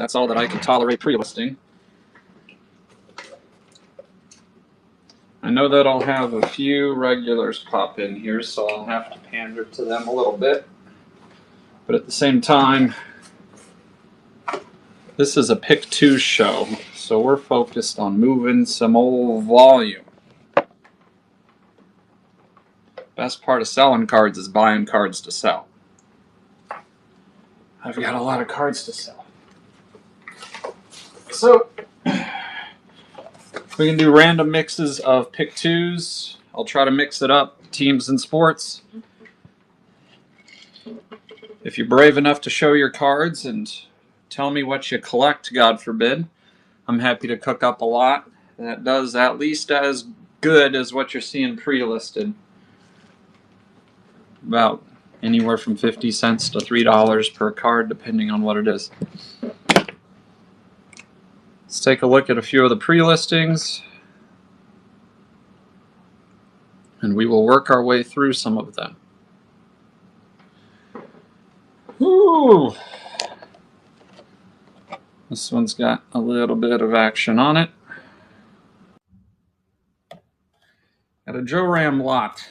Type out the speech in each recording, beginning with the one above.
That's all that I can tolerate pre-listing. I know that I'll have a few regulars pop in here, so I'll have to pander to them a little bit. But at the same time, this is a pick two show, so we're focused on moving some old volume. Best part of selling cards is buying cards to sell. I've got a lot of cards to sell. So, we can do random mixes of pick twos. I'll try to mix it up, teams and sports. If you're brave enough to show your cards and tell me what you collect, God forbid, I'm happy to cook up a lot that does at least as good as what you're seeing pre-listed. About anywhere from 50 cents to $3 per card, depending on what it is. Let's take a look at a few of the pre-listings, and we will work our way through some of them. Ooh. This one's got a little bit of action on it. Got a Joe Ram lot.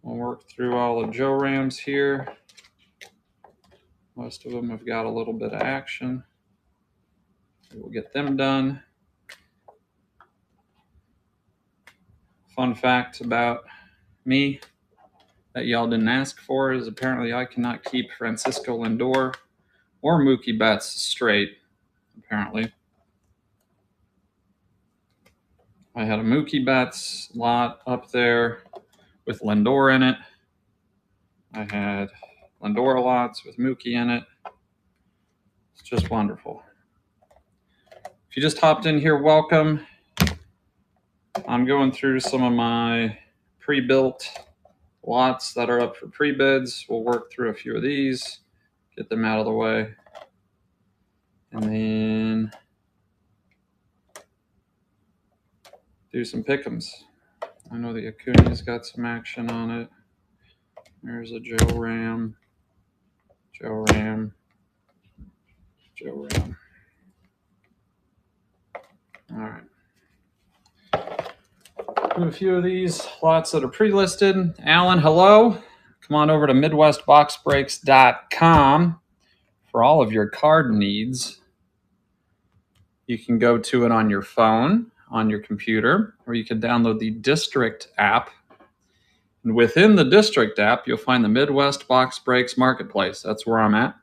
We'll work through all the Joe Rams here. Most of them have got a little bit of action. We'll get them done. Fun fact about me that y'all didn't ask for is apparently I cannot keep Francisco Lindor or Mookie Betts straight, apparently. I had a Mookie Betts lot up there with Lindor in it. I had Lindor lots with Mookie in it. It's just wonderful. If you just hopped in here, welcome. I'm going through some of my pre-built lots that are up for pre-bids. We'll work through a few of these, get them out of the way, and then do some pick'ems. I know the Acuna's got some action on it. There's a Joe Ram, Joe Ram, Joe Ram. All right. Do a few of these lots that are pre-listed. Alan, hello. Come on over to MidwestBoxBreaks.com for all of your card needs. You can go to it on your phone, on your computer, or you can download the District app. And within the District app, you'll find the Midwest Box Breaks Marketplace. That's where I'm at.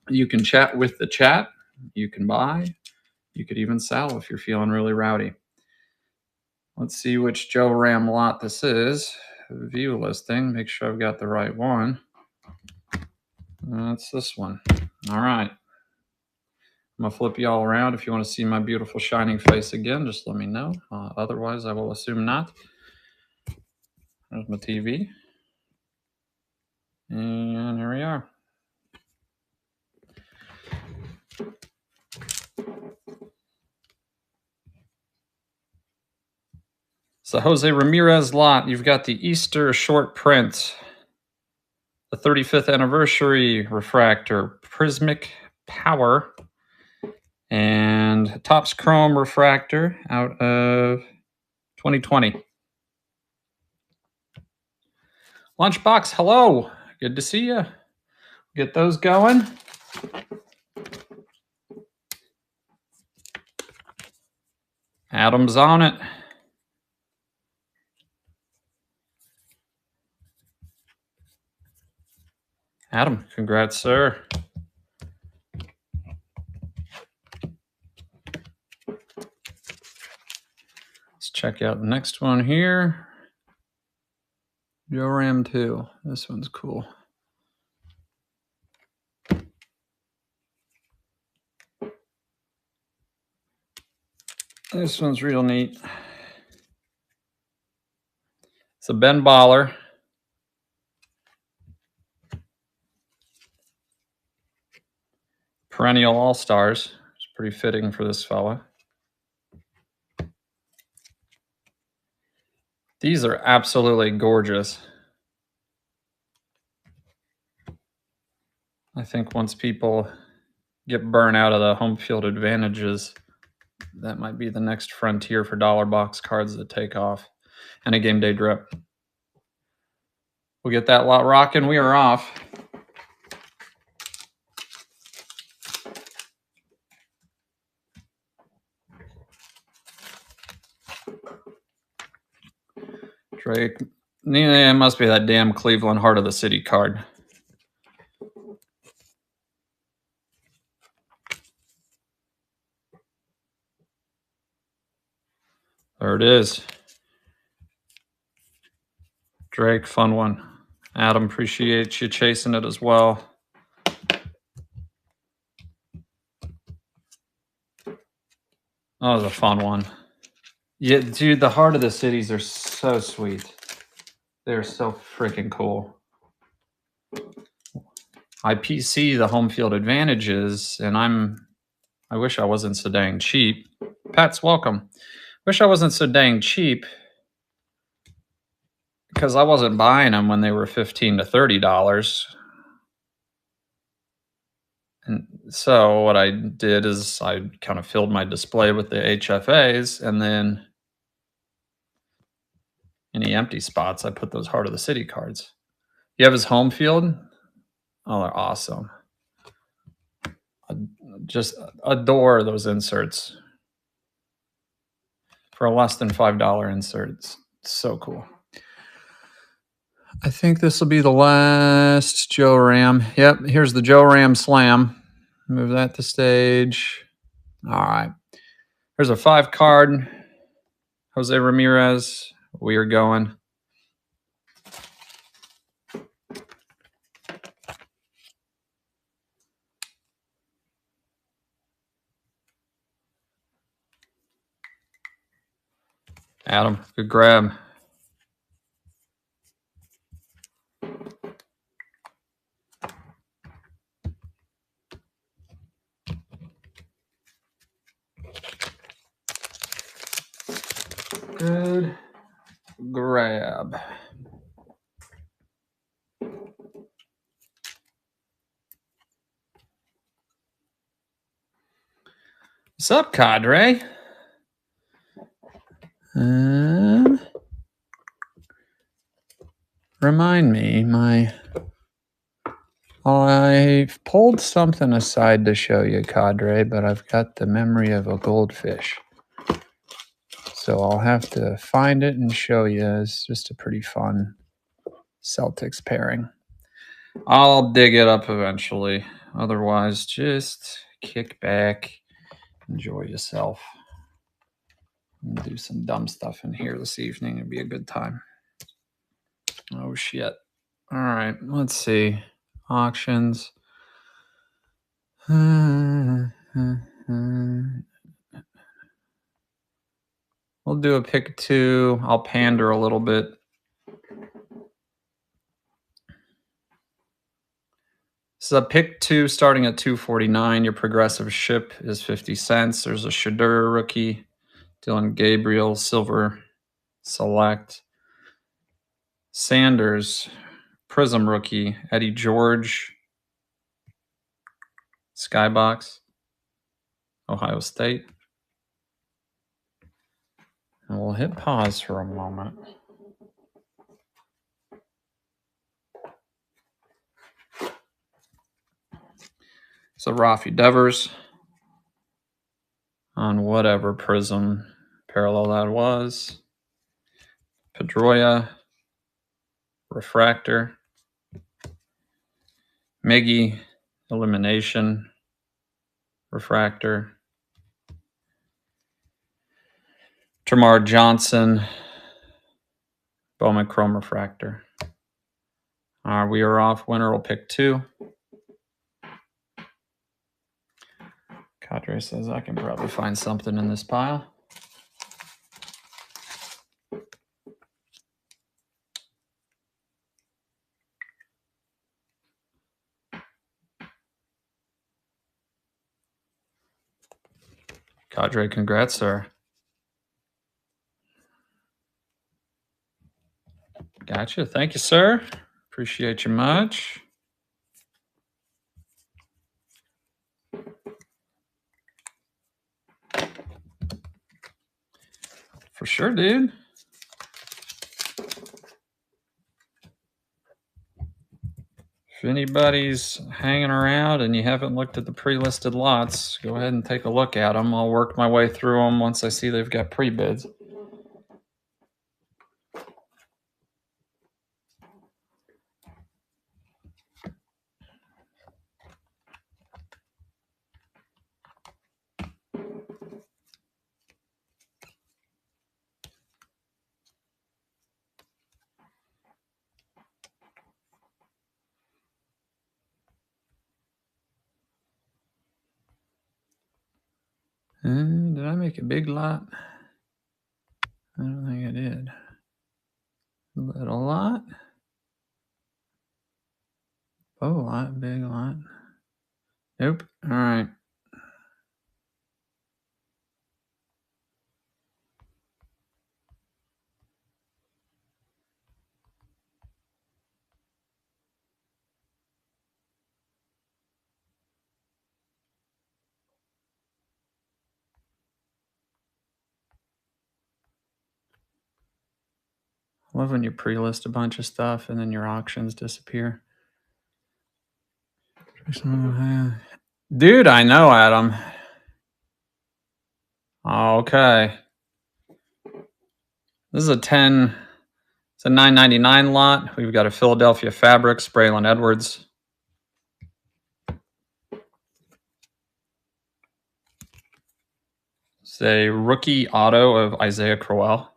You can chat with the chat. You can buy. You could even sell if you're feeling really rowdy. Let's see which Joe Ram lot this is. View listing. Make sure I've got the right one. That's this one. All right. I'm going to flip you all around. If you want to see my beautiful shining face again, just let me know. Otherwise, I will assume not. There's my TV. And here we are. So Jose Ramirez lot, you've got the Easter short print, the 35th anniversary refractor, Prismic Power, and Topps Chrome refractor out of 2020. Lunchbox, hello. Good to see you. Get those going. Adam's on it. Adam, congrats, sir. Let's check out the next one here. Joe Ram 2. This one's cool. This one's real neat. It's a Ben Baller. Perennial All-Stars. It's pretty fitting for this fella. These are absolutely gorgeous. I think once people get burnt out of the home field advantages. That might be the next frontier for dollar box cards that take off. And a game day drip. We'll get that lot rocking. We are off. Drake. Yeah, it must be that damn Cleveland Heart of the City card. There it is. Drake, fun one. Adam, appreciate you chasing it as well. That was a fun one. Yeah, dude, the Heart of the Cities are so sweet. They're so freaking cool. I PC the home field advantages, and I wish I wasn't so dang cheap. Pat's welcome. Wish I wasn't so dang cheap because I wasn't buying them when they were $15 to $30. And so what I did is I kind of filled my display with the HFAs, and then any empty spots, I put those Heart of the City cards. You have his home field? Oh, they're awesome. I just adore those inserts. For a less than $5 insert. So cool. I think this will be the last Joe Ram. Yep, here's the Joe Ram Slam. Move that to stage. All right. Here's a 5-card. Jose Ramirez. We are going. Adam, good grab. Good grab. What's up, Cadre? Remind me, I've pulled something aside to show you, Cadre, but I've got the memory of a goldfish. So I'll have to find it and show you. It's just a pretty fun Celtics pairing. I'll dig it up eventually. Otherwise, just kick back, enjoy yourself, and do some dumb stuff in here this evening. It'd be a good time. Oh, shit. All right, let's see. Auctions. We'll do a pick 2. I'll pander a little bit. This is a pick 2 starting at $2.49. Your progressive ship is 50 cents. There's a Shadur rookie, Dylan Gabriel, Silver Select, Sanders, Prism rookie, Eddie George, Skybox, Ohio State. And we'll hit pause for a moment. So Rafi Devers on whatever Prism parallel that was. Pedroia, Refractor, Miggy, Elimination, Refractor, Tamar Johnson, Bowman Chrome Refractor. We are off. Winner will pick 2. Cadre says I can probably find something in this pile. Cadre, congrats, sir. Gotcha. Thank you, sir. Appreciate you much. For sure, dude. If anybody's hanging around and you haven't looked at the pre-listed lots, go ahead and take a look at them. I'll work my way through them once I see they've got pre-bids. Did I make a big lot? I don't think I did. Little lot. Oh, lot, big lot. Nope. All right. I love when you pre-list a bunch of stuff and then your auctions disappear. Dude, I know, Adam. Okay. This is a 10. It's a $9.99 lot. We've got a Philadelphia Fabrics, Braylon Edwards. It's a rookie auto of Isaiah Crowell.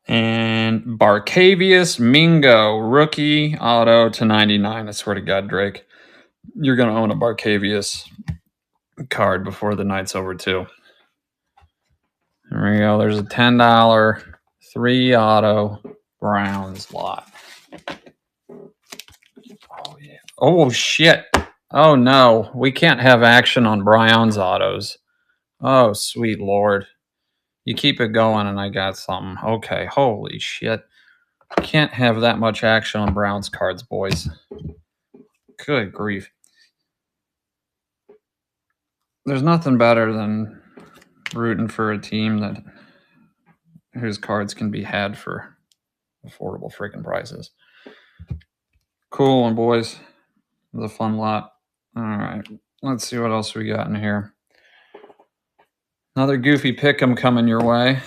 And Barcavius Mingo, rookie auto to 99. I swear to God, Drake, you're going to own a Barcavius card before the night's over, too. There we go. There's a $10 3 auto Browns lot. Oh, yeah. Oh, shit. Oh, no. We can't have action on Browns autos. Oh, sweet Lord. You keep it going and I got something. Okay, holy shit. Can't have that much action on Browns cards, boys. Good grief. There's nothing better than rooting for a team whose cards can be had for affordable freaking prices. Cool one, boys. It was a fun lot. All right, let's see what else we got in here. Another goofy pick'em coming your way.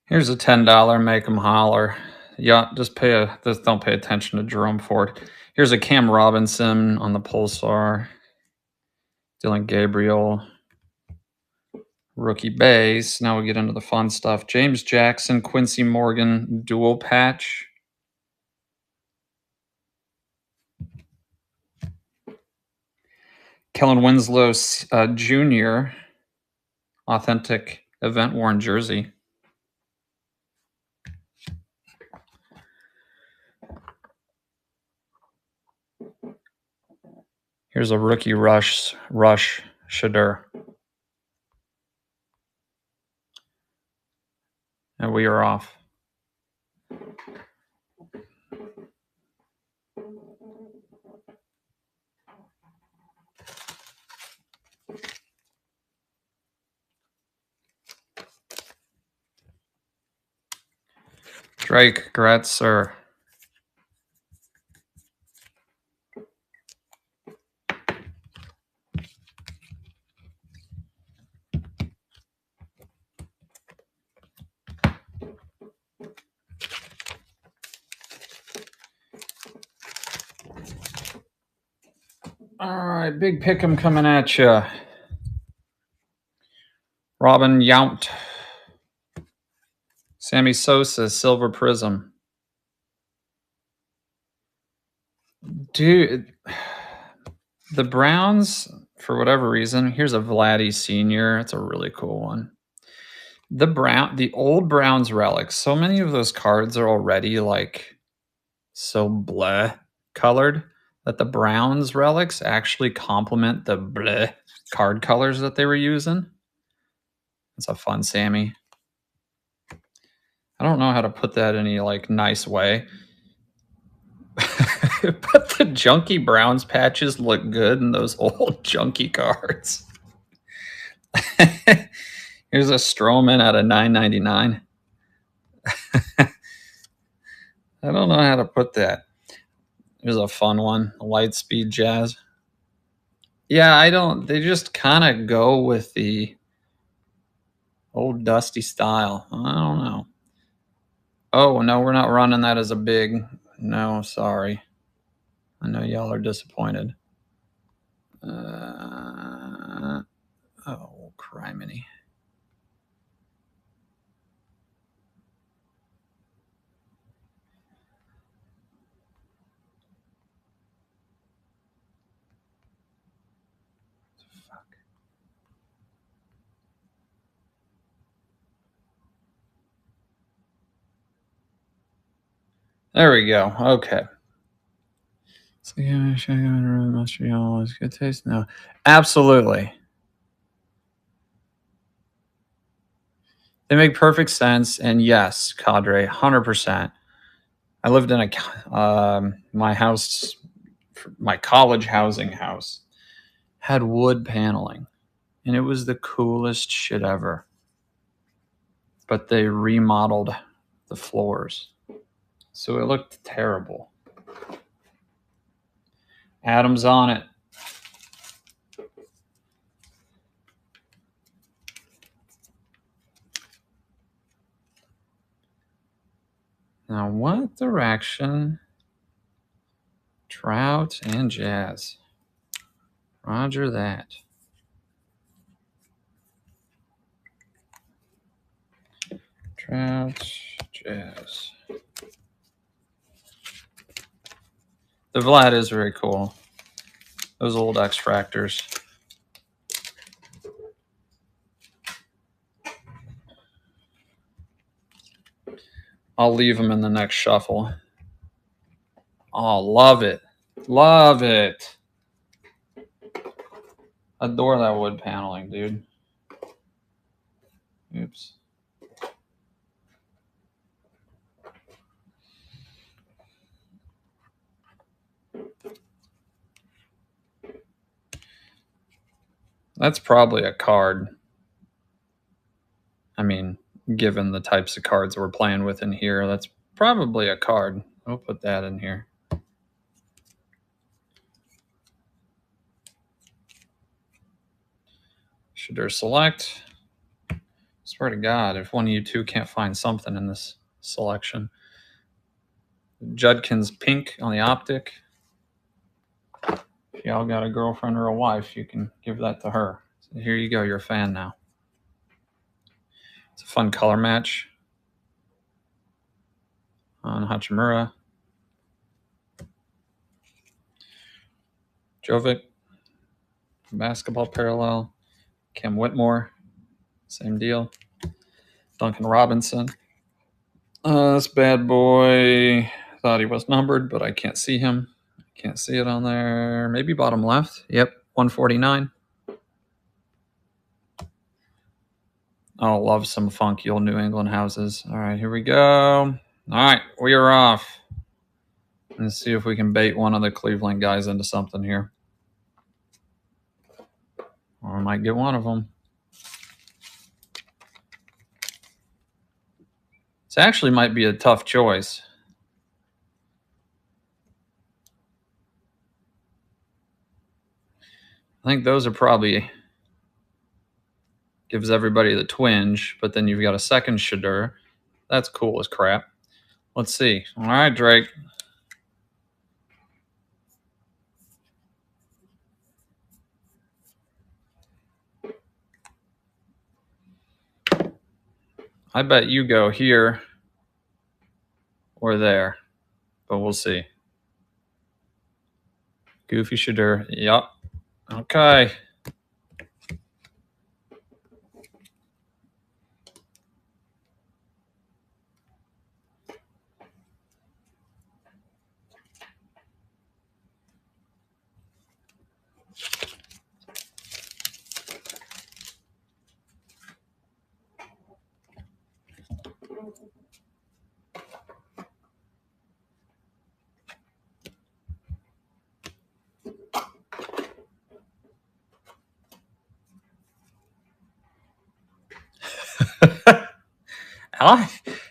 Here's a $10 make 'em holler. Yeah, just don't pay attention to Jerome Ford. Here's a Cam Robinson on the Pulsar. Dylan Gabriel, rookie base. Now we get into the fun stuff. James Jackson, Quincy Morgan, dual patch. Kellen Winslow Jr., authentic event worn jersey. Here's a rookie Rush Shadur. And we are off. Drake, congrats, sir. All right, big pick'em coming at you. Robin Yount. Sammy Sosa, Silver Prism. Dude, the Browns, for whatever reason, here's a Vladdy Senior. It's a really cool one. The old Browns relics. So many of those cards are already like so bleh colored that the Browns relics actually complement the bleh card colors that they were using. It's a fun Sammy. I don't know how to put that in any like nice way. But the junky Browns patches look good in those old junky cards. Here's a Strowman at a $9.99. I don't know how to put that. Here's a fun one, Lightspeed Jazz. Yeah, I don't. They just kind of go with the old dusty style. I don't know. Oh, no, we're not running that as a big. No, sorry. I know y'all are disappointed. Oh, criminy. Fuck. There we go. Okay. So, mustard yellow is good taste. No, absolutely. They make perfect sense. And yes, Cadre, 100%. I lived in my house, my college housing house, had wood paneling, and it was the coolest shit ever. But they remodeled the floors, so it looked terrible. Adam's on it. Now, what direction? Trout and Jazz. Roger that. Trout, Jazz. The Vlad is very cool. Those old extractors. I'll leave them in the next shuffle. Oh, love it. Love it. Adore that wood paneling, dude. Oops. That's probably a card. I mean, given the types of cards we're playing with in here, that's probably a card. I'll put that in here. Shador Select. Swear to God, if one of you two can't find something in this selection. Judkins Pink on the Optic. If y'all got a girlfriend or a wife, you can give that to her. So here you go, you're a fan now. It's a fun color match on Hachimura. Jovic, Basketball Parallel. Cam Whitmore, same deal. Duncan Robinson. This bad boy, thought he was numbered, but I can't see him. Can't see it on there. Maybe bottom left. Yep, 149. Oh, love some funky old New England houses. All right, here we go. All right, we are off. Let's see if we can bait one of the Cleveland guys into something here. Or I might get one of them. This actually might be a tough choice. I think those are probably gives everybody the twinge, but then you've got a second Shador. That's cool as crap. Let's see. All right, Drake. I bet you go here or there, but we'll see. Goofy Shadur. Yep. Okay.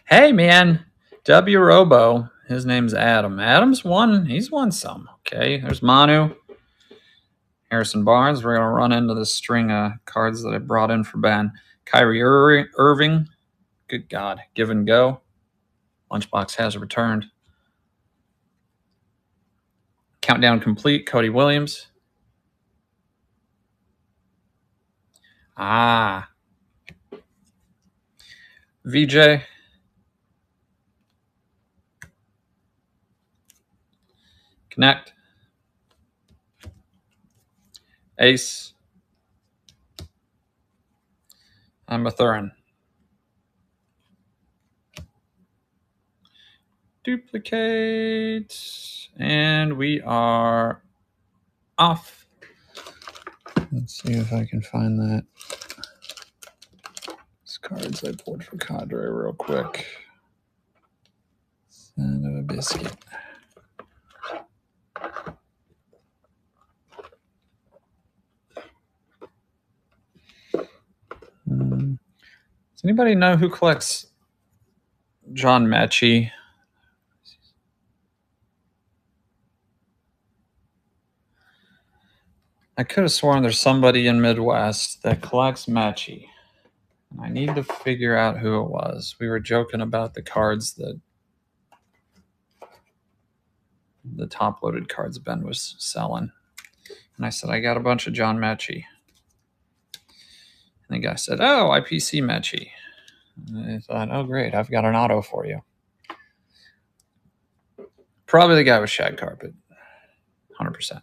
Hey, man. W. Robo. His name's Adam. Adam's won. He's won some. Okay. There's Manu. Harrison Barnes. We're going to run into this string of cards that I brought in for Ben. Kyrie Irving. Good God. Give and go. Lunchbox has returned. Countdown complete. Cody Williams. Ah. VJ. Connect. Ace. And Mathurin. Duplicate. And we are off. Let's see if I can find that. These cards I pulled for Cadre real quick. Son of a biscuit. Does anybody know who collects John Mechie? I could have sworn there's somebody in Midwest that collects Mechie. I need to figure out who it was. We were joking about the cards that the top-loaded cards Ben was selling. And I said, I got a bunch of John Mechie. And the guy said, oh, IPC Mechie. And I thought, oh, great, I've got an auto for you. Probably the guy with shag carpet. 100%.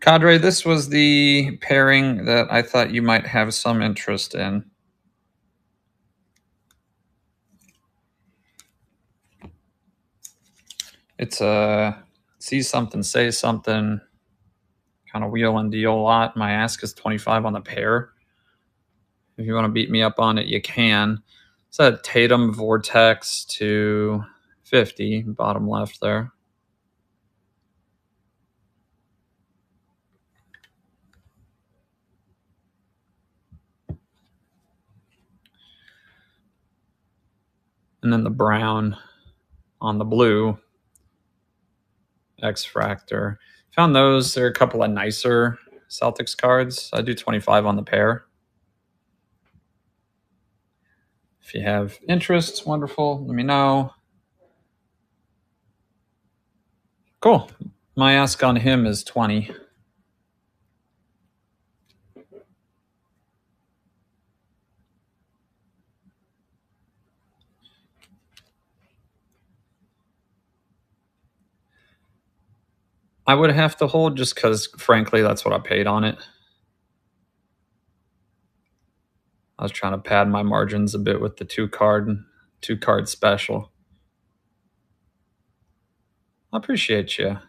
Cadre, this was the pairing that I thought you might have some interest in. It's a see something, say something, kind of wheel and deal lot. My ask is 25 on the pair. If you want to beat me up on it, you can. It's a Tatum Vortex to 50, bottom left there. And then the brown on the blue. X-Fractor. Found those. They're a couple of nicer Celtics cards. I do 25 on the pair. If you have interest, wonderful. Let me know. Cool. My ask on him is 20. I would have to hold just because, frankly, that's what I paid on it. I was trying to pad my margins a bit with the two card special. I appreciate you.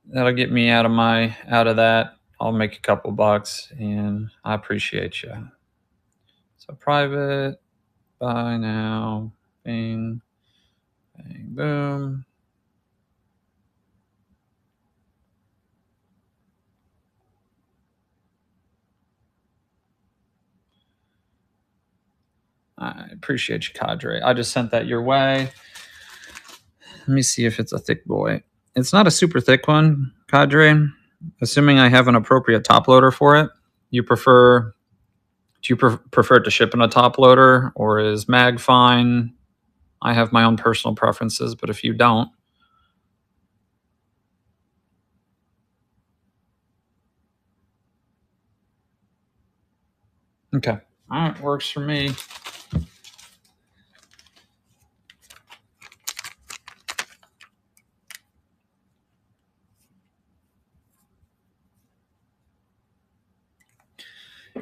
That'll get me out of that. I'll make a couple bucks, and I appreciate you. So private, buy now, bing, bang, boom. I appreciate you, Cadre. I just sent that your way. Let me see if it's a thick boy. It's not a super thick one, Cadre. Assuming I have an appropriate top loader for it. Do you prefer it to ship in a top loader, or is mag fine? I have my own personal preferences, but if you don't. Okay. All right, works for me.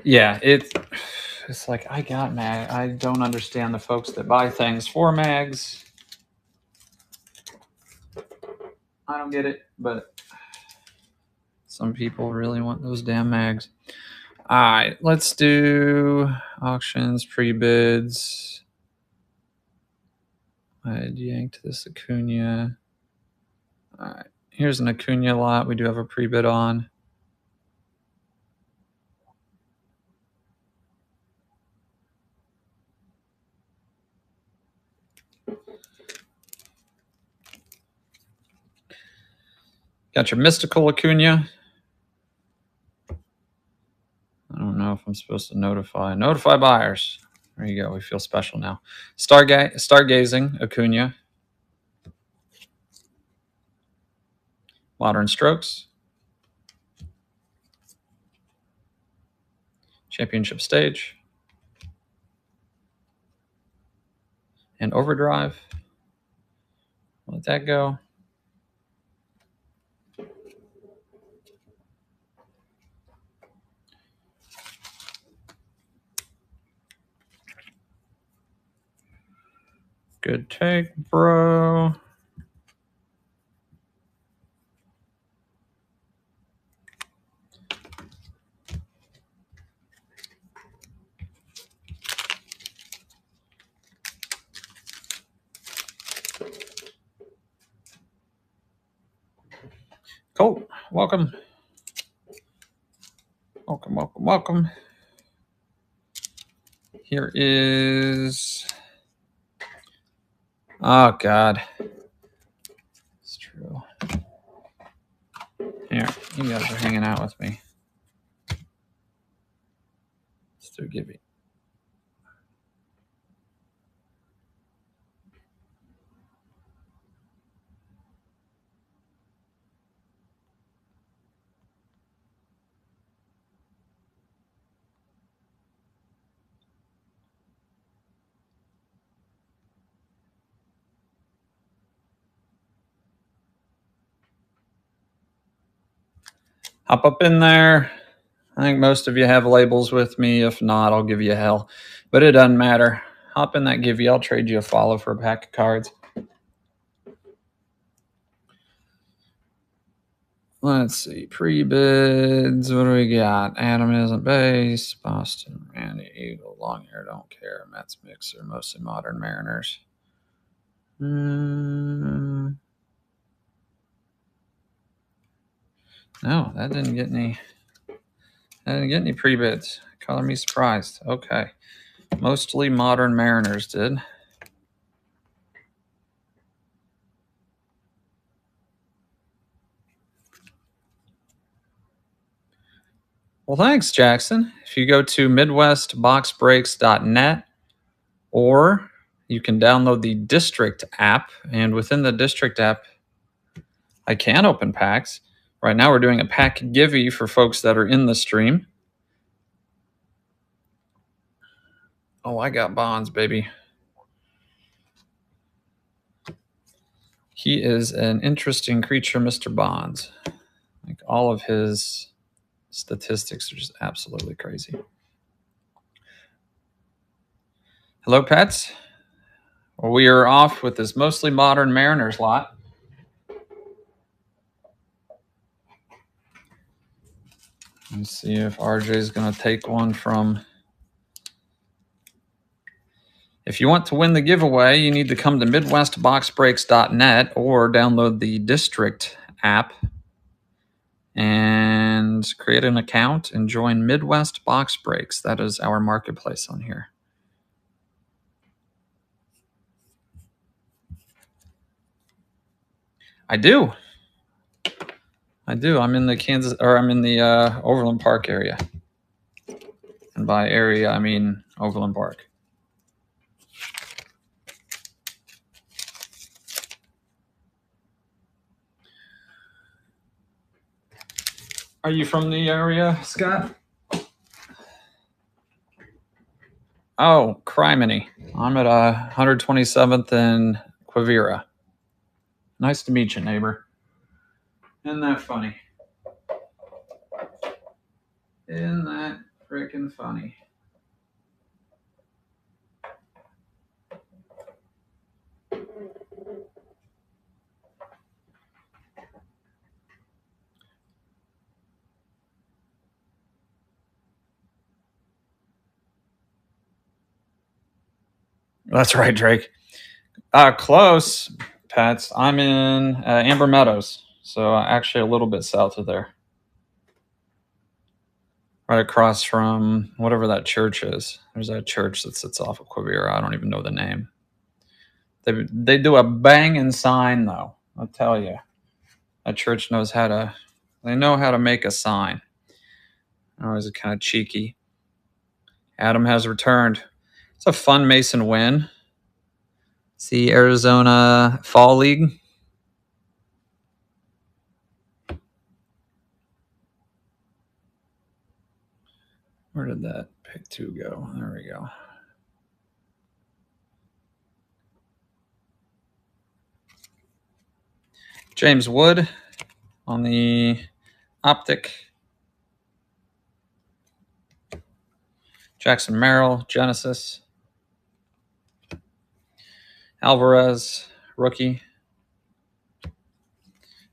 Yeah, it's like I got mag. I don't understand the folks that buy things for mags. I don't get it, but some people really want those damn mags. All right, let's do auctions, pre-bids. I yanked this Acuna. All right, here's an Acuna lot we do have a pre-bid on. Got your mystical Acuna. I don't know if I'm supposed to notify buyers. There you go. We feel special now. Stargazing Acuna. Modern Strokes. Championship Stage. And Overdrive. Let that go. Good take, bro. Colt, welcome. Welcome. Here is... Oh, God. It's true. Here, you guys are hanging out with me. Let's do Gibby. Hop up in there. I think most of you have labels with me. If not, I'll give you hell. But it doesn't matter. Hop in that Gibby. I'll trade you a follow for a pack of cards. Let's see. Pre-bids. What do we got? Adam Isn't Base. Boston. Randy Eagle. Long Hair. Don't Care. Mets Mixer. Mostly Modern Mariners. No, that didn't get any. I didn't get any pre-bids. Color me surprised. Okay. Mostly Modern Mariners did. Well, thanks, Jackson. If you go to midwestboxbreaks.net, or you can download the District app, and within the District app, I can open packs. Right now, we're doing a pack givey for folks that are in the stream. Oh, I got Bonds, baby. He is an interesting creature, Mr. Bonds. Like, all of his statistics are just absolutely crazy. Hello, pets. Well, we are off with this mostly Modern Mariners lot. Let's see if RJ is going to take one from... If you want to win the giveaway, you need to come to midwestboxbreaks.net or download the District app and create an account and join Midwest Box Breaks. That is our marketplace on here. I do. I'm in the Overland Park area. And by area, I mean Overland Park. Are you from the area, Scott? Oh, criminy. I'm at 127th and Quivira. Nice to meet you, neighbor. Isn't that funny? Isn't that freaking freaking funny. That's right, Drake. Close, Pats. I'm in Amber Meadows, so actually a little bit south of there. Right across from whatever that church is. There's that church that sits off of Quivira. I don't even know the name. They do a banging sign, though. I'll tell you. That church knows how to... They know how to make a sign. Always kind of cheeky. Adam has returned. It's a fun Mason win. See Arizona Fall League. Where did that pick 2 go? There we go. James Wood on the Optic. Jackson Merrill, Genesis. Alvarez, rookie.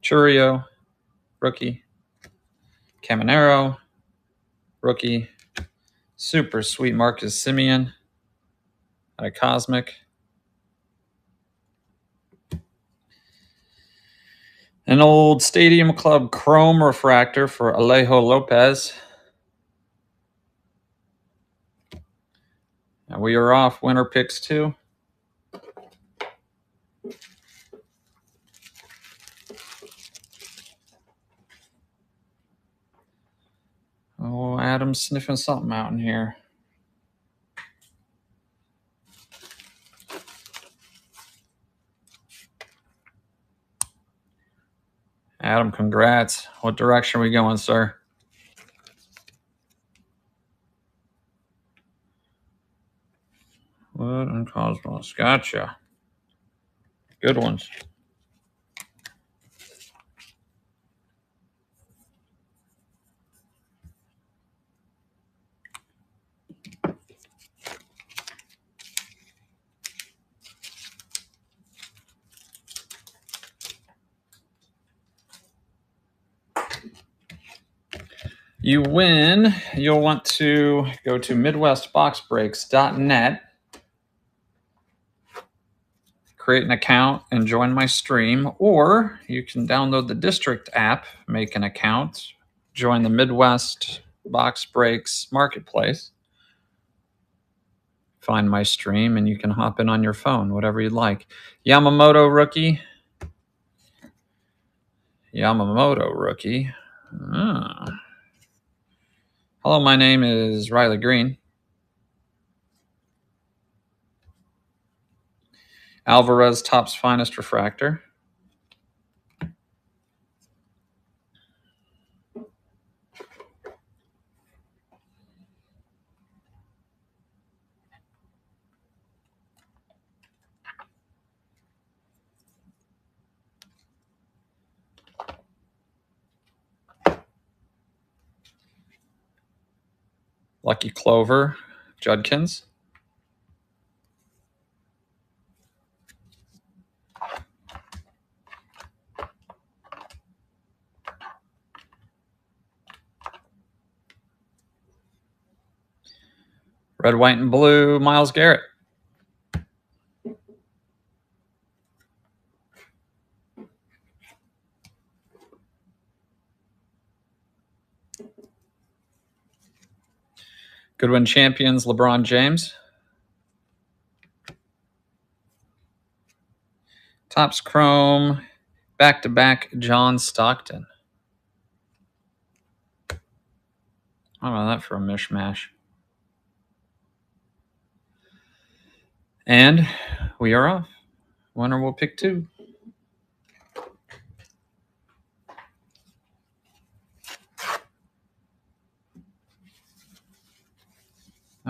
Churio, rookie. Caminero, rookie. Super sweet Marcus Simeon out of Cosmic. An old Stadium Club Chrome refractor for Alejo Lopez. And we are off winner picks 2. Oh, Adam's sniffing something out in here. Adam, congrats. What direction are we going, sir? Wood and Cosmos. Gotcha. Good ones. You win. You'll want to go to MidwestBoxBreaks.net, create an account, and join my stream. Or you can download the District app, make an account, join the Midwest Box Breaks Marketplace, find my stream, and you can hop in on your phone, whatever you'd like. Yamamoto rookie. Hello, my name is Riley Green. Alvarez, Topps Finest Refractor. Lucky Clover, Judkins. Red, white, and blue, Myles Garrett. Goodwin Champions, LeBron James. Topps Chrome, back-to-back, John Stockton. How about that for a mishmash? And we are off. Winner will pick 2.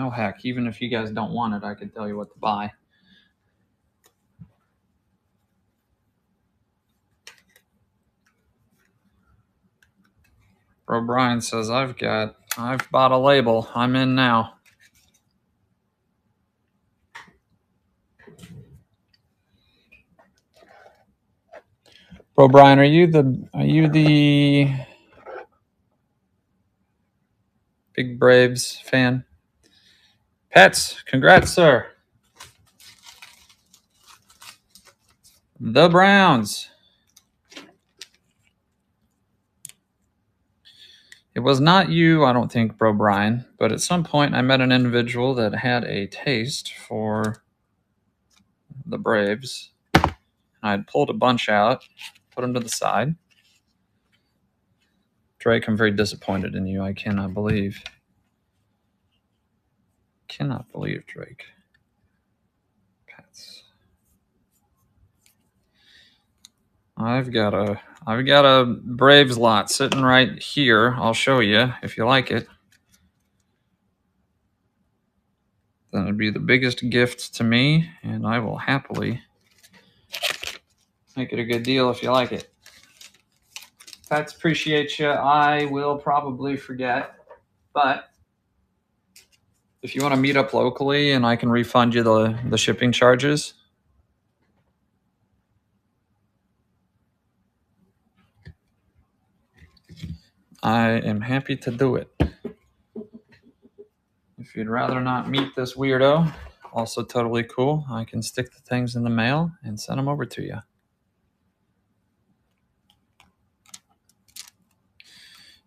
Oh, heck, even if you guys don't want it, I can tell you what to buy. Bro Brian says, I've got I've bought a label. I'm in now. Bro Brian, are you the big Braves fan? Pets, congrats, sir. The Browns. It was not you, I don't think, Bro Brian, but at some point I met an individual that had a taste for the Braves. I'd pulled a bunch out, put them to the side. Drake, I'm very disappointed in you. I cannot believe, Drake. Pets. I've got a Braves lot sitting right here. I'll show you if you like it. Then it'd be the biggest gift to me, and I will happily make it a good deal if you like it. Pets, appreciate you. I will probably forget, but if you want to meet up locally and I can refund you the shipping charges. I am happy to do it. If you'd rather not meet this weirdo, also totally cool. I can stick the things in the mail and send them over to you.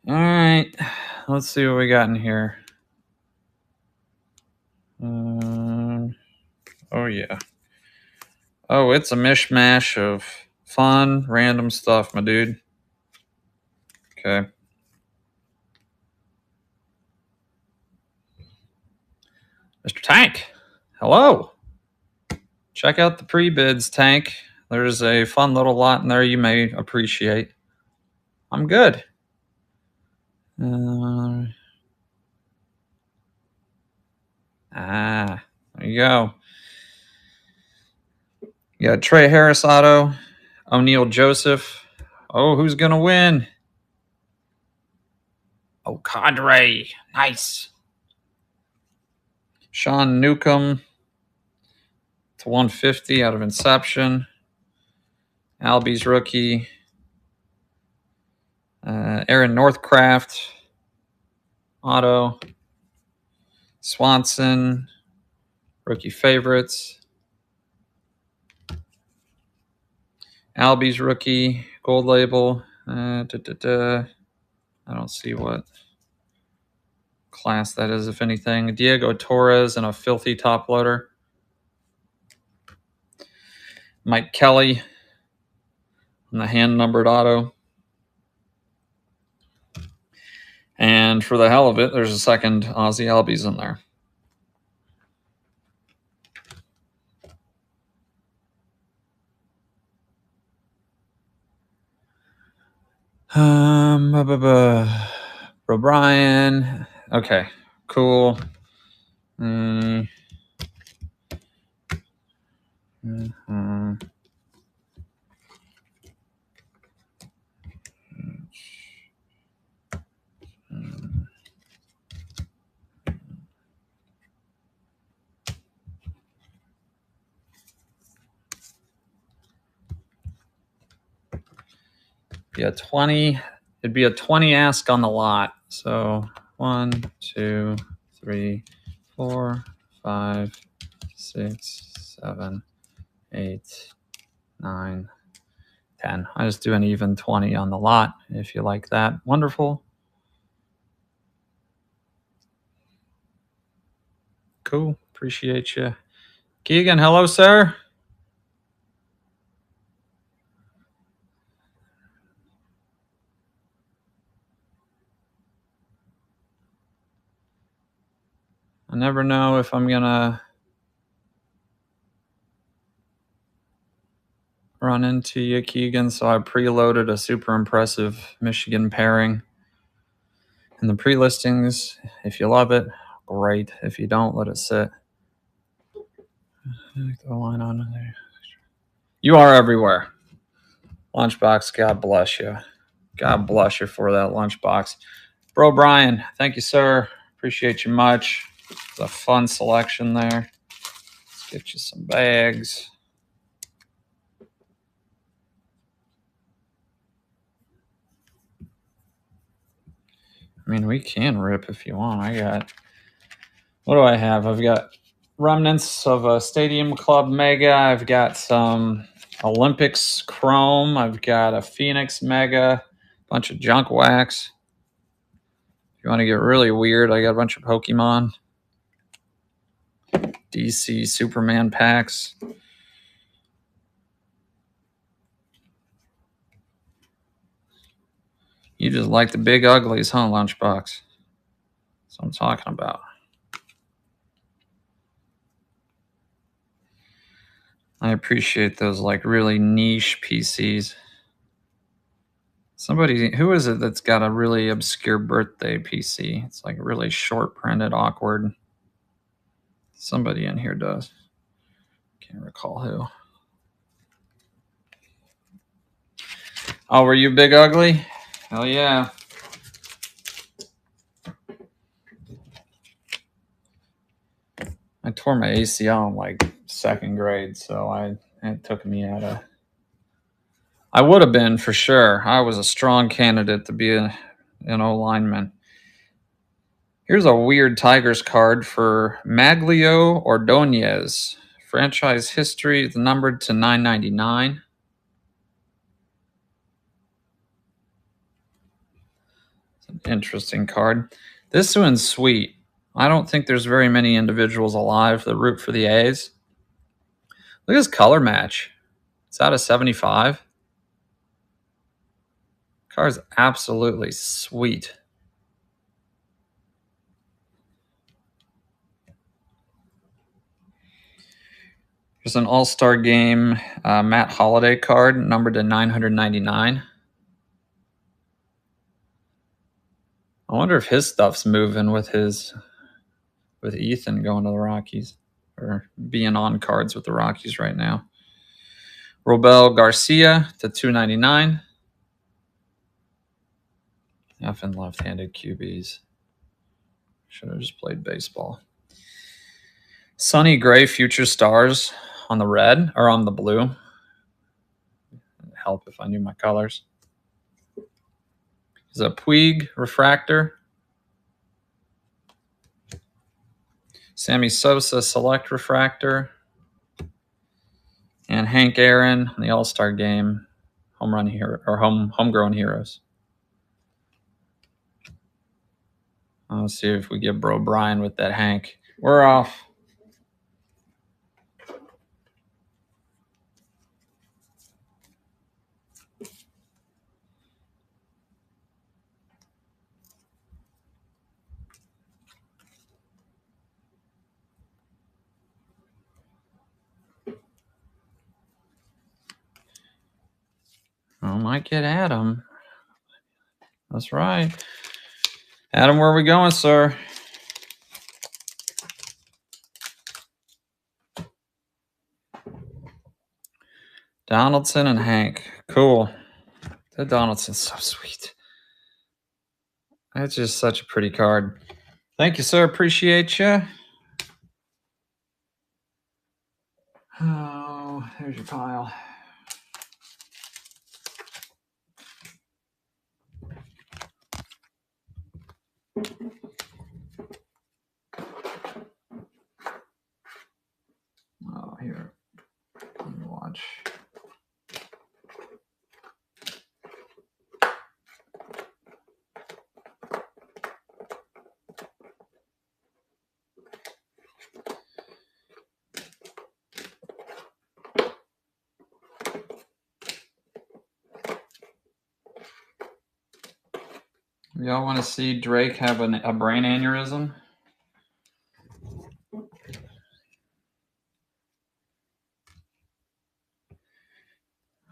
All right, let's see what we got in here. Oh, yeah. Oh, it's a mishmash of fun, random stuff, my dude. Okay. Mr. Tank, hello. Check out the pre-bids, Tank. There's a fun little lot in there you may appreciate. I'm good. There you go. You got Trey Harris auto, O'Neal Joseph. Oh, who's going to win? Oh, Cadre. Nice. Sean Newcomb to 150 out of Inception. Albies rookie. Aaron Northcraft auto. Swanson rookie favorites. Albies rookie gold label. I don't see what class that is, if anything. Diego Torres and a filthy top loader. Mike Kelly on the hand numbered auto. And for the hell of it, there's a second Ozzy Albies in there. Bro Brian. Okay, cool. Be a 20. It'd be a 20 ask on the lot. So 1, 2, 3, 4, 5, 6, 7, 8, 9, 10. I just do an even 20 on the lot if you like that. Wonderful. Cool. Appreciate you. Keegan, hello, sir. I never know if I'm going to run into you, Keegan, so I preloaded a super impressive Michigan pairing in the pre-listings. If you love it, great. If you don't, let it sit. The line on there. You are everywhere. Lunchbox, God bless you. God bless you for that lunchbox. Bro Brian, thank you, sir. Appreciate you much. It's a fun selection there. Let's get you some bags. I mean, we can rip if you want. What do I have? I've got remnants of a Stadium Club Mega. I've got some Olympics Chrome. I've got a Phoenix Mega, bunch of junk wax. If you want to get really weird, I got a bunch of Pokemon, DC Superman packs. You just like the big uglies, huh, Lunchbox? That's what I'm talking about. I appreciate those like really niche PCs. Somebody, who is it that's got a really obscure birthday PC? It's like really short printed, awkward. Somebody in here does. Can't recall who. Oh, were you big ugly? Hell yeah. I tore my ACL in like second grade, so it took me out of. I would have been for sure. I was a strong candidate to be an O lineman. Here's a weird Tigers card for Maglio Ordonez. Franchise history is numbered to 999. It's an interesting card. This one's sweet. I don't think there's very many individuals alive that root for the A's. Look at this color match. It's out of 75. Card's absolutely sweet. There's an All-Star Game Matt Holliday card numbered to 999. I wonder if his stuff's moving with Ethan going to the Rockies or being on cards with the Rockies right now. Robel Garcia to 299. Effing left-handed QBs. Should have just played baseball. Sonny Gray Future Stars on the red or on the blue. It'd help if I knew my colors. There's a Puig refractor. Sammy Sosa select refractor. And Hank Aaron on the All-Star Game home run hero or homegrown heroes. Let's see if we get Bro Brian with that Hank. We're off. I might get Adam. That's right. Adam, where are we going, sir? Donaldson and Hank. Cool. That Donaldson's so sweet. That's just such a pretty card. Thank you, sir. Appreciate you. Oh, there's your pile. Oh, here. Let me watch. Y'all want to see Drake have a brain aneurysm?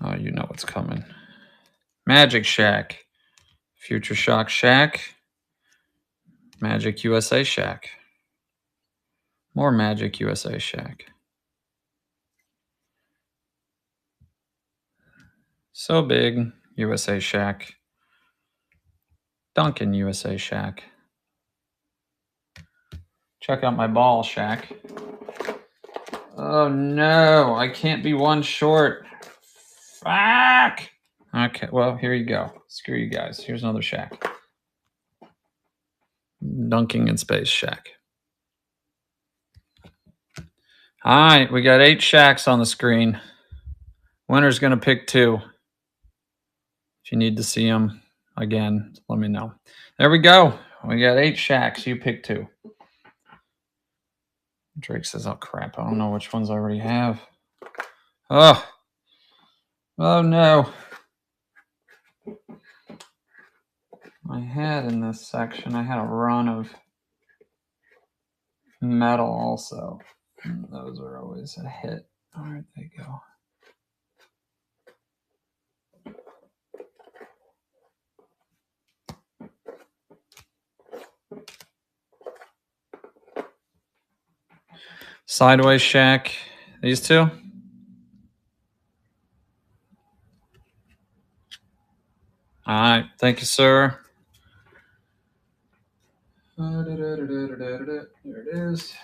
Oh, you know what's coming. Magic Shack. Future Shock Shack. Magic USA Shack. More Magic USA Shack. So big, USA Shack. Duncan USA Shack. Check out my ball shack. Oh no, I can't be one short. Fuck! Okay, well, here you go. Screw you guys. Here's another shack. Dunking in Space Shack. All right, we got 8 shacks on the screen. Winner's going to pick 2. If you need to see them again, let me know. There we go. We got 8 shacks. You pick 2. Drake says, oh, crap. I don't know which ones I already have. Oh no. I had in this section, I had a run of metal also. Those are always a hit. All right, there you go. Sideways Shack. These 2. All right. Thank you, sir. There it is.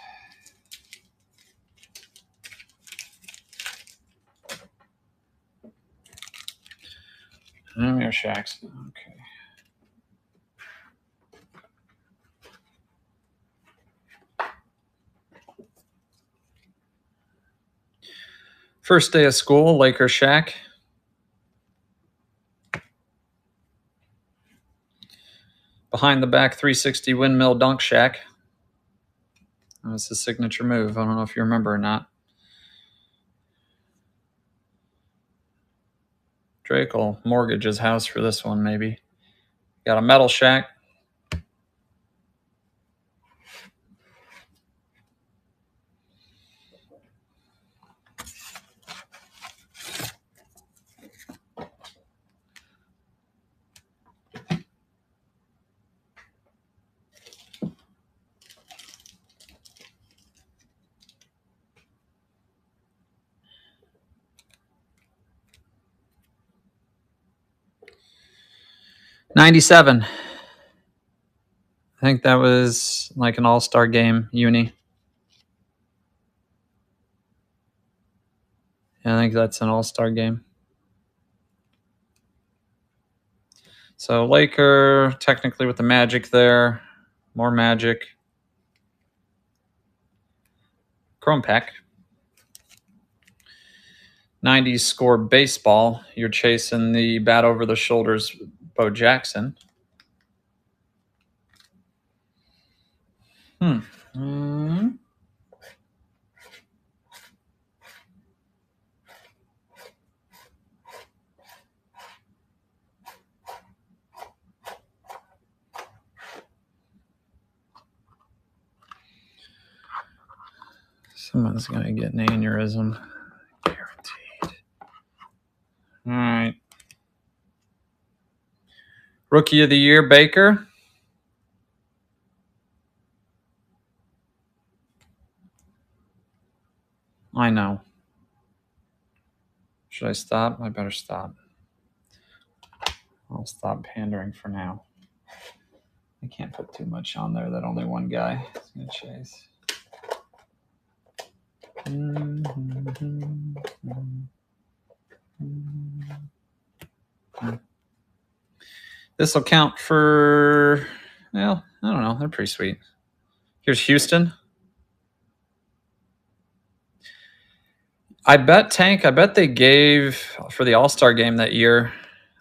And your shacks. Okay. First day of school, Laker Shack. Behind the back 360 windmill dunk shack. That's his signature move. I don't know if you remember or not. Drake will mortgage his house for this one, maybe. Got a metal shack. '97. I think that was like an all-star game, uni. I think that's an all-star game. So Laker, technically with the Magic there. More Magic. Chrome pack. 90s score baseball. You're chasing the bat over the shoulders, Bo Jackson. Someone's going to get an aneurysm. Guaranteed. All right. Rookie of the Year, Baker. I know. Should I stop? I better stop. I'll stop pandering for now. I can't put too much on there that only one guy is going to chase. This will count for, well, I don't know. They're pretty sweet. Here's Houston. I bet they gave, for the All-Star game that year,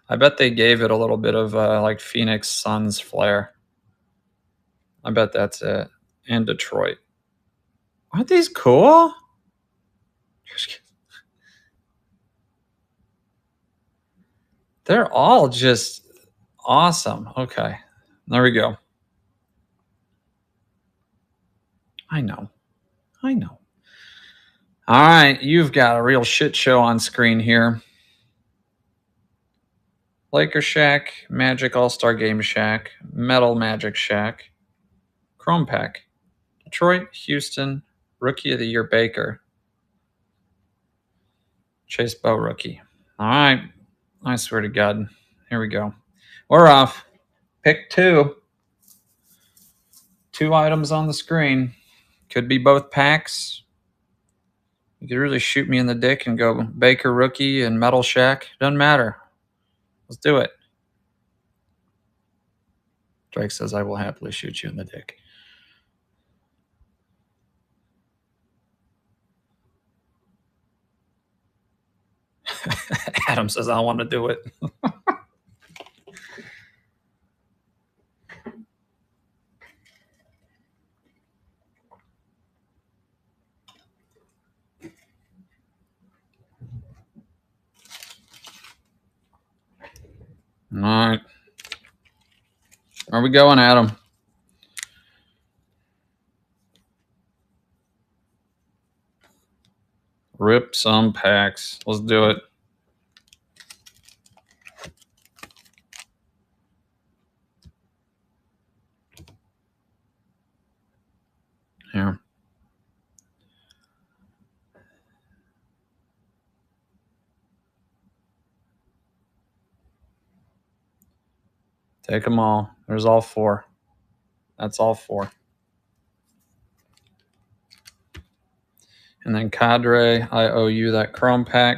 I bet they gave it a little bit of like Phoenix Suns flair. I bet that's it. And Detroit. Aren't these cool? They're all just awesome. Okay. There we go. I know. All right. You've got a real shit show on screen here. Laker Shack, Magic All-Star Game Shack, Metal Magic Shack, Chrome Pack, Detroit, Houston, Rookie of the Year Baker, Chase Bow Rookie. All right. I swear to God. Here we go. We're off. Pick two. 2 items on the screen. Could be both packs. You could really shoot me in the dick and go Baker Rookie and Metal Shack. Doesn't matter. Let's do it. Drake says, I will happily shoot you in the dick. Adam says, I want to do it. All right. Are we going, Adam? Rip some packs. Let's do it. Here. Take them all. There's all 4. That's all 4. And then Cadre, I owe you that Chrome pack.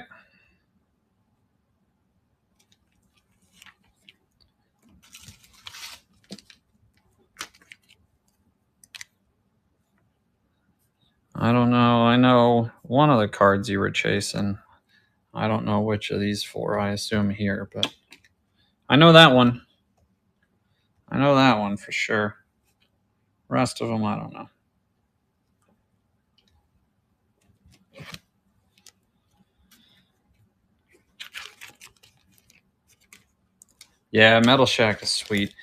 I don't know. I know one of the cards you were chasing. I don't know which of these 4. I assume here, but I know that one. I know that one for sure. Rest of them, I don't know. Yeah, Metal Shack is sweet.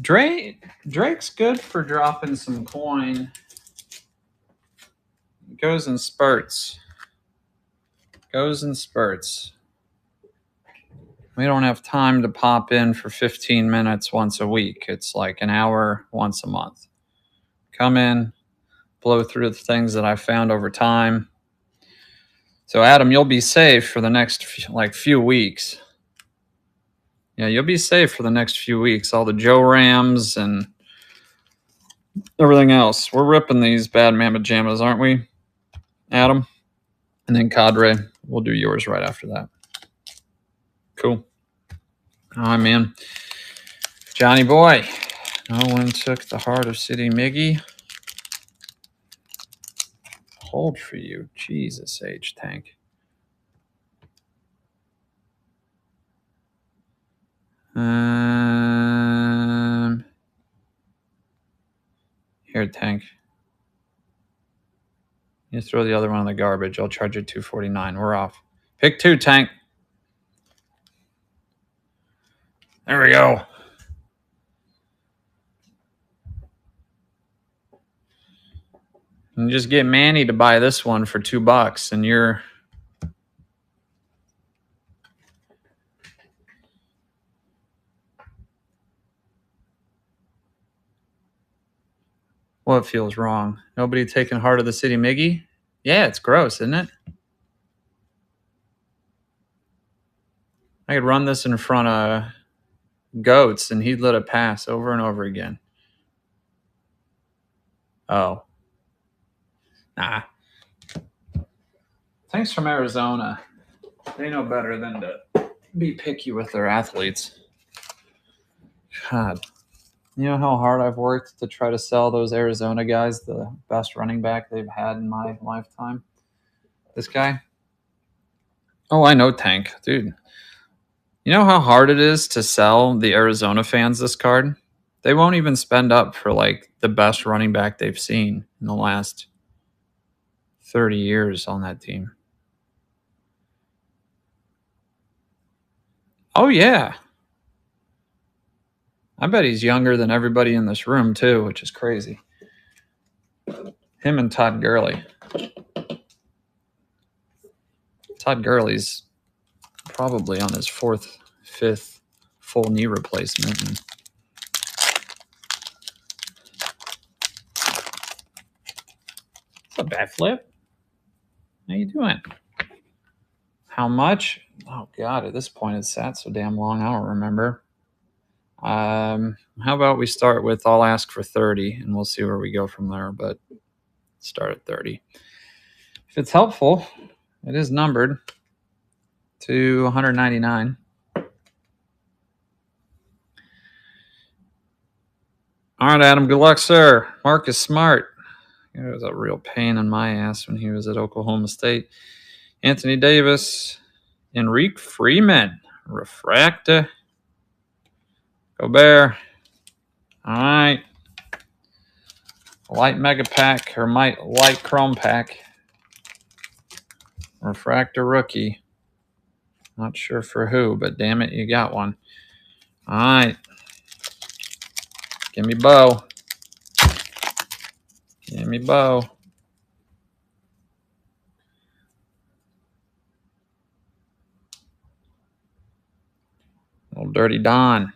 Drake's good for dropping some coin. It goes in spurts. Goes in spurts. We don't have time to pop in for 15 minutes once a week. It's like an hour once a month. Come in, blow through the things that I found over time. So Adam, you'll be safe for the next few weeks. Yeah, you'll be safe for the next few weeks. All the Joe Rams and everything else. We're ripping these Bad Mama Jammas, aren't we, Adam? And then Cadre, we'll do yours right after that. Cool. All right, man. Johnny boy. No one took the heart of City Miggy. Hold for you. Jesus H. Tank. Here, Tank. You throw the other one in the garbage. I'll charge you $249. We're off. Pick 2, Tank. There we go. And just get Manny to buy this one for $2, and you're... What feels wrong? Nobody taking Heart of the City Miggy? Yeah, it's gross, isn't it? I could run this in front of Goats, and he'd let it pass over and over again. Oh. Nah. Thanks from Arizona. They know better than to be picky with their athletes. God. You know how hard I've worked to try to sell those Arizona guys the best running back they've had in my lifetime? This guy? Oh, I know, Tank. Dude. You know how hard it is to sell the Arizona fans this card? They won't even spend up for like the best running back they've seen in the last 30 years on that team. Oh, yeah. I bet he's younger than everybody in this room, too, which is crazy. Him and Todd Gurley. Todd Gurley's probably on his 4th, 5th full knee replacement. What's up, Batflip? How you doing? How much? Oh, God, at this point, it's sat so damn long, I don't remember. How about we start with I'll ask for 30 and we'll see where we go from there, but start at 30. If it's helpful, it is numbered to 199. All right, Adam, good luck, sir. Marcus Smart. It was a real pain in my ass when he was at Oklahoma State. Anthony Davis. Enrique Freeman. Refractor. Gobert. All right. Light Mega Pack or Light Chrome Pack. Refractor rookie. Not sure for who, but damn it, you got one. All right. Give me Bo. Give me Bo. Little Dirty Don.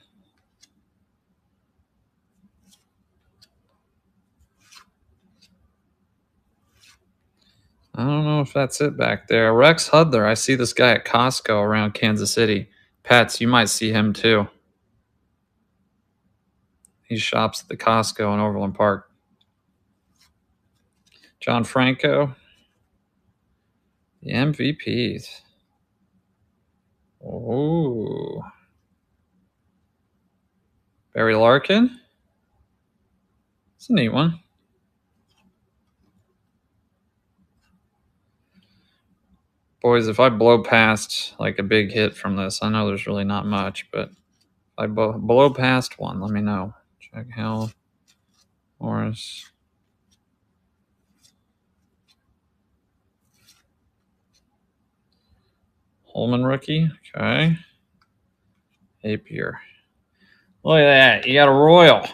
I don't know if that's it back there. Rex Hudler. I see this guy at Costco around Kansas City. Pats, you might see him too. He shops at the Costco in Overland Park. John Franco. The MVPs. Oh. Barry Larkin. It's a neat one. Boys, if I blow past like a big hit from this, I know there's really not much, but if I blow past one, let me know. Jack Hill, Morris. Holman rookie. Okay. Napier. Look at that. You got a Royal.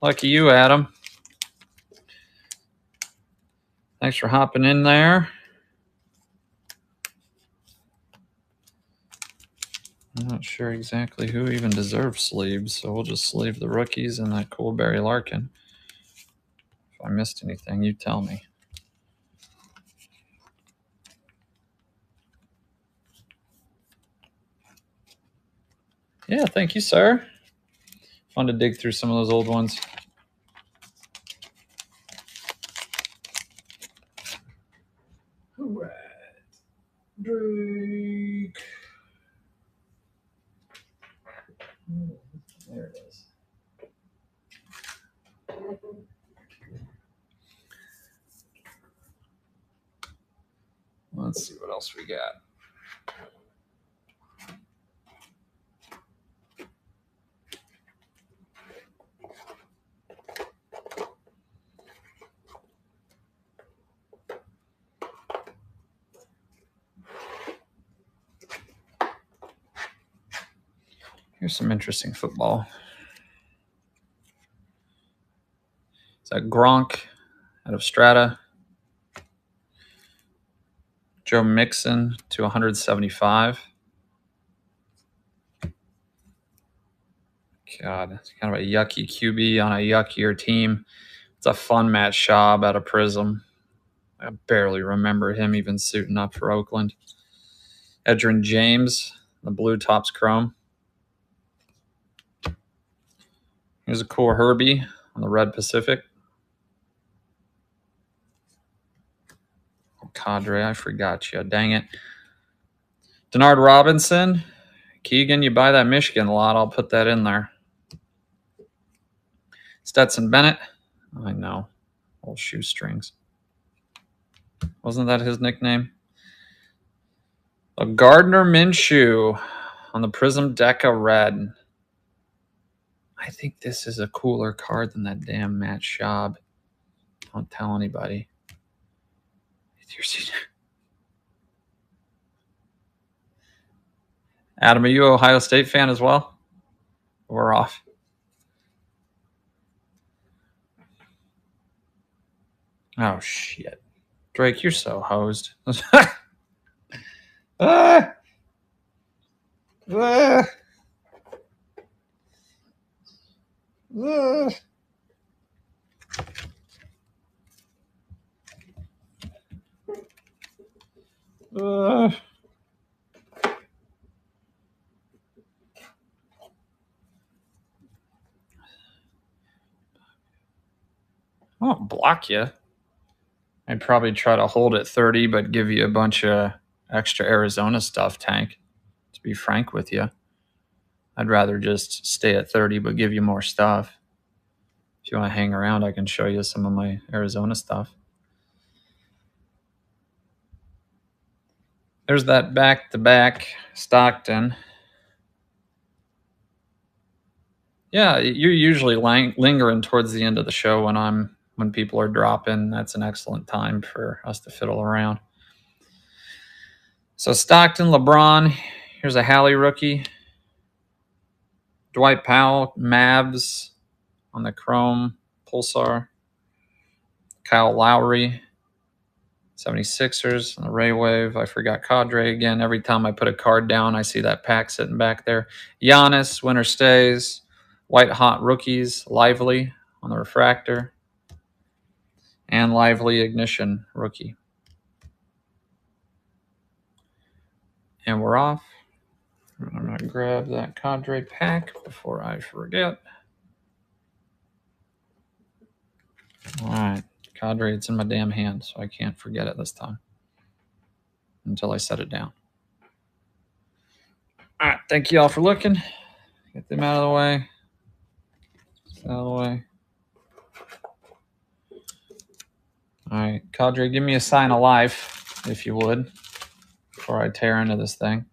Lucky you, Adam. Thanks for hopping in there. I'm not sure exactly who even deserves sleeves, so we'll just sleeve the rookies and that cool Barry Larkin. If I missed anything, you tell me. Yeah, thank you, sir. Fun to dig through some of those old ones. All right. Drake. There it is. Let's see what else we got. Here's some interesting football. Is that Gronk out of Strata? Joe Mixon to 175. God, it's kind of a yucky QB on a yuckier team. It's a fun Matt Schaub out of Prism. I barely remember him even suiting up for Oakland. Edgerrin James, the blue Topps Chrome. Here's a cool Herbie on the red Pacific. Cadre, I forgot you. Dang it. Denard Robinson. Keegan, you buy that Michigan lot, I'll put that in there. Stetson Bennett. I know. Old shoestrings. Wasn't that his nickname? A Gardner Minshew on the Prism Deca Red. I think this is a cooler card than that damn Matt Schaub. Don't tell anybody. Adam, are you an Ohio State fan as well? We're off. Oh, shit. Drake, you're so hosed. Ah! Ah! Ah! I won't block you. I'd probably try to hold at 30, but give you a bunch of extra Arizona stuff, Tank. To be frank with you, I'd rather just stay at 30, but give you more stuff. If you want to hang around, I can show you some of my Arizona stuff. There's that back-to-back Stockton. Yeah, you're usually lingering towards the end of the show when people are dropping. That's an excellent time for us to fiddle around. So Stockton, LeBron. Here's a Hallie rookie. Dwight Powell, Mavs on the Chrome Pulsar. Kyle Lowry, 76ers on the Ray Wave. I forgot Cadre again. Every time I put a card down, I see that pack sitting back there. Giannis, Winter Stays. White Hot Rookies, Lively on the Refractor. And Lively Ignition rookie. And we're off. I'm going to grab that Cadre pack before I forget. All right. Cadre, it's in my damn hand, so I can't forget it this time until I set it down. All right. Thank you all for looking. Get them out of the way. Out of the way. All right. Cadre, give me a sign of life, if you would, before I tear into this thing.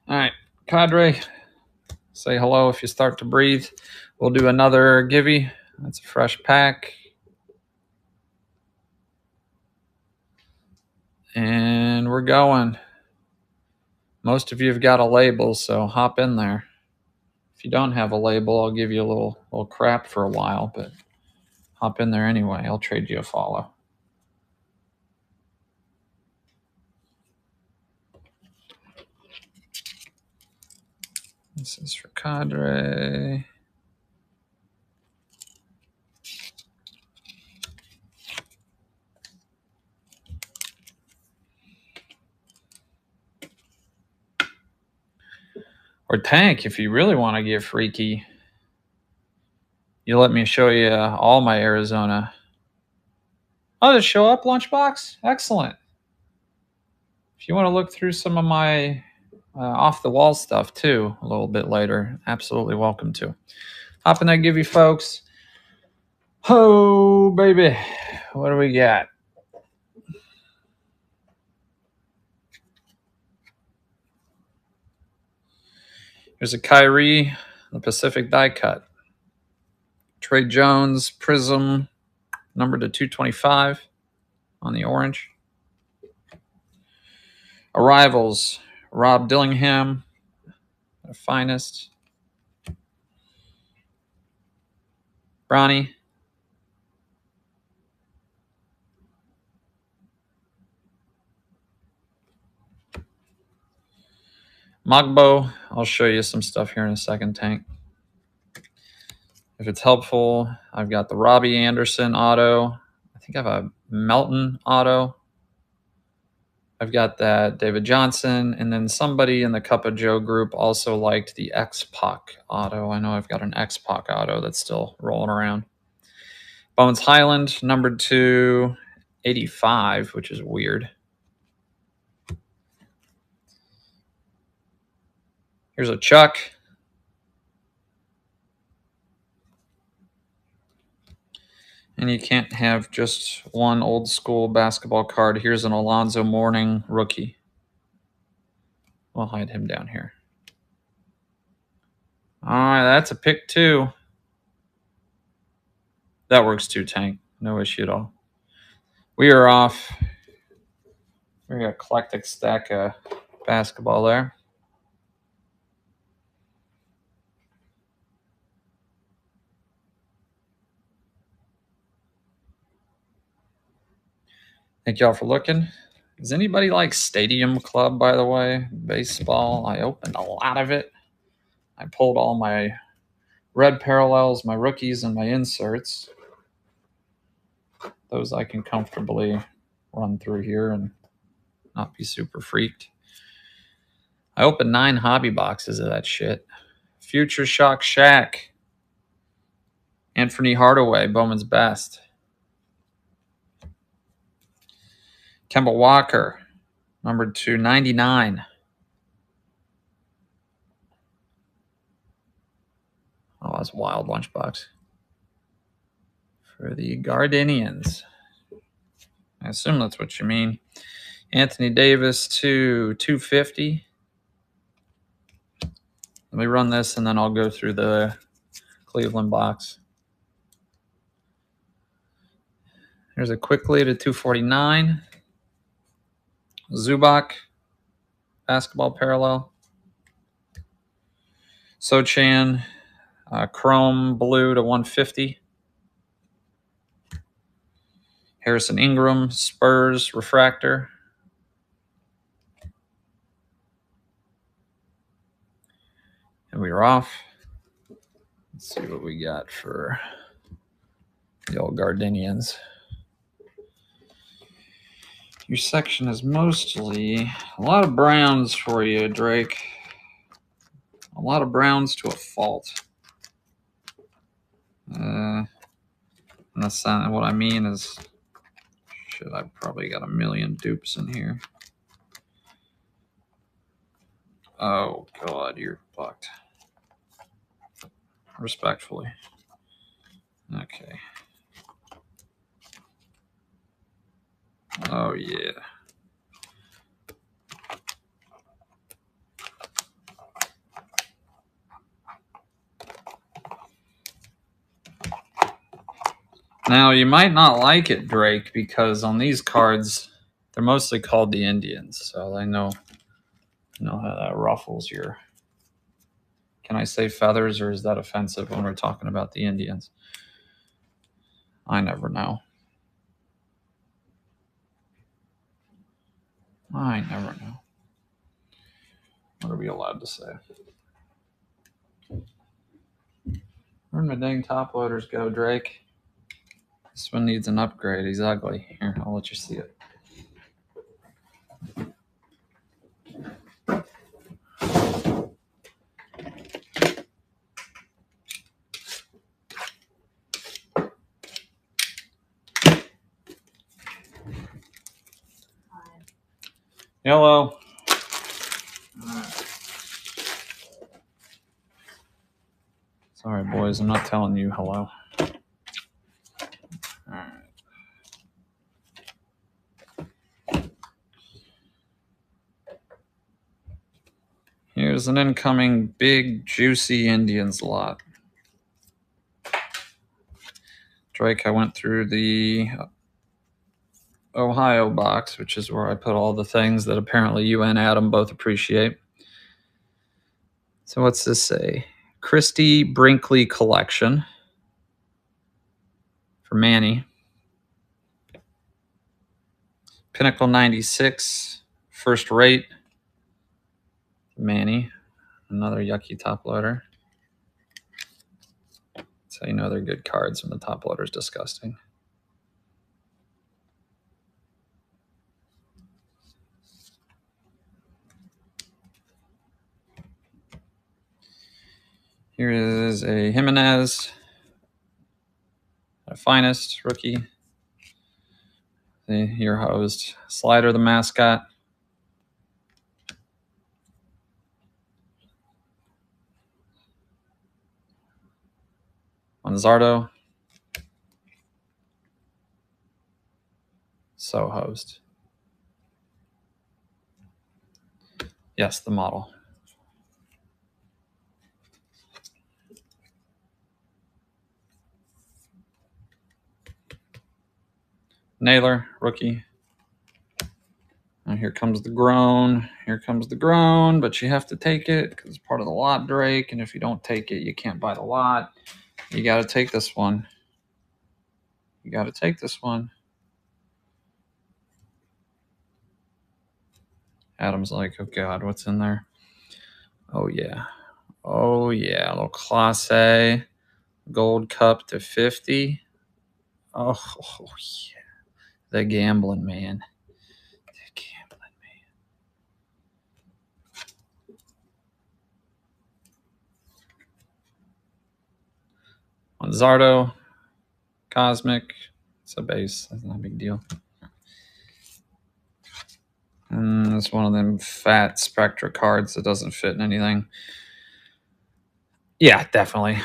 All right, Cadre, say hello if you start to breathe. We'll do another Givey. That's a fresh pack. And we're going. Most of you have got a label, so hop in there. If you don't have a label, I'll give you a little crap for a while, but hop in there anyway. I'll trade you a follow. This is for Cadre. Or Tank, if you really want to get freaky, you let me show you all my Arizona. Oh, did it show up, Lunchbox? Excellent. If you want to look through some of my off-the-wall stuff, too, a little bit later, absolutely welcome to. Hop in there, give you folks. Oh, baby. What do we got? There's a Kyrie, the Pacific die cut. Trey Jones, Prism, numbered to 225 on the orange. Arrivals, Rob Dillingham, the finest. Bronny. Mogbo, I'll show you some stuff here in a second, Tank. If it's helpful, I've got the Robbie Anderson auto. I think I have a Melton auto. I've got that David Johnson, and then somebody in the Cup of Joe group also liked the X-Pac auto. I know I've got an X-Pac auto that's still rolling around. Bones Highland, numbered to 85, which is weird. Here's a Chuck. And you can't have just one old school basketball card. Here's an Alonzo Mourning rookie. We'll hide him down here. All right, that's a pick 2. That works too, Tank. No issue at all. We are off. Very eclectic stack of basketball there. Thank y'all for looking. Does anybody like Stadium Club, by the way? Baseball. I opened a lot of it. I pulled all my red parallels, my rookies, and my inserts. those I can comfortably run through here and not be super freaked. I opened 9 hobby boxes of that shit. Future Shock Shack. Anthony Hardaway, Bowman's Best. Kemba Walker, number 299. Oh, that's wild lunchbox. For the Gardenians. I assume that's what you mean. Anthony Davis to 250. Let me run this and then I'll go through the Cleveland box. There's a Quickly to 249. Zubac, basketball parallel. Sochan, chrome blue to 150. Harrison Ingram, Spurs, refractor. And we are off. Let's see what we got for the old Gardenians. Your section is mostly a lot of Browns for you, Drake. A lot of Browns to a fault. That's not what I mean is, shit, I've probably got a million dupes in here. Oh, God, you're fucked. Respectfully. Okay. Oh, yeah. Now, you might not like it, Drake, because on these cards, they're mostly called the Indians. So I know how that ruffles your... Can I say feathers, or is that offensive when we're talking about the Indians? I never know. I never know. What are we allowed to say? Where'd my dang top loaders go, Drake? This one needs an upgrade. He's ugly. Here, I'll let you see it. Hello. Sorry, boys. I'm not telling you hello. All right. Here's an incoming big, juicy Indians lot. Drake, I went through the Ohio box, which is where I put all the things that apparently you and Adam both appreciate. So what's this say? Christie Brinkley Collection for Manny. Pinnacle 96, First Rate, Manny. Another yucky top loader. That's how you know they're good cards when the top loader is disgusting. Here is a Jimenez, a Finest rookie. Your host, Slider the mascot. Manzardo. So host. Yes, the model. Naylor, rookie. And here comes the groan. Here comes the groan, but you have to take it because it's part of the lot, Drake. And if you don't take it, you can't buy the lot. You got to take this one. You got to take this one. Adam's like, oh, God, what's in there? Oh, yeah. Oh, yeah. A little Class A. Gold Cup to 50. Oh, yeah. The gambling man. The gambling man. Zardo. Cosmic. It's a base. That's not a big deal. And it's one of them fat Spectra cards that doesn't fit in anything. Yeah, definitely.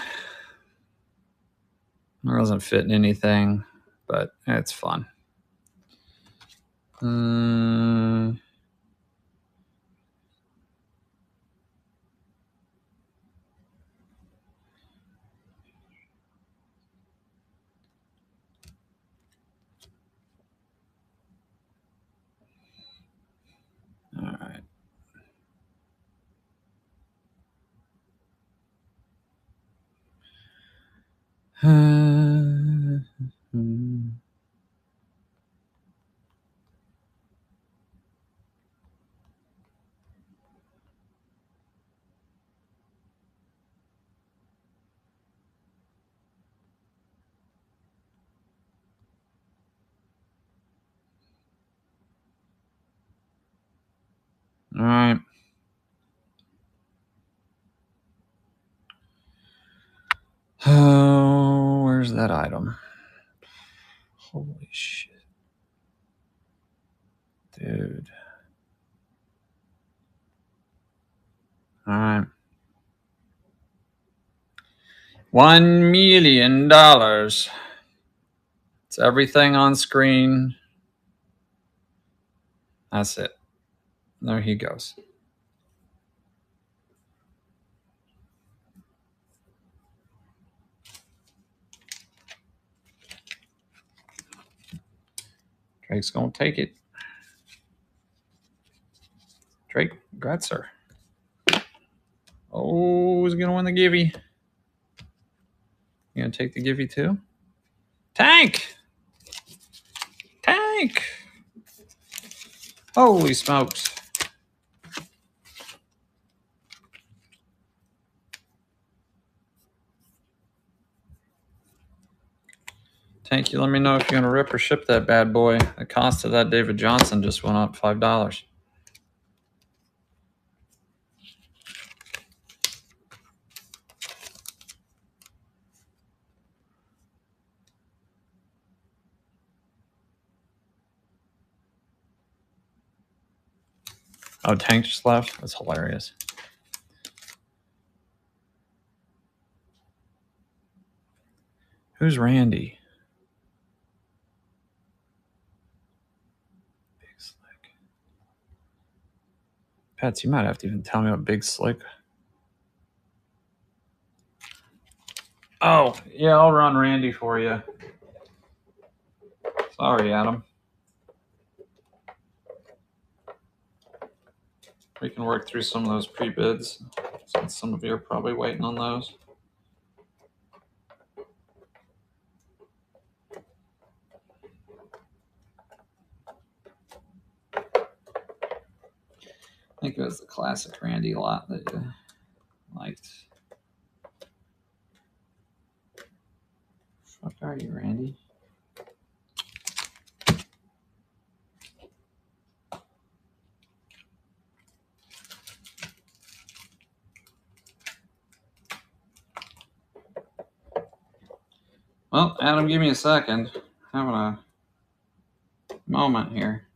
It doesn't fit in anything, but it's fun. All right. All right. Oh, where's that item? Holy shit. Dude. All right. $1 million. It's everything on screen. That's it. There he goes. Drake's going to take it. Drake, congrats, sir. Oh, who's going to win the Givey? You going to take the Givey too? Tank! Tank! Holy smokes. Tank, you let me know if you're going to rip or ship that bad boy. The cost of that David Johnson just went up $5. Oh, Tank just left? That's hilarious. Who's Randy? Big Slick. Pets, you might have to even tell me what Big Slick. Oh, yeah, I'll run Randy for you. Sorry, Adam. We can work through some of those pre-bids, since some of you are probably waiting on those. I think it was the classic Randy lot that you liked. Fuck are you, Randy? Well, Adam, give me a second. Having a moment here.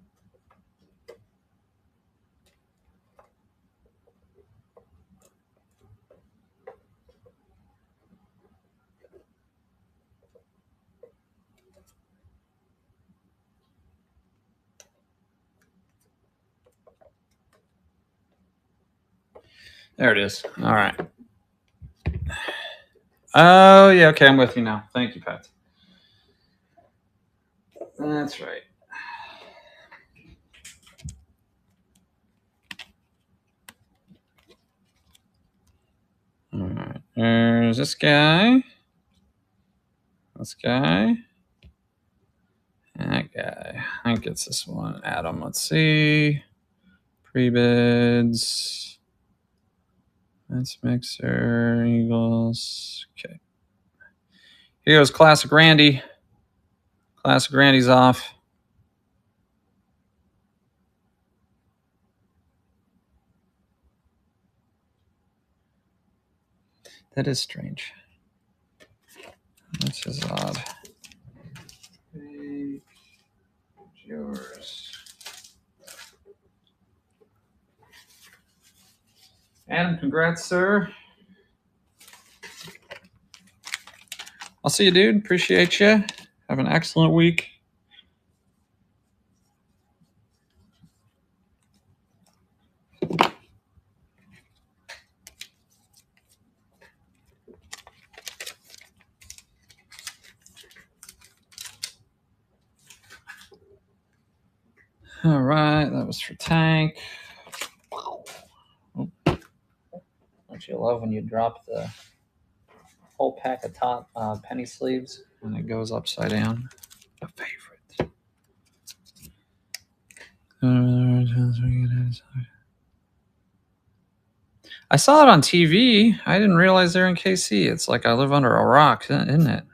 There it is. All right. Oh, yeah. Okay, I'm with you now. Thank you, Pat. That's right. All right. There's this guy. This guy. That guy. I think it's this one. Adam, let's see. Pre-bids. That's Mixer. Eagles. Okay. Here goes Classic Randy. Classic Randy's off. That is strange. This is odd. Take yours. Adam, congrats, sir. I'll see you, dude. Appreciate you. Have an excellent week. All right, that was for Tank. Don't you love when you drop the whole pack of top penny sleeves and it goes upside down? A favorite. I saw it on TV. I didn't realize they're in KC. It's like I live under a rock, isn't it?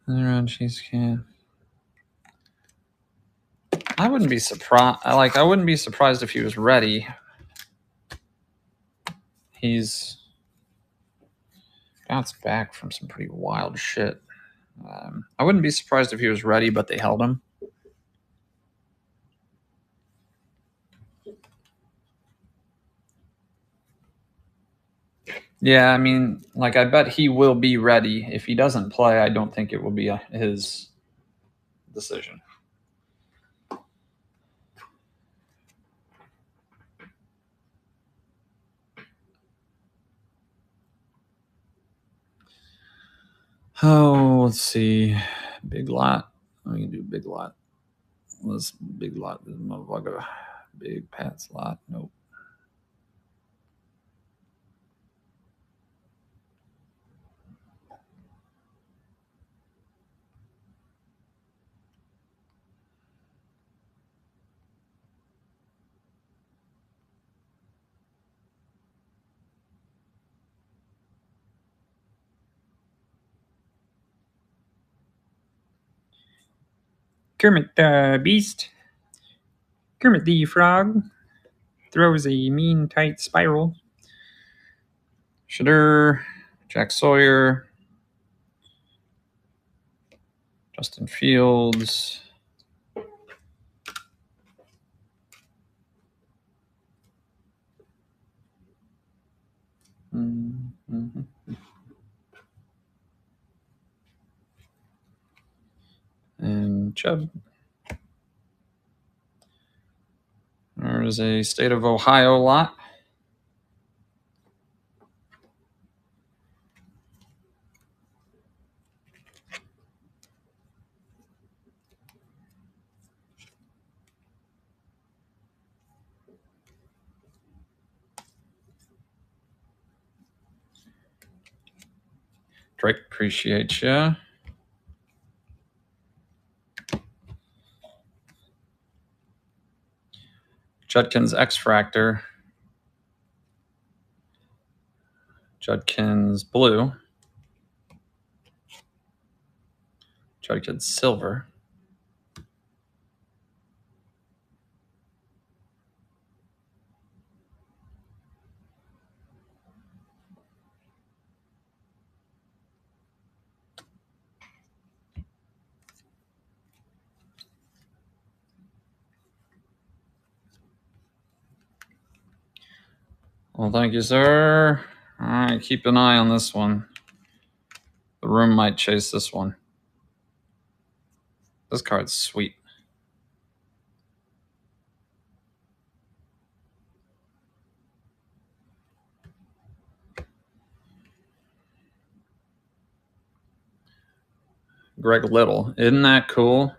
Around cheesecake. I wouldn't be surprised. I wouldn't be surprised if he was ready. He's bounced back from some pretty wild shit. I wouldn't be surprised if he was ready, but they held him. Yeah, I mean, like, I bet he will be ready. If he doesn't play, I don't think it will be his decision. Oh, let's see. Big lot. We can do big lot. Let's big lot this motherfucker. Big Pat's lot. Nope. Kermit the Beast. Kermit the Frog throws a mean tight spiral. Shadur, Jack Sawyer, Justin Fields. Mm-hmm. And Chubb. There's a State of Ohio lot. Drake, appreciate you. Judkins X-Fractor. Judkins Blue. Judkins Silver. Well, thank you, sir. All right, keep an eye on this one. The room might chase this one. This card's sweet. Greg Little. Isn't that cool?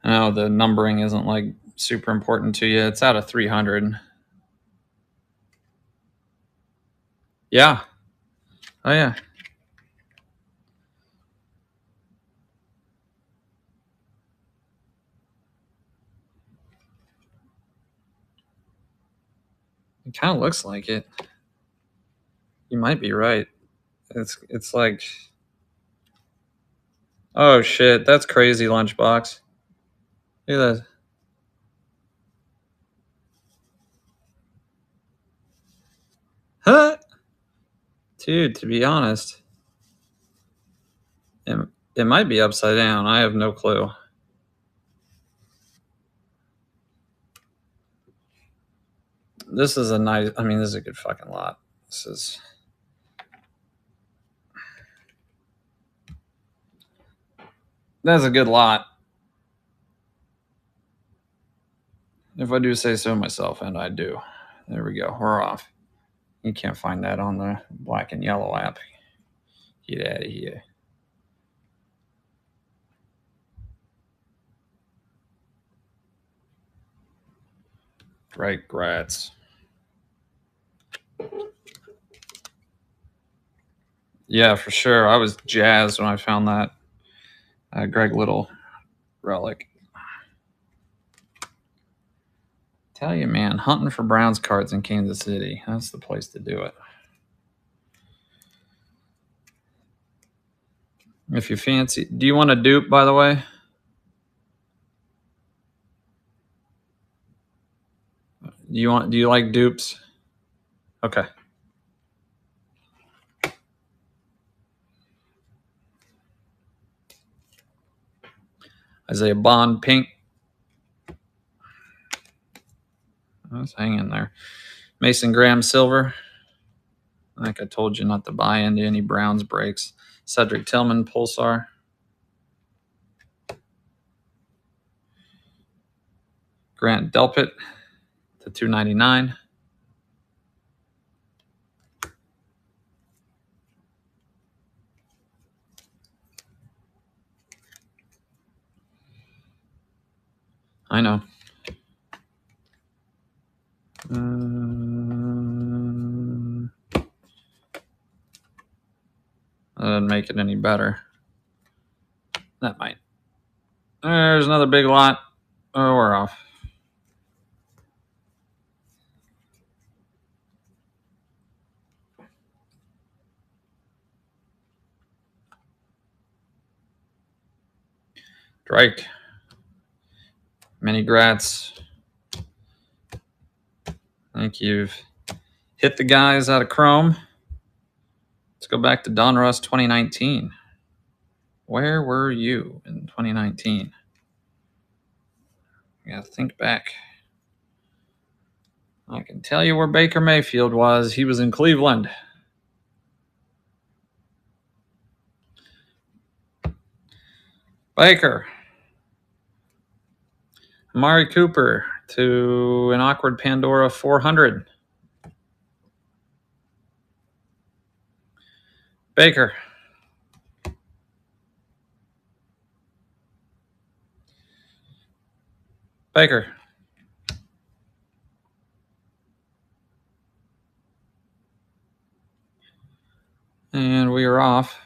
I know the numbering isn't like super important to you. It's out of 300. Yeah. Oh, yeah. It kind of looks like it. You might be right. It's like Oh shit, that's crazy, Lunchbox. Look at that. Huh? Dude, to be honest, it might be upside down. I have no clue. This is a nice, I mean, this is a good fucking lot. That's a good lot. If I do say so myself, and I do. There we go. We're off. You can't find that on the black and yellow app. Get out of here. Right, grats. Yeah, for sure. I was jazzed when I found that Greg Little relic. Tell you, man, hunting for Browns cards in Kansas City. That's the place to do it. If you fancy. Do you want a dupe, by the way? Do you like dupes? Okay. Isaiah Bond pink. That's hanging there. Mason Graham silver. I think I told you not to buy into any Browns breaks. Cedric Tillman Pulsar. Grant Delpit to 299. I know. That doesn't make it any better. That might. There's another big lot. Oh, we're off. Drake. Many grats. I think you've hit the guys out of Chrome. Let's go back to Donruss 2019. Where were you in 2019? I gotta think back. I can tell you where Baker Mayfield was. He was in Cleveland. Baker. Amari Cooper to an awkward Pandora 400. Baker. Baker. And we are off.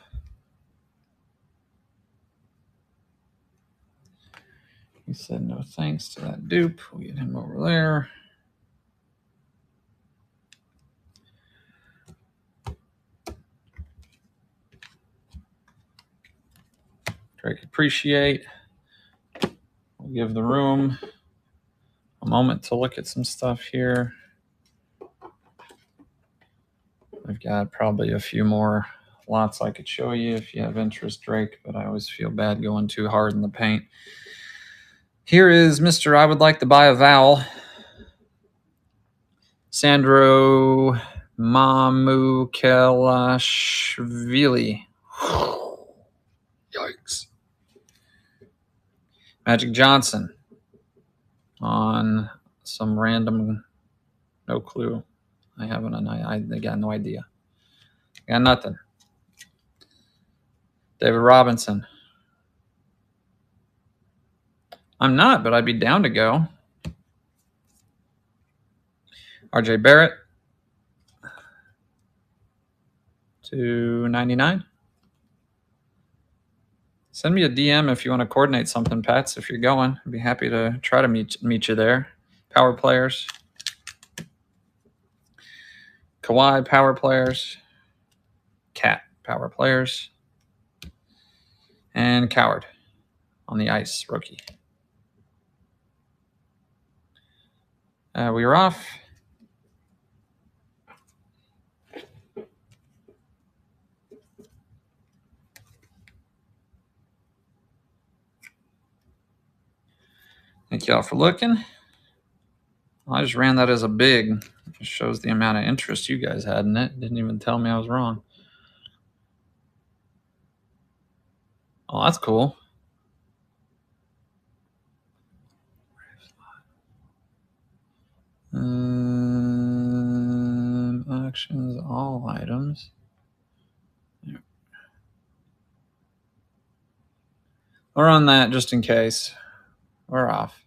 He said no thanks to that dupe. We'll get him over there. Drake appreciate. We'll give the room a moment to look at some stuff here. I've got probably a few more lots I could show you if you have interest, Drake, but I always feel bad going too hard in the paint. Here is Mr. I would like to buy a vowel. Sandro Mamukelashvili. Yikes. Magic Johnson on some random, no clue. I got no idea. Got nothing. David Robinson. I'm not, but I'd be down to go. RJ Barrett. 299. Send me a DM if you want to coordinate something, Pats, if you're going. I'd be happy to try to meet you there. Power players. Kawhi power players. Cat power players. And Coward on the ice, rookie. We are off. Thank you all for looking. I just ran that as a big. It just shows the amount of interest you guys had in it. Didn't even tell me I was wrong. Oh, that's cool. Actions, all items. Yeah. We'll run that just in case. We're off.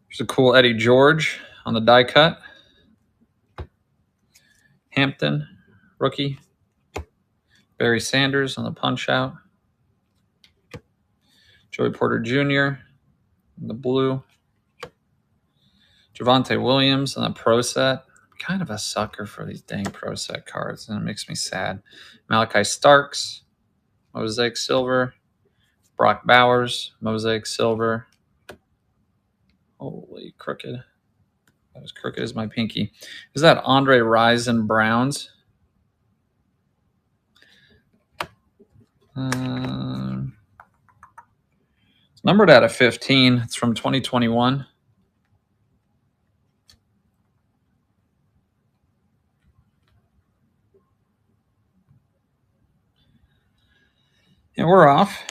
There's a cool Eddie George on the die cut. Hampton, rookie. Barry Sanders on the punch out. Joey Porter Jr. in the blue. Javonte Williams on the pro set. I'm kind of a sucker for these dang pro set cards, and it makes me sad. Malachi Starks, Mosaic Silver. Brock Bowers, Mosaic Silver. Holy crooked. That was crooked as my pinky. Is that Andre Rison Browns? It's numbered out of 15. It's from 2021. And we're off.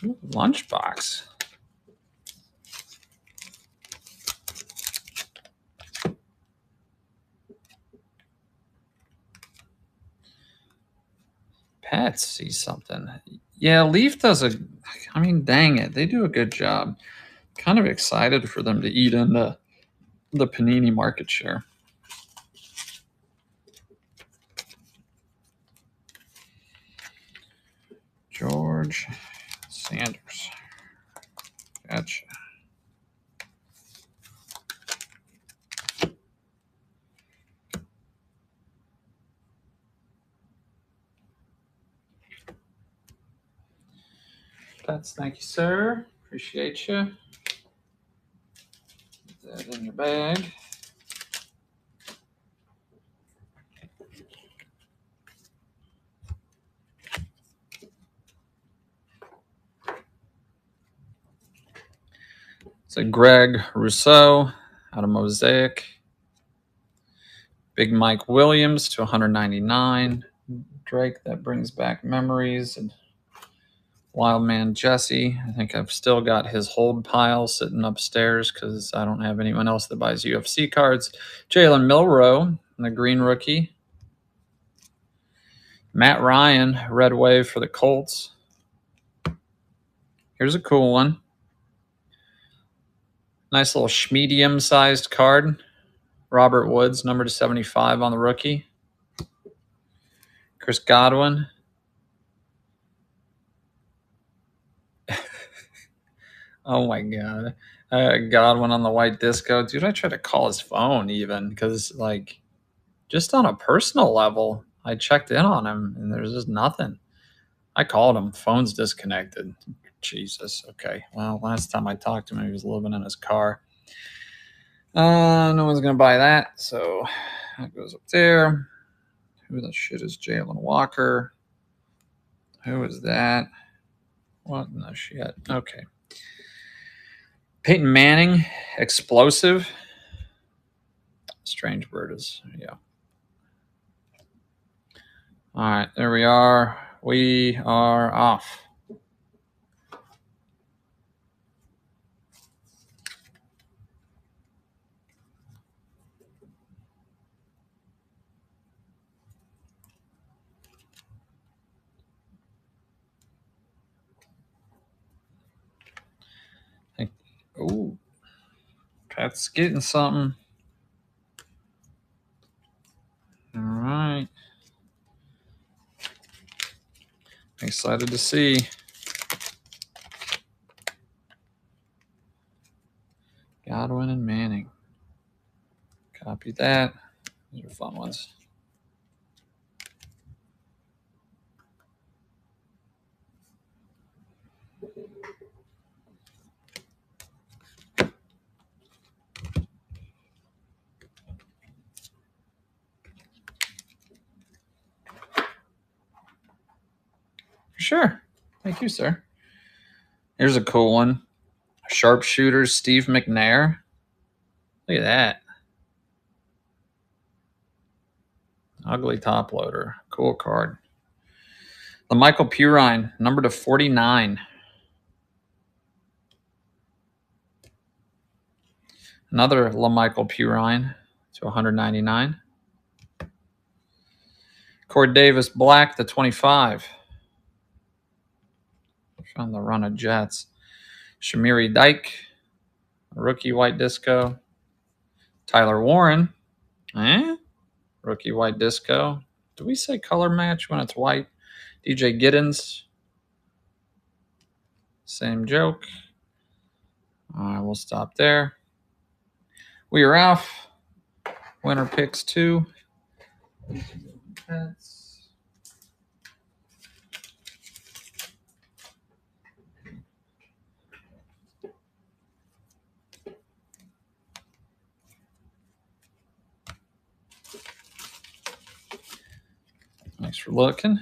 Ooh, lunchbox. Pets see something. Yeah, Leaf does a. I mean, dang it, they do a good job. Kind of excited for them to eat into the Panini market share. George Sanders. Gotcha. Pets, thank you, sir. Appreciate you. Put that in your bag. It's a Greg Rousseau out of Mosaic. Big Mike Williams to 199. Drake, that brings back memories. And Wildman Jesse. I think I've still got his hold pile sitting upstairs because I don't have anyone else that buys UFC cards. Jalen Milroe, the green rookie. Matt Ryan, red wave for the Colts. Here's a cool one. Nice little medium-sized card. Robert Woods, number to 75 on the rookie. Chris Godwin. Oh my God. Godwin on the white disco. Dude, I tried to call his phone even because, like, just on a personal level, I checked in on him and there's just nothing. I called him. Phone's disconnected. Jesus. Okay. Well, last time I talked to him, he was living in his car. No one's going to buy that. So that goes up there. Who the shit is Jalen Walker? Who is that? What in the shit? Okay. Peyton Manning, explosive. Strange bird is, yeah. All right, there we are. We are off. That's getting something. All right. Excited to see. Godwin and Manning. Copy that. These are fun ones. Sure. Thank you, sir. Here's a cool one. Sharpshooter Steve McNair. Look at that. Ugly top loader. Cool card. The Michael Purine, number to 49. Another LaMichael Purine to 199. Cord Davis Black to 25. From the run of Jets. Shamiri Dyke, rookie white disco. Tyler Warren, rookie white disco. Do we say color match when it's white? DJ Giddens, same joke. All right, we'll stop there. We are off. Winner picks 2. Thanks for looking.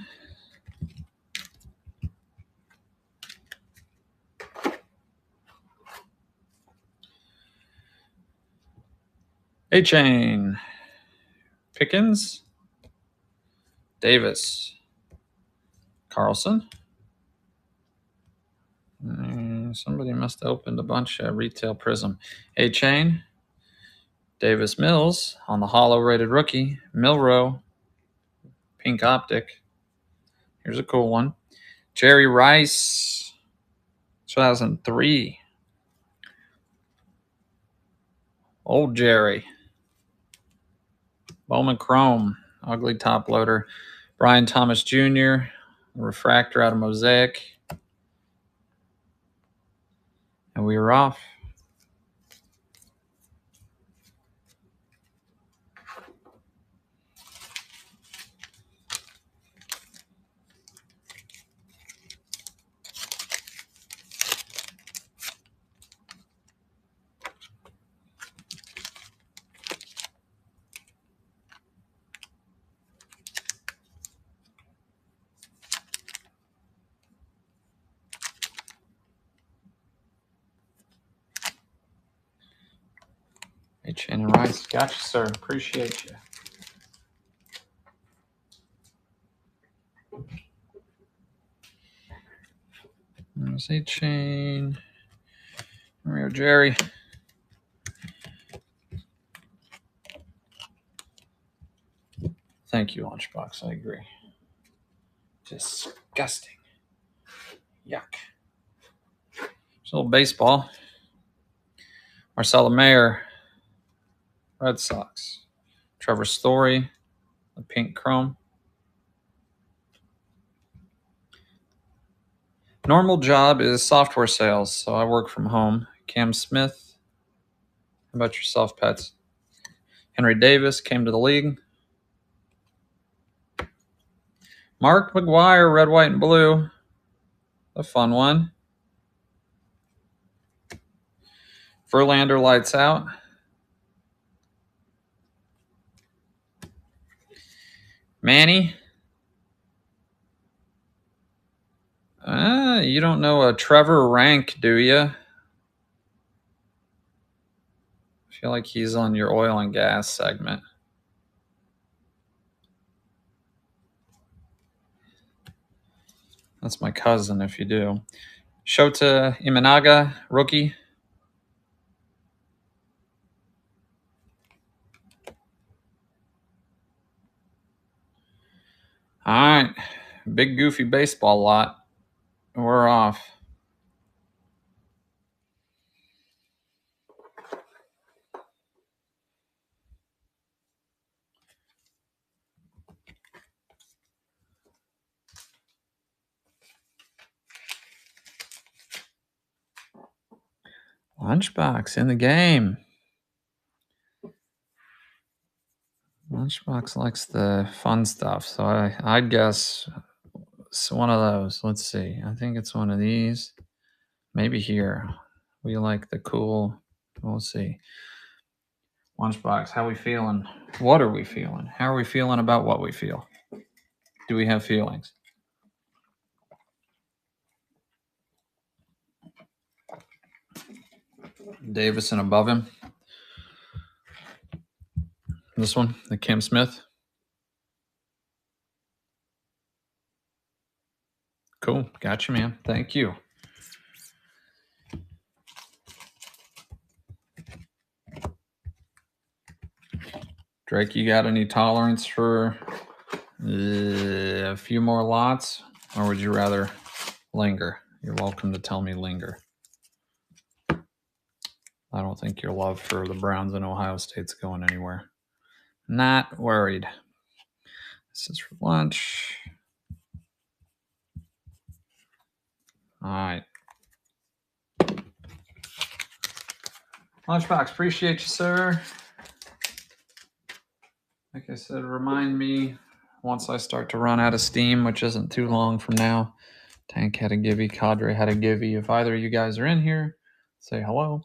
A-Chain, Pickens, Davis, Carlson. Somebody must have opened a bunch of retail Prism. A-Chain, Davis Mills on the hollow rated rookie. Milrow, pink optic. Here's a cool one. Jerry Rice, 2003. Old Jerry. Bowman Chrome, ugly top loader. Brian Thomas Jr., refractor out of Mosaic. And we are off. A-Chain and Rice. Gotcha, sir. Appreciate you. There's A-Chain. Mario Jerry. Thank you, Lunchbox. I agree. Disgusting. Yuck. There's a little baseball. Marcelo Mayer, Red Sox. Trevor Story, the pink chrome. Normal job is software sales, so I work from home. Cam Smith. How about yourself, Pets? Henry Davis came to the league. Mark McGwire, red, white, and blue. A fun one. Verlander lights out. Manny. You don't know a Trevor Rank, do you? I feel like he's on your oil and gas segment. That's my cousin, if you do. Shota Imanaga, rookie. All right. Big goofy baseball lot. We're off. Lunchbox in the game. Lunchbox likes the fun stuff, so I'd guess it's one of those. Let's see. I think it's one of these. Maybe here. We like the cool. We'll see. Lunchbox, how we feeling? What are we feeling? How are we feeling about what we feel? Do we have feelings? Davison above him. This one, the Kim Smith. Cool. Gotcha, man. Thank you. Drake, you got any tolerance for a few more lots, or would you rather linger? You're welcome to tell me linger. I don't think your love for the Browns and Ohio State's going anywhere. Not worried. This is for lunch. All right. Lunchbox, appreciate you, sir. Like I said, remind me once I start to run out of steam, which isn't too long from now. Tank had a givey, Cadre had a givey. If either of you guys are in here, say hello.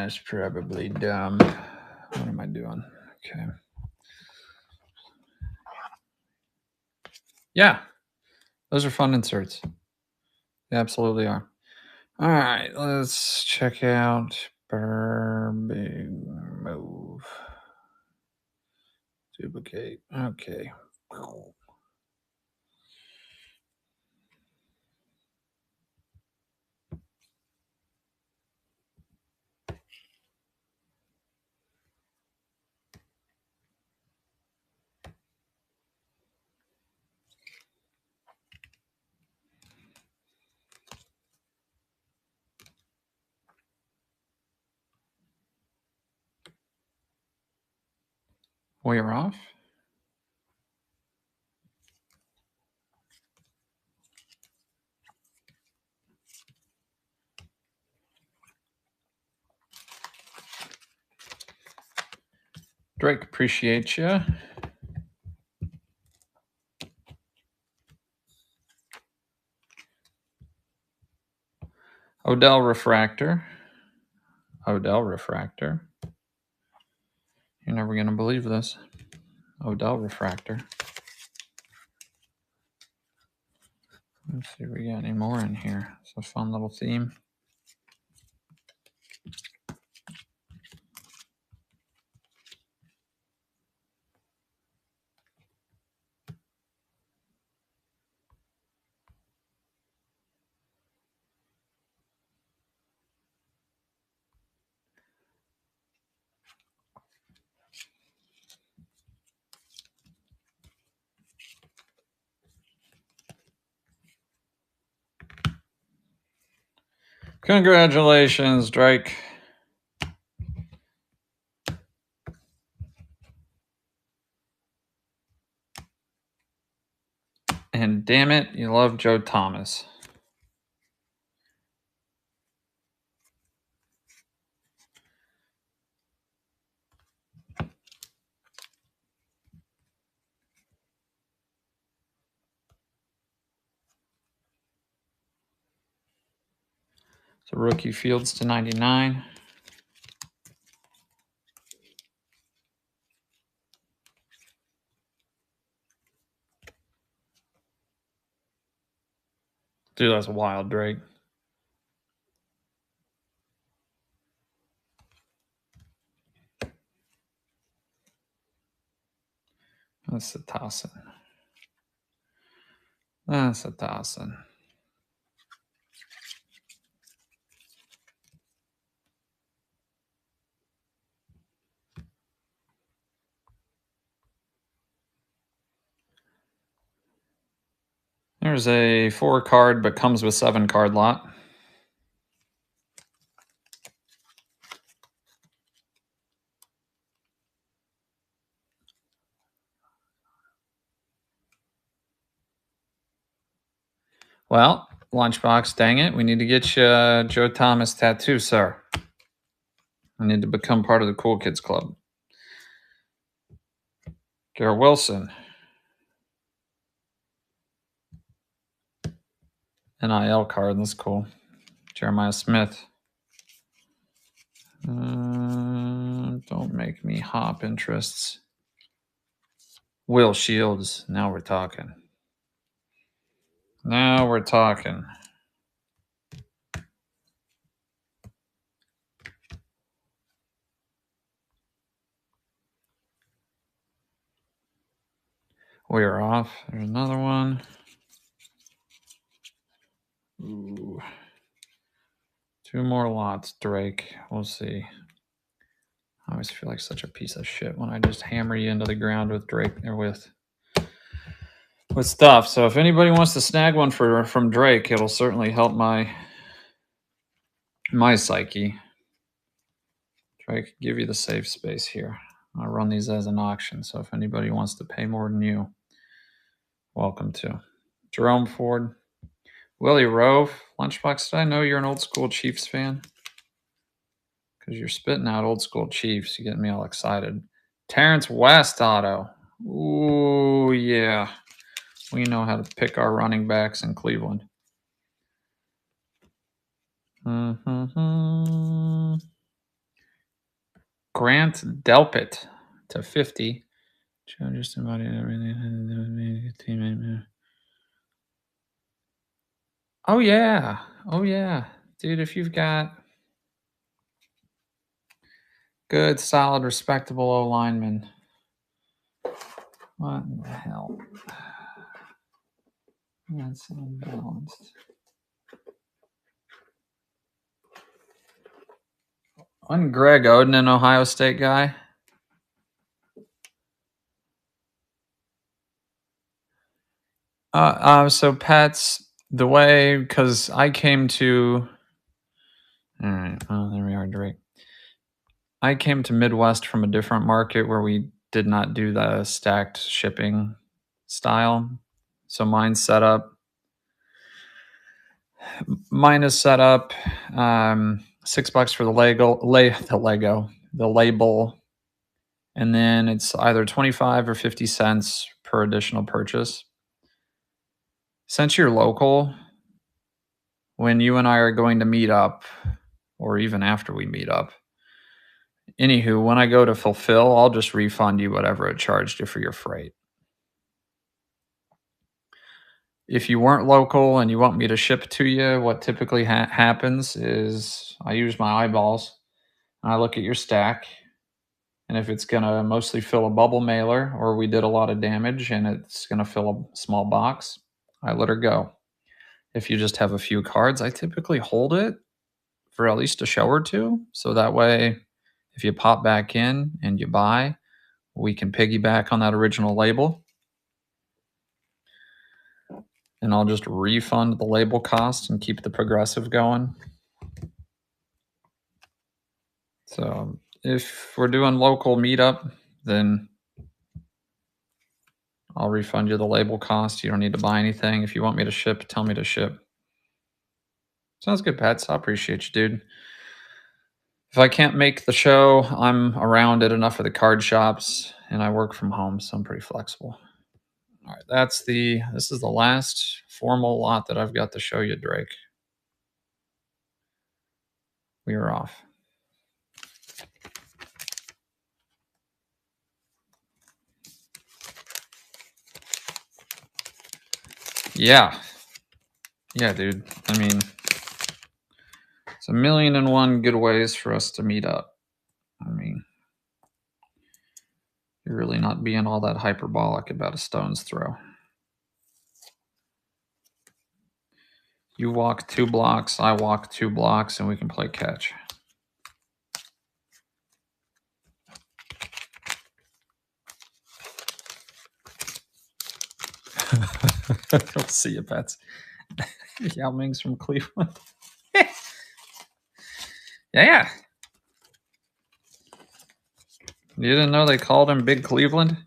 That's probably dumb. What am I doing? Okay. Yeah, those are fun inserts. They absolutely are. All right, let's check out Big Move. Duplicate. Okay. We're off. Drake, appreciate you. Odell Refractor. Odell Refractor. You're never going to believe this. Odell Refractor. Let's see if we got any more in here. It's a fun little theme. Congratulations, Drake. And damn it, you love Joe Thomas. So rookie Fields to 99. Dude, that's wild, Drake. That's a tossin'. That's a tossin'. There's a 4-card but comes with 7-card lot. Well, Lunchbox, dang it. We need to get you a Joe Thomas tattoo, sir. I need to become part of the Cool Kids Club. Garrett Wilson. NIL card. That's cool. Jeremiah Smith. Don't make me hop interests. Will Shields. Now we're talking. Now we're talking. We are off. There's another one. Ooh. 2 more lots, Drake. We'll see. I always feel like such a piece of shit when I just hammer you into the ground with Drake or with stuff. So if anybody wants to snag one from Drake, it'll certainly help my psyche. Drake, give you the safe space here. I run these as an auction, so if anybody wants to pay more than you, welcome to. Jerome Ford. Willie Rove. Lunchbox, did I know you're an old school Chiefs fan? Because you're spitting out old school Chiefs. You're getting me all excited. Terrence West auto. Ooh, yeah. We know how to pick our running backs in Cleveland. Grant Delpit to 50. Joe just invited everything. Teammate. Oh, yeah. Oh, yeah. Dude, if you've got good, solid, respectable O-linemen, what in the hell? That's unbalanced. Wasn't Greg Oden an Ohio State guy? So Pat's the way, because I came to. All right. Oh, there we are, Drake. I came to Midwest from a different market where we did not do the stacked shipping style. So mine's set up. Mine is set up $6 for the label, and then it's either 25 or 50 cents per additional purchase. Since you're local, when you and I are going to meet up, or even after we meet up, anywho, when I go to fulfill, I'll just refund you whatever it charged you for your freight. If you weren't local and you want me to ship to you, what typically happens is I use my eyeballs and I look at your stack. And if it's going to mostly fill a bubble mailer or we did a lot of damage and it's going to fill a small box, I let her go. If you just have a few cards, I typically hold it for at least a show or two. So that way, if you pop back in and you buy, we can piggyback on that original label. And I'll just refund the label cost and keep the progressive going. So if we're doing local meetup, then I'll refund you the label cost. You don't need to buy anything. If you want me to ship, tell me to ship. Sounds good, Pats. I appreciate you, dude. If I can't make the show, I'm around at enough of the card shops and I work from home, so I'm pretty flexible. All right, this is the last formal lot that I've got to show you, Drake. We are off. Yeah. Yeah, dude. I mean, it's 1,000,001 good ways for us to meet up. I mean, you're really not being all that hyperbolic about a stone's throw. You walk 2 blocks, I walk 2 blocks, and we can play catch. We'll see you, Pets. Yao Ming's from Cleveland. Yeah. You didn't know they called him Big Cleveland?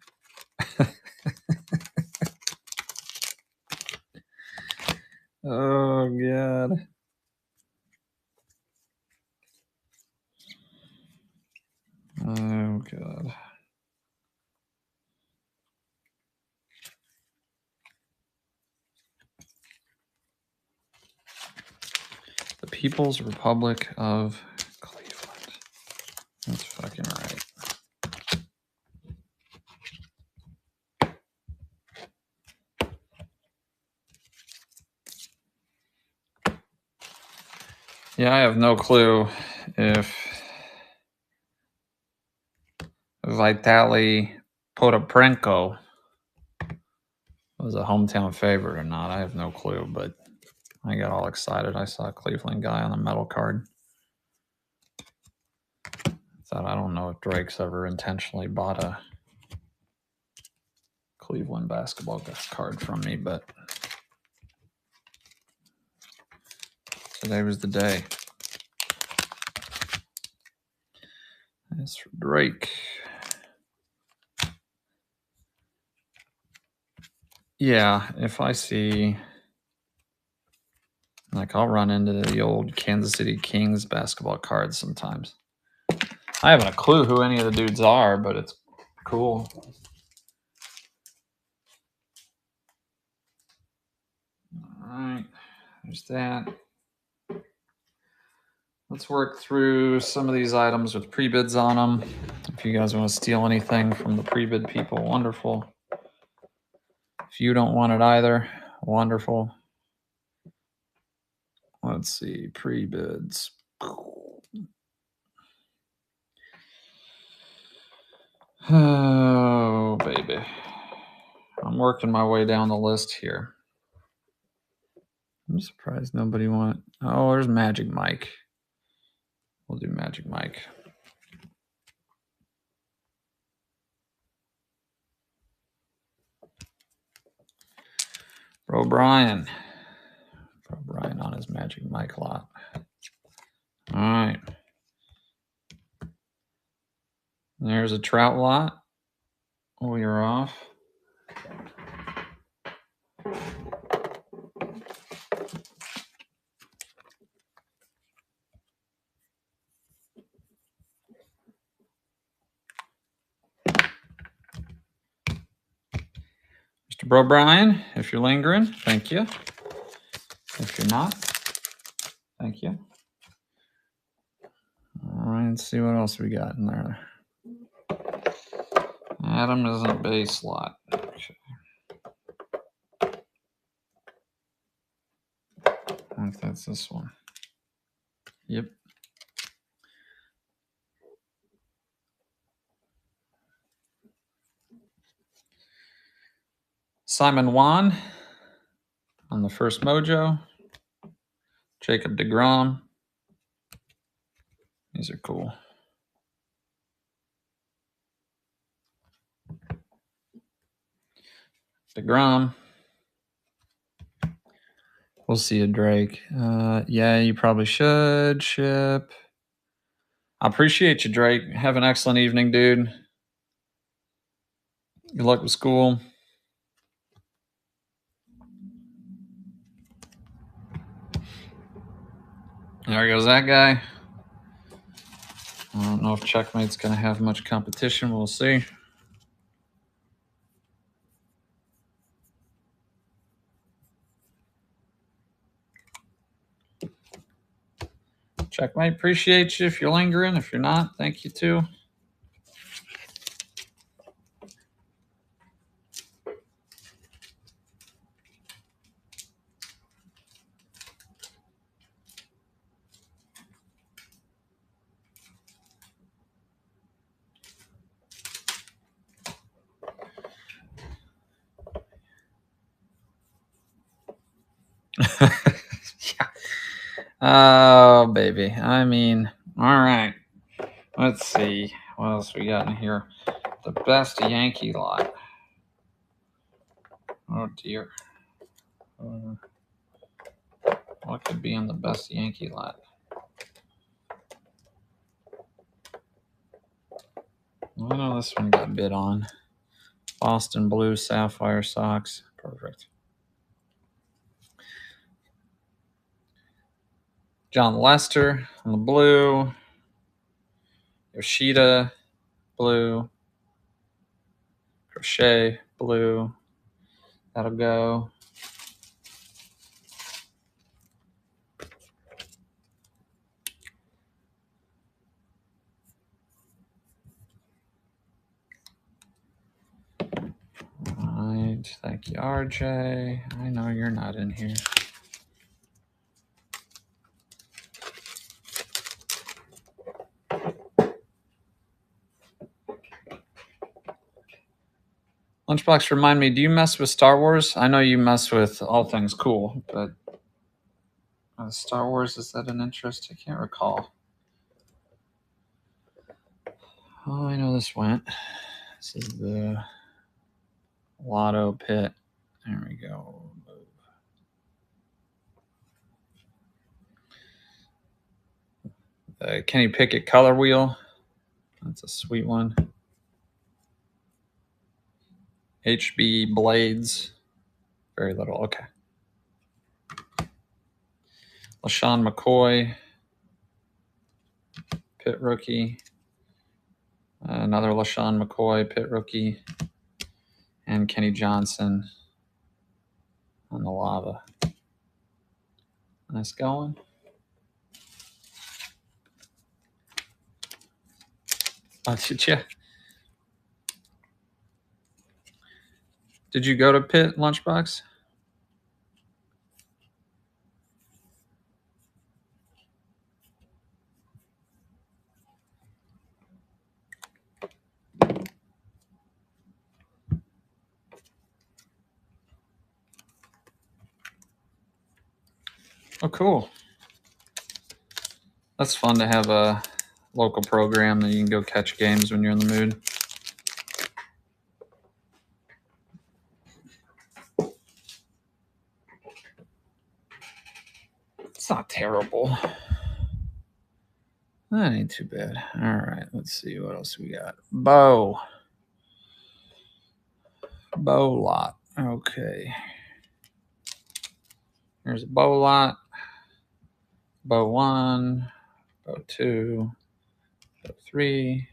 Oh, God. Oh, God. The People's Republic of Cleveland. That's fucking right. Yeah, I have no clue if Vitaly Potapenko was a hometown favorite or not. I have no clue, but I got all excited. I saw a Cleveland guy on the medal card. Thought, I don't know if Drake's ever intentionally bought a Cleveland basketball card from me, but today was the day. As for Drake, yeah, if I see, like, I'll run into the old Kansas City Kings basketball cards sometimes. I haven't a clue who any of the dudes are, but it's cool. All right, there's that. Let's work through some of these items with pre-bids on them. If you guys want to steal anything from the pre-bid people, wonderful. If you don't want it either, wonderful. Let's see, pre-bids. Oh, baby. I'm working my way down the list here. I'm surprised nobody went. Oh, there's Magic Mike. We'll do Magic Mike. Bro Brian on his Magic Mike lot. All right. There's a Trout lot. Oh, you're off. Mr. Bro Brian, if you're lingering, thank you. If you're not, thank you. All right, let's see what else we got in there. Adam isn't base lot. Okay. I think that's this one. Yep. Simon Wan on the first Mojo. Jacob deGrom. These are cool. deGrom. We'll see you, Drake. Yeah, you probably should ship. I appreciate you, Drake. Have an excellent evening, dude. Good luck with school. There goes that guy. I don't know if Checkmate's going to have much competition. We'll see. Checkmate, appreciate you. If you're lingering, if you're not, thank you too. Yeah. Oh, baby. I mean, all right. Let's see. What else we got in here? The best Yankee lot. Oh, dear. What could be in the best Yankee lot? I know this one got bid on. Boston Blue Sapphire Socks. Perfect. John Lester on the blue. Yoshida blue. Crochet blue. That'll go. All right. Thank you, RJ. I know you're not in here. Lunchbox, remind me, do you mess with Star Wars? I know you mess with all things cool, but Star Wars, is that an interest? I can't recall. Oh, I know this went. This is the Lotto Pit. There we go. Kenny Pickett color wheel. That's a sweet one. HB Blades. Very little. Okay. LaShawn McCoy. Pit rookie. Another LaShawn McCoy pit rookie. And Kenny Johnson on the lava. Nice going. Oh, did you? Did you go to Pitt, Lunchbox? Oh, cool. That's fun to have a local program that you can go catch games when you're in the mood. It's not terrible. That ain't too bad. All right, let's see what else we got. Bow lot. Okay. Here's a bow lot. Bow 1, bow 2, bow 3.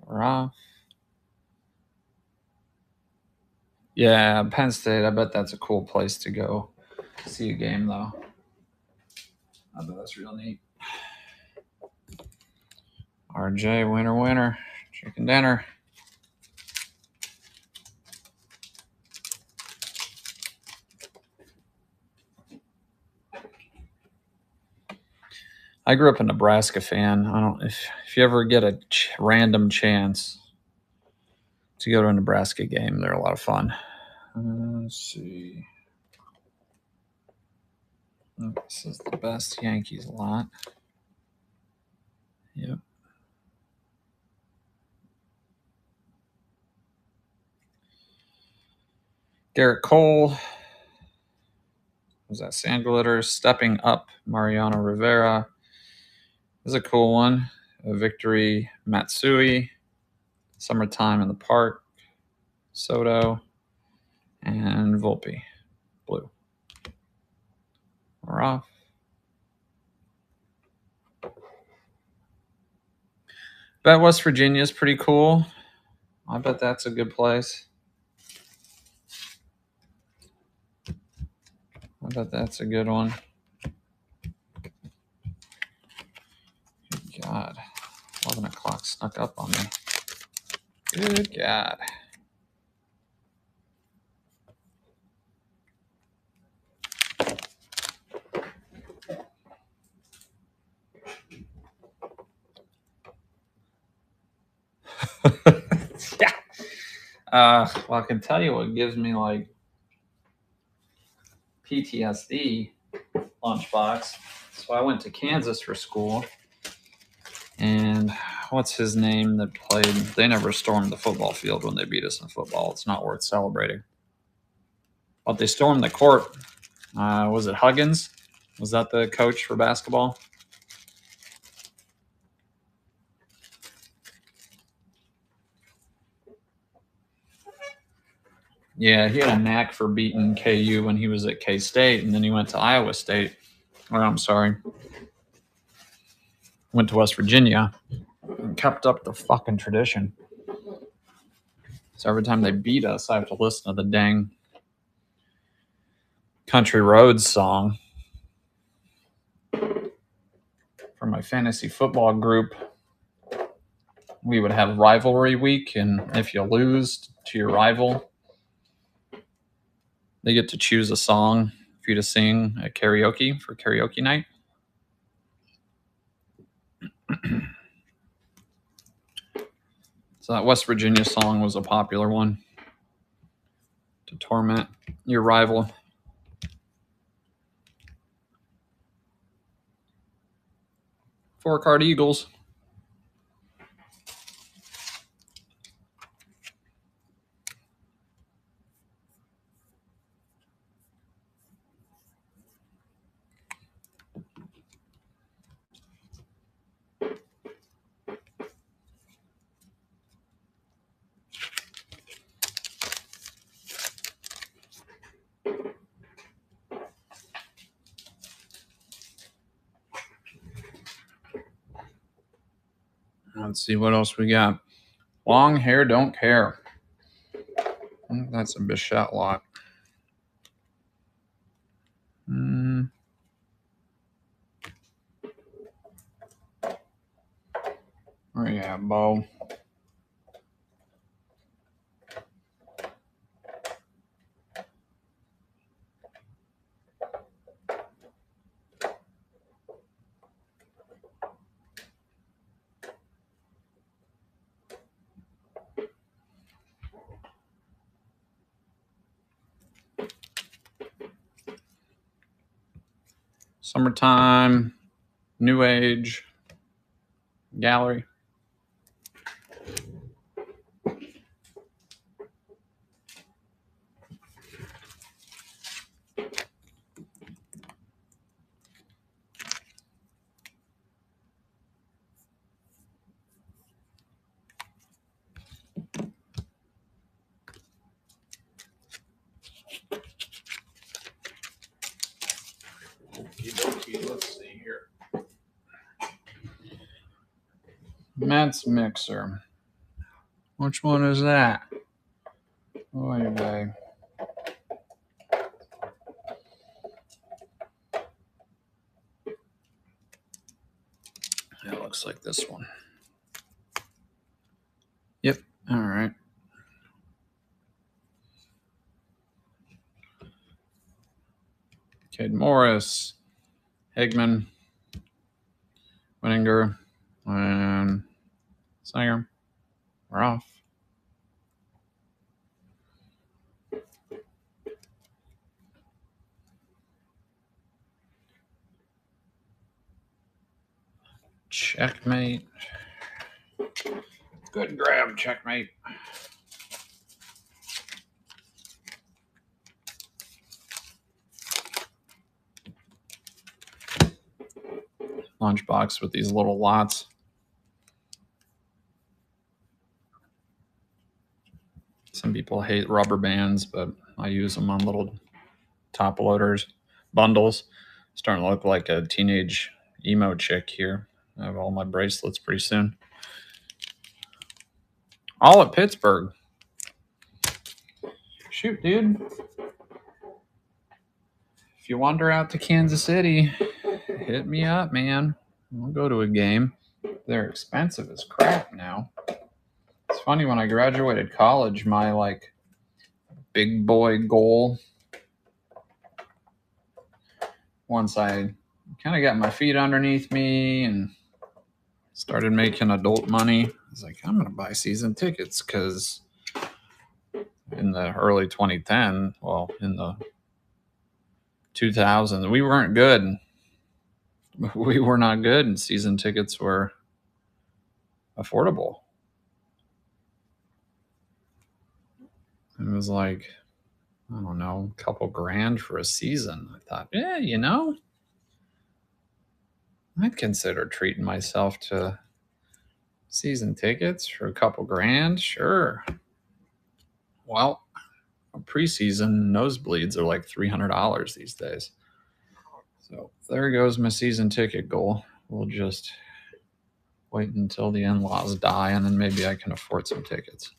We're off. Yeah, Penn State. I bet that's a cool place to go see a game, though. I bet that's real neat. RJ, winner. Chicken dinner. I grew up a Nebraska fan. I don't if you ever get a random chance to go to a Nebraska game, they're a lot of fun. Let's see. This is the best Yankees lot. Yep. Garrett Cole. Was that Sand Glitter? Stepping Up, Mariano Rivera. This is a cool one. Victory Matsui. Summertime in the Park. Soto. And Volpe. Blue. We're off. Bet West Virginia is pretty cool. I bet that's a good place. I bet that's a good one. Good God. 11 o'clock snuck up on me. Good God. Yeah. Well, I can tell you what gives me like PTSD, Lunchbox. So I went to Kansas for school, and what's his name that played? They never stormed the football field when they beat us in football. It's not worth celebrating. But they stormed the court. Was it Huggins? Was that the coach for basketball? Yeah, he had a knack for beating KU when he was at K-State, and then he went to Iowa State. Or I'm sorry, went to West Virginia and kept up the fucking tradition. So every time they beat us, I have to listen to the dang Country Roads song for my fantasy football group. We would have rivalry week, and if you lose to your rival, they get to choose a song for you to sing at karaoke for karaoke night. So that West Virginia song was a popular one to torment your rival. Four-card Eagles. Let's see what else we got. Long hair, don't care. I think that's a Bichette lot. Oh yeah, Bo. Summertime, New Age, Gallery. Let's see here. Mets Mixer. Which one is that? Oy vey. It looks like this one. Yep. All right. Cade Morris, Higman, Winninger, and Singer. We're off. Checkmate. Good grab, checkmate. Lunchbox with these little lots. Some people hate rubber bands, but I use them on little top loaders, bundles. Starting to look like a teenage emo chick here. I have all my bracelets pretty soon. All at Pittsburgh. Shoot, dude. If you wander out to Kansas City, hit me up, man. I'll go to a game. They're expensive as crap now. It's funny, when I graduated college, my big boy goal, once I kind of got my feet underneath me and started making adult money, I was like, I'm going to buy season tickets, because in the early 2010, well, in the 2000s, we weren't good. We were not good, and season tickets were affordable. It was like I don't know, a couple grand for a season. I thought, yeah, you know, I'd consider treating myself to season tickets for a couple grand. Sure. Well, preseason nosebleeds are like $300 these days. So there goes my season ticket goal. We'll just wait until the in-laws die, and then maybe I can afford some tickets.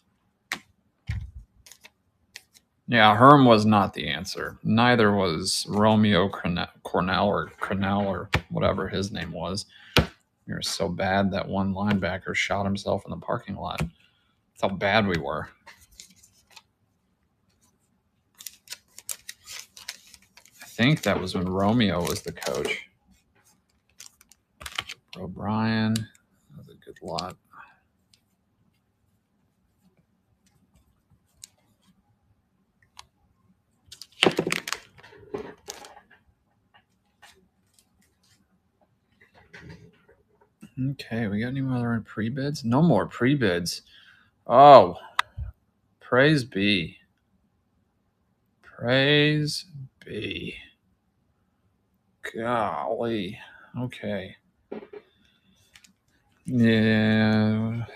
Yeah, Herm was not the answer. Neither was Romeo Cornell or whatever his name was. We were so bad that one linebacker shot himself in the parking lot. That's how bad we were. I think that was when Romeo was the coach. O'Brien, that was a good lot. Okay, we got any other pre-bids? No more pre-bids. Oh, praise be. Praise be. Golly. Okay. Yeah.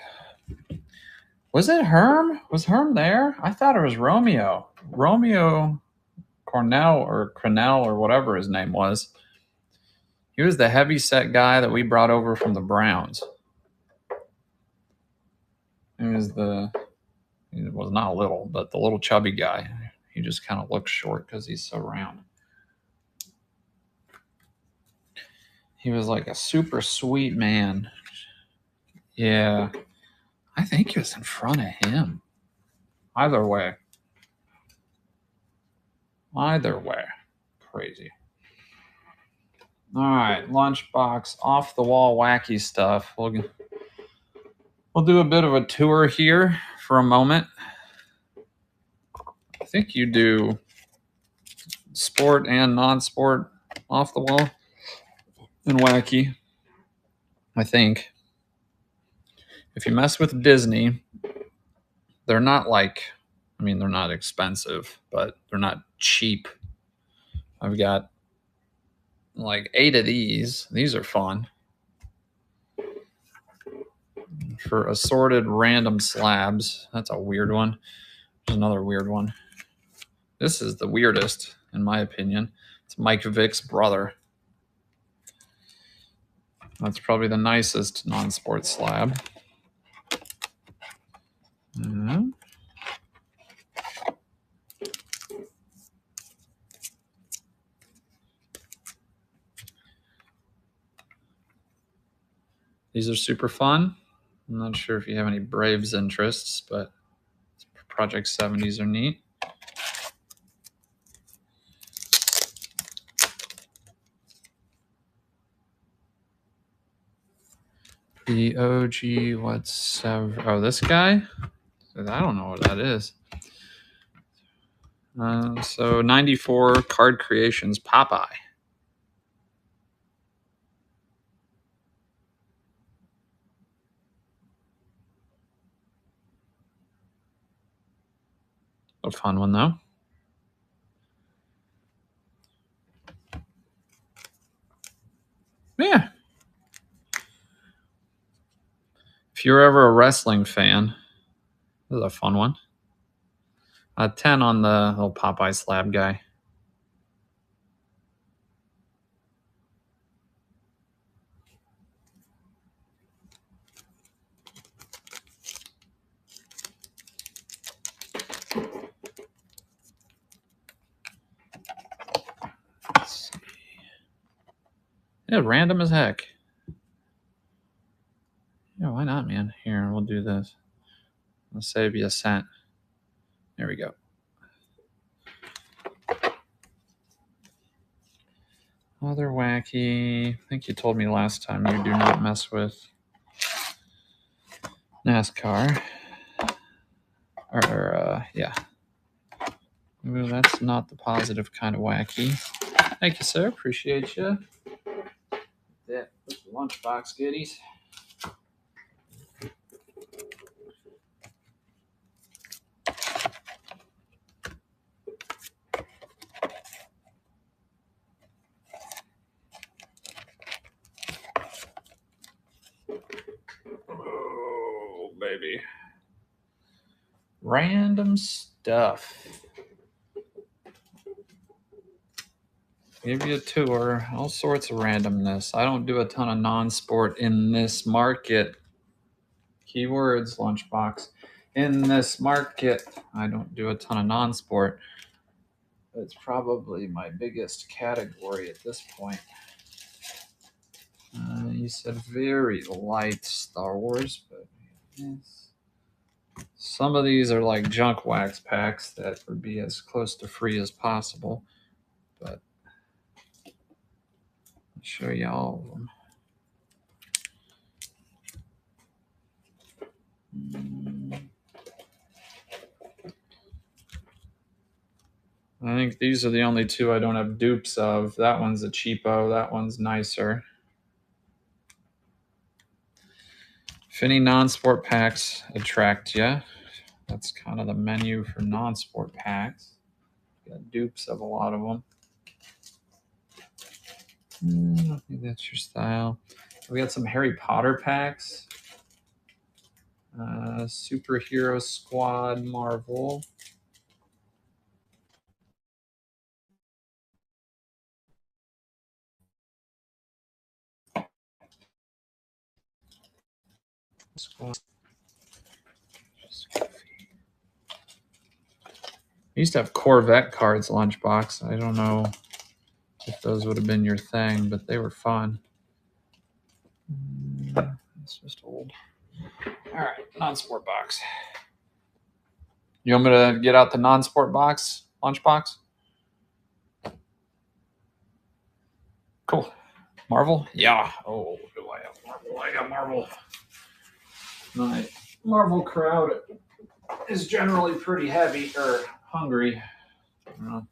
Was it Herm? Was Herm there? I thought it was Romeo. Romeo Cornell or whatever his name was. He was the heavy set guy that we brought over from the Browns. He was not little, but the little chubby guy. He just kind of looks short because he's so round. He was like a super sweet man. Yeah. I think he was in front of him. Either way. Crazy. All right, Lunchbox, off the wall wacky stuff. We'll do a bit of a tour here for a moment. I think you do sport and non-sport off the wall and wacky. I think if you mess with Disney, they're not they're not expensive, but they're not cheap. I've got like 8 of these. These are fun. For assorted random slabs. That's a weird one. There's another weird one. This is the weirdest, in my opinion. It's Mike Vick's brother. That's probably the nicest non-sport slab. Mm-hmm. These are super fun. I'm not sure if you have any Braves interests, but Project 70s are neat. The OG, this guy? I don't know what that is. So 94 Card Creations Popeye. A fun one, though. Yeah. If you're ever a wrestling fan, this is a fun one. 10 on the little Popeye slab guy. Let's see. Yeah, random as heck. Yeah, why not, man? Here, we'll do this. I'll save you a cent. There we go. Other wacky. I think you told me last time you do not mess with NASCAR. Yeah. Ooh, that's not the positive kind of wacky. Thank you, sir. Appreciate you. Yeah, lunchbox goodies. baby. Random stuff. Give you a tour. All sorts of randomness. I don't do a ton of non-sport in this market. Keywords, Lunchbox. In this market, I don't do a ton of non-sport. It's probably my biggest category at this point. You said very light Star Wars, but yes. Some of these are like junk wax packs that would be as close to free as possible, but I'll show you all of them. I think these are the only two I don't have dupes of. That one's a cheapo. That one's nicer. If any non-sport packs attract you, that's kind of the menu for non-sport packs. Got dupes of a lot of them. I don't think that's your style. We got some Harry Potter packs. Superhero Squad Marvel. I used to have Corvette cards, Lunchbox. I don't know if those would have been your thing, but they were fun. It's just old. All right, non-sport box. You want me to get out the non-sport box, Lunchbox? Cool. Marvel? Yeah. Oh, do I have Marvel? I got Marvel. My Marvel crowd is generally pretty heavy or hungry. I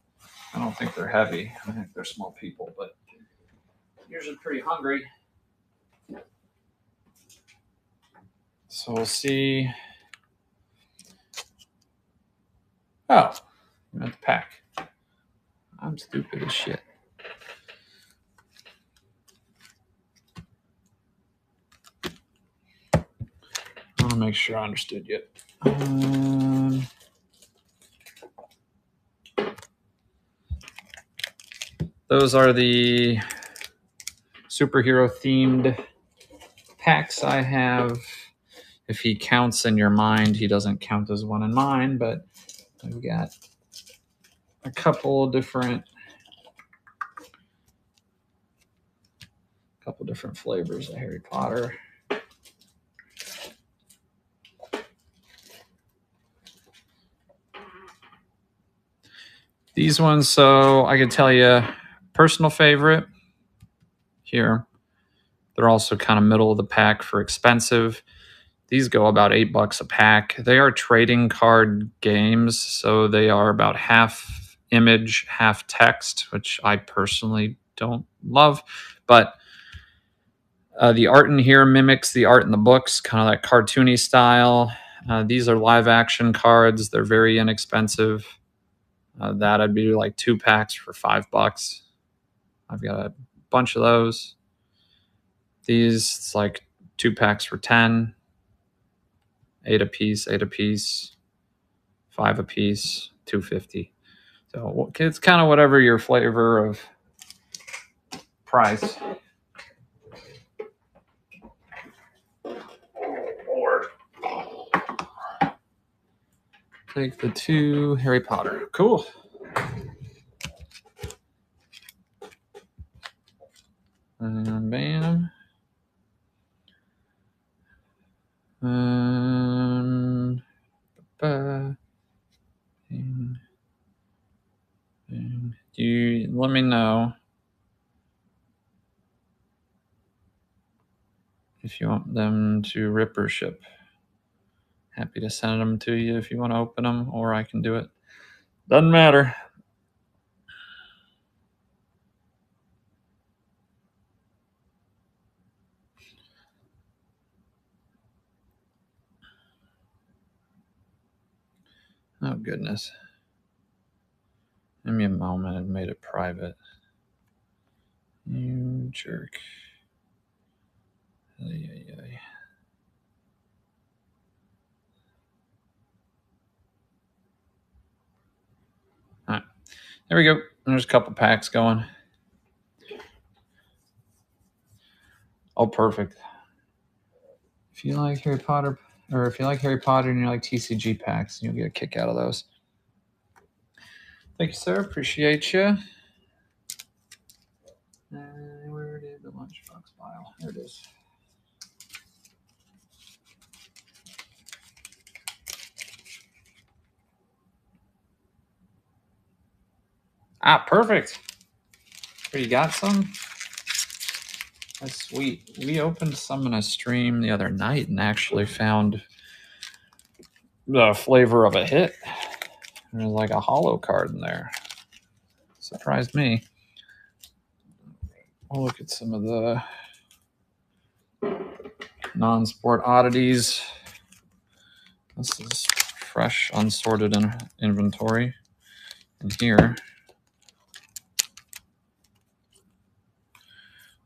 don't think they're heavy. I think they're small people, but usually pretty hungry. So we'll see. Oh, I'm at the pack. I'm stupid as shit. I want to make sure I understood yet. Those are the superhero themed packs I have. If he counts in your mind, he doesn't count as one in mine, but I've got a couple different flavors of Harry Potter. These ones, so I can tell you, personal favorite here. They're also kind of middle of the pack for expensive. These go about $8 a pack. They are trading card games, so they are about half image, half text, which I personally don't love. But the art in here mimics the art in the books, kind of that cartoony style. These are live action cards. They're very inexpensive. That I'd be like 2 packs for $5. I've got a bunch of those. These, it's like 2 packs for 10, 8 a piece, 5 a piece, $2.50. So it's kind of whatever your flavor of price. Take the 2 Harry Potter. Cool. And bam. You let me know if you want them to rip or ship. Happy to send them to you if you want to open them, or I can do it. Doesn't matter. Oh, goodness. Give me a moment. I made it private. You jerk. There we go. There's a couple packs going. Oh, perfect. If you like Harry Potter, or if you like Harry Potter and you like TCG packs, you'll get a kick out of those. Thank you, sir. Appreciate you. Where did the lunchbox file? There it is. Ah, perfect. Here, you got some? That's sweet. We opened some in a stream the other night and actually found the flavor of a hit. There's like a holo card in there. Surprised me. We'll look at some of the non-sport oddities. This is fresh, unsorted inventory. And here,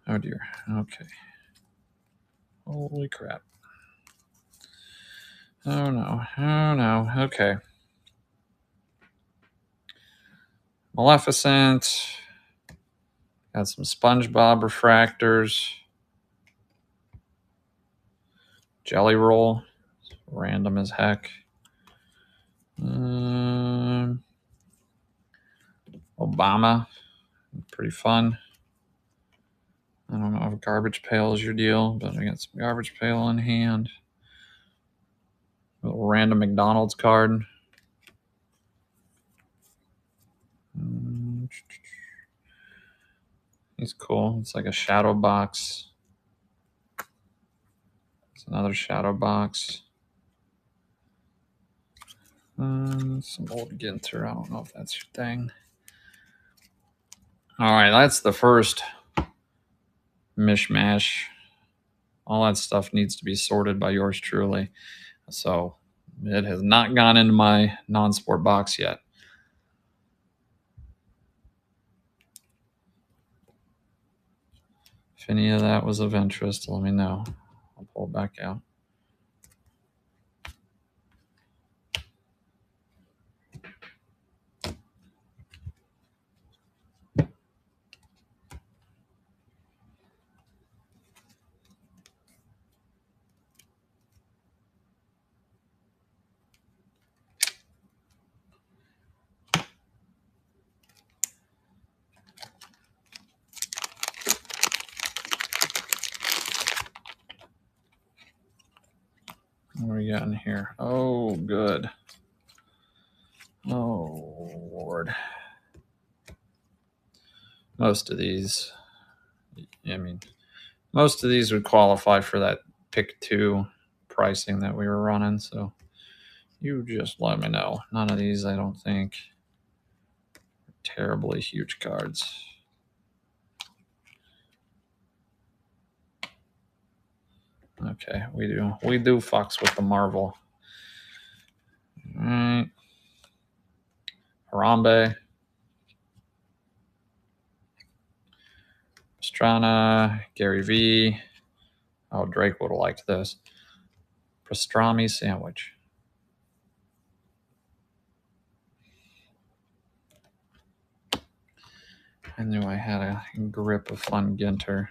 oh dear, okay. Holy crap. Oh no, okay. Maleficent. Got some SpongeBob refractors. Jelly Roll. Random as heck. Obama. Pretty fun. I don't know if Garbage Pail is your deal, but I got some Garbage Pail in hand. A little random McDonald's card. He's cool. It's like a shadow box. It's another shadow box. Some old Ginter. I don't know if that's your thing. All right, that's the first mishmash. All that stuff needs to be sorted by yours truly. So it has not gone into my non-sport box yet. If any of that was of interest, let me know. I'll pull it back out. What do we got in here? Oh, good. Oh, Lord. Most of these, most of these would qualify for that pick 2 pricing that we were running. So you just let me know. None of these, I don't think, are terribly huge cards. Okay, we do fucks with the Marvel. All right. Harambe. Pastrana. Gary V. Oh, Drake would have liked this. Pastrami sandwich. I knew I had a grip of fun Ginter.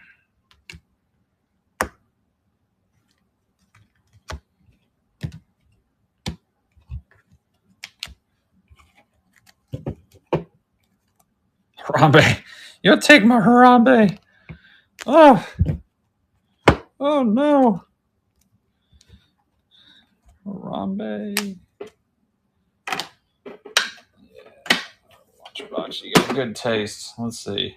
Harambe. You'll take my Harambe. Oh. Oh no. Harambe. Yeah. Lunchbox, you got good taste. Let's see.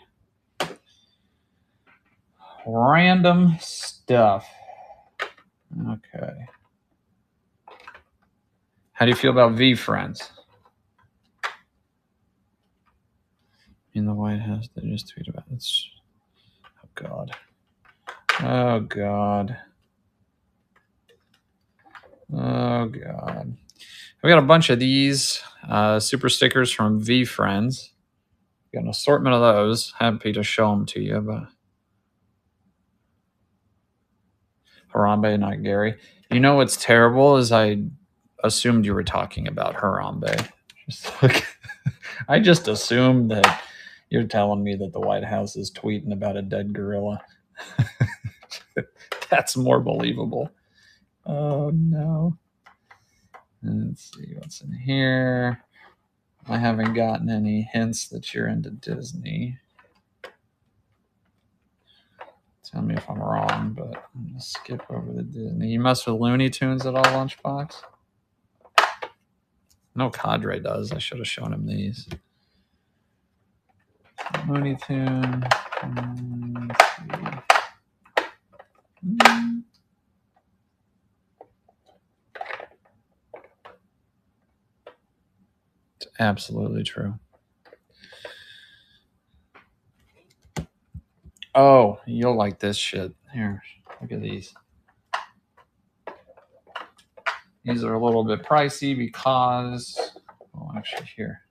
Random stuff. Okay. How do you feel about V-Friends? In the White House, they just tweeted about it. Oh, God. Oh, God. Oh, God. We got a bunch of these super stickers from V-Friends. Got an assortment of those. Happy to show them to you, but Harambe, not Gary. You know what's terrible is I assumed you were talking about Harambe. Just look. I just assumed that you're telling me that the White House is tweeting about a dead gorilla. That's more believable. Oh, no. Let's see what's in here. I haven't gotten any hints that you're into Disney. Tell me if I'm wrong, but I'm going to skip over the Disney. You mess with Looney Tunes at all, Lunchbox? No, Cadre does. I should have shown him these. Looney Tune. It's absolutely true. Oh, you'll like this shit. Here, look at these. These are a little bit pricey because, well, actually, here.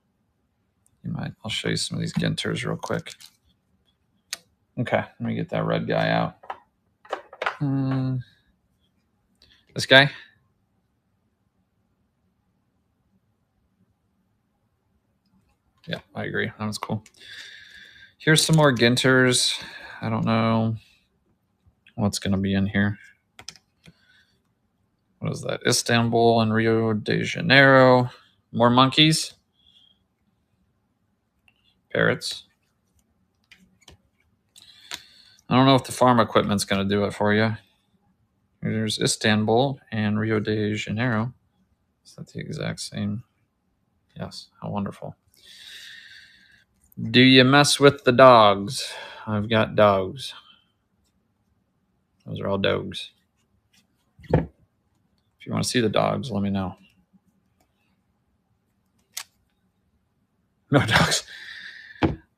I'll show you some of these Ginters real quick. Okay, let me get that red guy out. This guy? Yeah, I agree. That was cool. Here's some more Ginters. I don't know what's going to be in here. What is that? Istanbul and Rio de Janeiro. More monkeys. Parrots. I don't know if the farm equipment's going to do it for you. There's Istanbul and Rio de Janeiro. Is that the exact same? Yes. How wonderful. Do you mess with the dogs? I've got dogs. Those are all dogs. If you want to see the dogs, let me know. No dogs.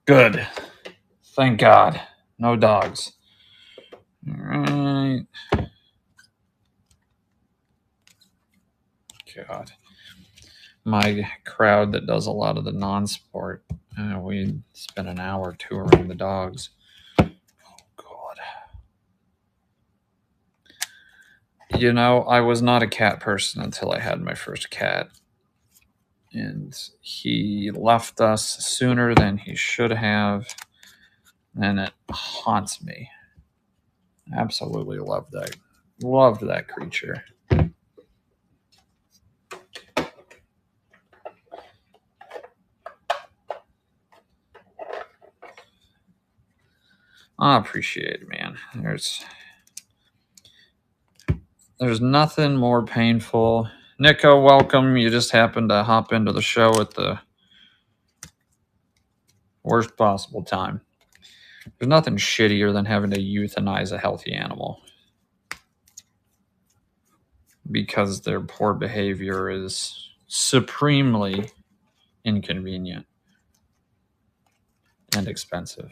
Good. Thank God. No dogs. All right. God. My crowd that does a lot of the non-sport, we spent an hour or two around the dogs. Oh, God. You know, I was not a cat person until I had my first cat. And he left us sooner than he should have. And it haunts me. Absolutely loved that. Loved that creature. I appreciate it, man. There's nothing more painful. Nico, welcome. You just happened to hop into the show at the worst possible time. There's nothing shittier than having to euthanize a healthy animal because their poor behavior is supremely inconvenient and expensive.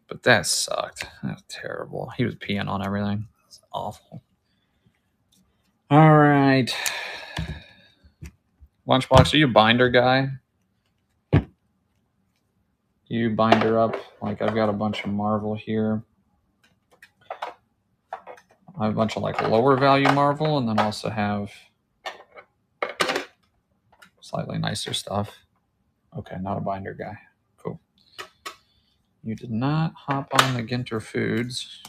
But that sucked. That was terrible. He was peeing on everything. It's awful. All right. Lunchbox, are you a binder guy? You binder up. Like, I've got a bunch of Marvel here. I have a bunch of like lower value Marvel, and then also have slightly nicer stuff. Okay, not a binder guy. Cool. You did not hop on the Ginter Foods.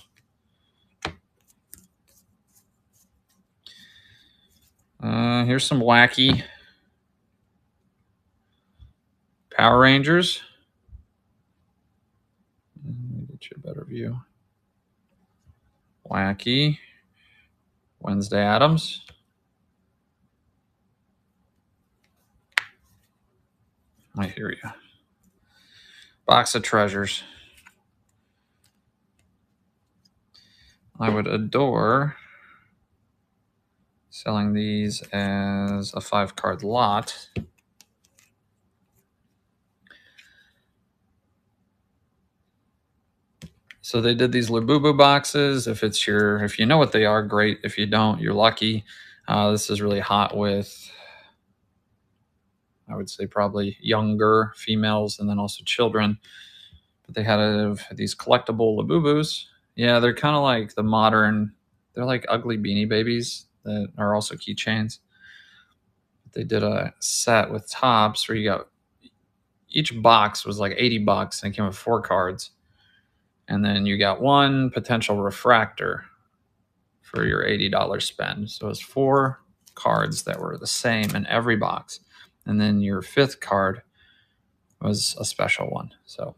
Here's some wacky Power Rangers. Let me get you a better view. Wacky Wednesday Addams. I hear you. Box of treasures. I would adore selling these as a 5-card lot. So they did these Labubu boxes. If you know what they are, great. If you don't, you're lucky. This is really hot with, I would say, probably younger females and then also children. But they had these collectible Labubus. Yeah, they're kind of like the modern, they're like ugly Beanie Babies that are also keychains. They did a set with Topps where you got each box was like $80 and it came with 4 cards. And then you got 1 potential refractor for your $80 spend. So it was 4 cards that were the same in every box. And then your 5th card was a special one. So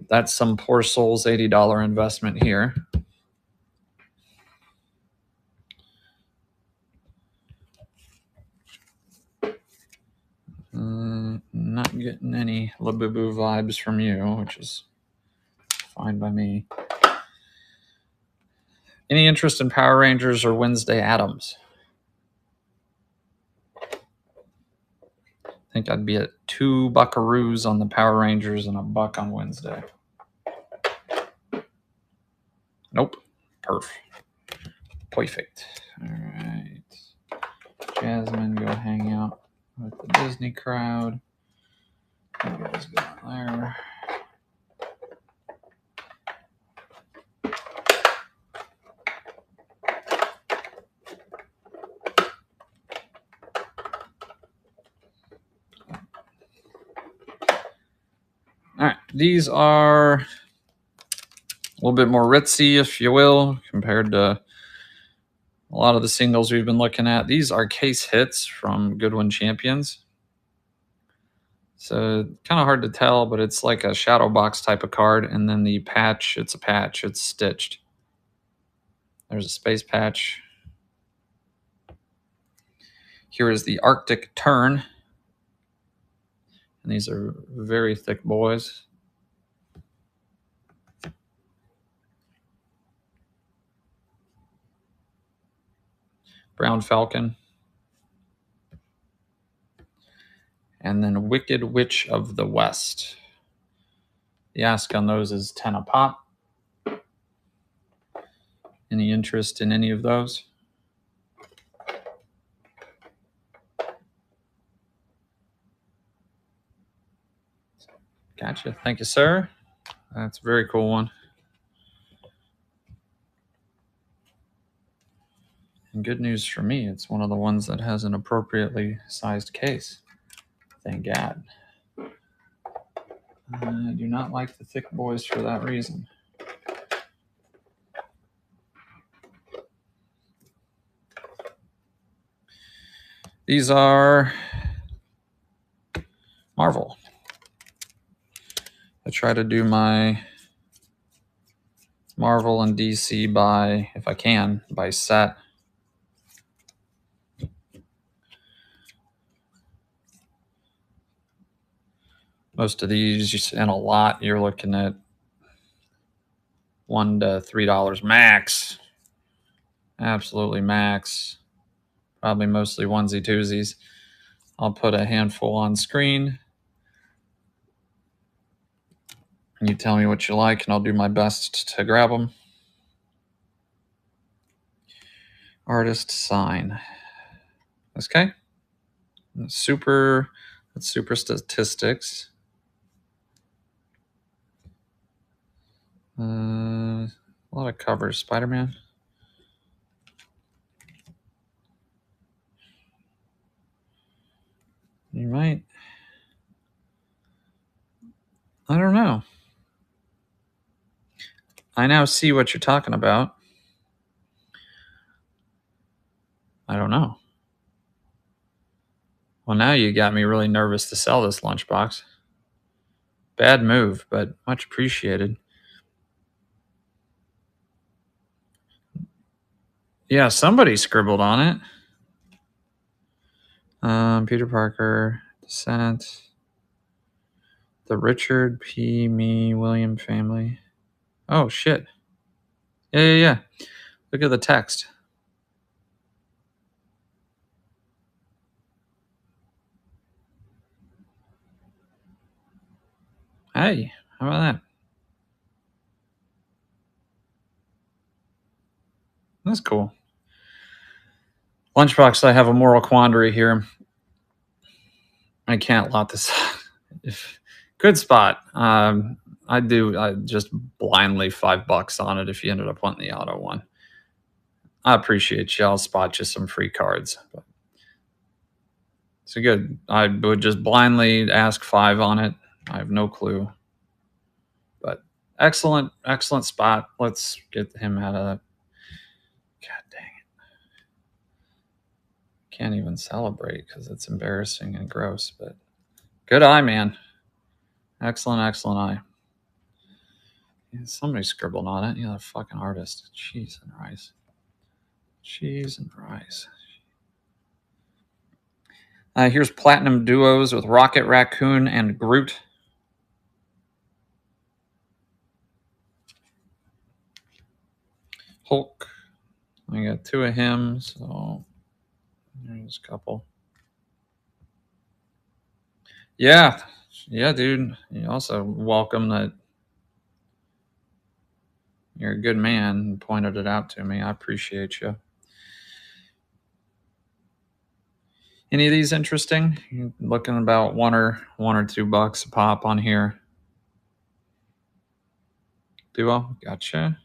that's some poor soul's $80 investment here. Not getting any Labubu vibes from you, which is fine by me. Any interest in Power Rangers or Wednesday Addams? I think I'd be at 2 buckaroos on the Power Rangers and $1 on Wednesday. Nope. Perfect. All right. Jasmine, go hang out with the Disney crowd. You guys go there. All right. These are a little bit more ritzy, if you will, compared to a lot of the singles we've been looking at. These are case hits from Goodwin Champions. So kind of hard to tell, but it's like a shadow box type of card. And then the patch, it's a patch. It's stitched. There's a space patch. Here is the Arctic Tern. And these are very thick boys. Brown Falcon. And then Wicked Witch of the West. The ask on those is 10 a pop. Any interest in any of those? Gotcha. Thank you, sir. That's a very cool one. And good news for me, it's one of the ones that has an appropriately sized case. Thank God. I do not like the thick boys for that reason. These are Marvel. I try to do my Marvel and DC by, if I can, by set. Most of these, and a lot, you're looking at $1 to $3 max. Absolutely max. Probably mostly onesie twosies. I'll put a handful on screen. And you tell me what you like, and I'll do my best to grab them. Artist sign. Okay. Super statistics. A lot of covers. Spider-Man. You might. I don't know. I now see what you're talking about. I don't know. Well, now you got me really nervous to sell this lunchbox. Bad move, but much appreciated. Yeah, somebody scribbled on it. Peter Parker, Descent, the Richard P. Me William family. Oh, shit. Yeah. Look at the text. Hey, how about that? That's cool. Lunchbox, I have a moral quandary here. I can't lot this. Good spot. I just blindly $5 on it if you ended up wanting the auto one. I appreciate you. I'll spot you some free cards. But So good. I would just blindly ask 5 on it. I have no clue. But excellent, excellent spot. Let's get him out of that. God dang it. Can't even celebrate because it's embarrassing and gross. But good eye, man. Excellent, excellent eye. Yeah, somebody scribbled on it. The fucking artist. Cheese and rice. Cheese and rice. Here's Platinum Duos with Rocket Raccoon and Groot. Hulk. I got 2 of him, so there's a couple. Yeah, dude. You also welcome that you're a good man and pointed it out to me. I appreciate you. Any of these interesting? You're looking about $1 or $2 a pop on here. Duo, gotcha.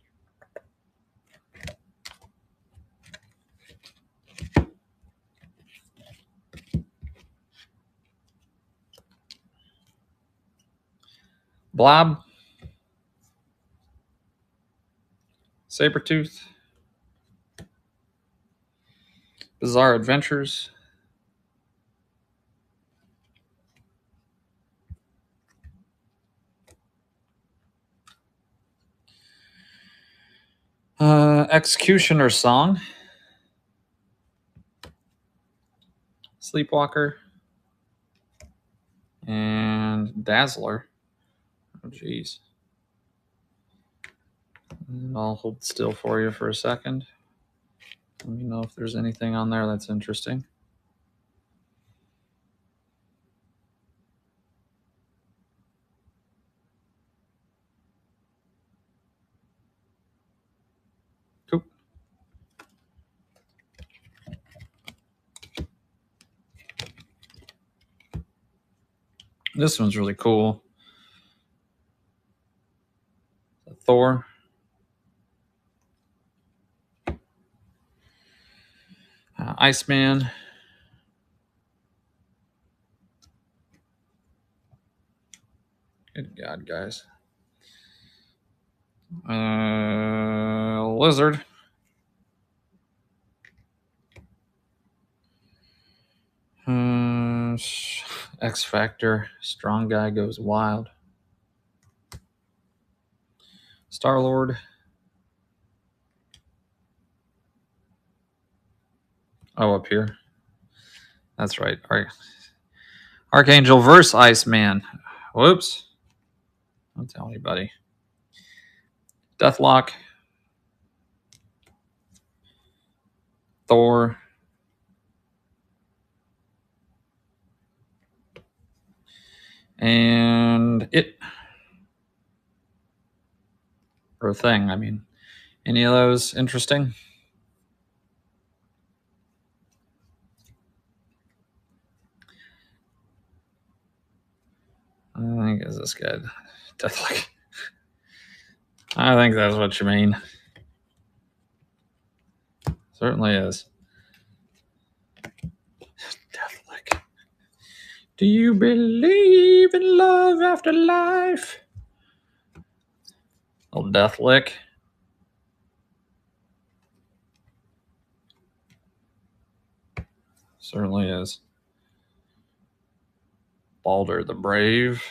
Blob. Sabretooth. Bizarre Adventures. Executioner Song. Sleepwalker. And Dazzler. Oh, jeez. I'll hold still for you for a second. Let me know if there's anything on there that's interesting. Cool. This one's really cool. Thor. Iceman. Good God, guys. Lizard. X Factor. Strong Guy Goes Wild. Star-Lord. Oh, up here. That's right. Archangel versus Iceman. Whoops. Don't tell anybody. Deathlock. Thor. And it. Or Thing, I mean. Any of those interesting? I think is this good. Deathlock. I think that's what you mean. Certainly is. Deathlick. Do you believe in love after life? Old Deathlick. Certainly is. Balder the Brave.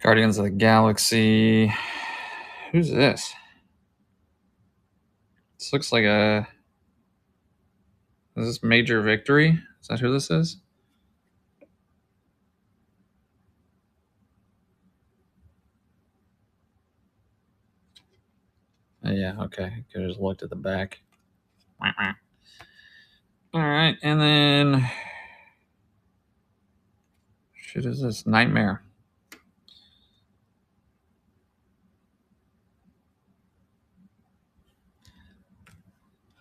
Guardians of the Galaxy. Who's this? This looks like a... Is this Major Victory? Is that who this is? Yeah, okay. Could have just looked at the back. Alright, and then... Shit is this? Nightmare.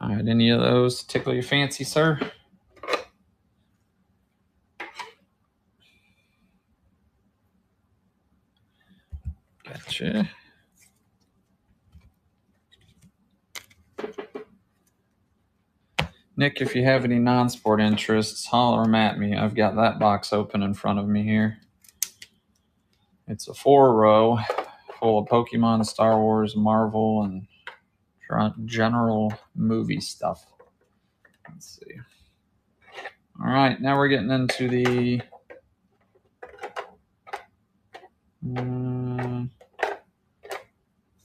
Alright, any of those tickle your fancy, sir? Gotcha. Nick, if you have any non-sport interests, holler 'em at me. I've got that box open in front of me here. It's a 4-row full of Pokemon, Star Wars, Marvel, and general movie stuff. Let's see. All right, now we're getting into the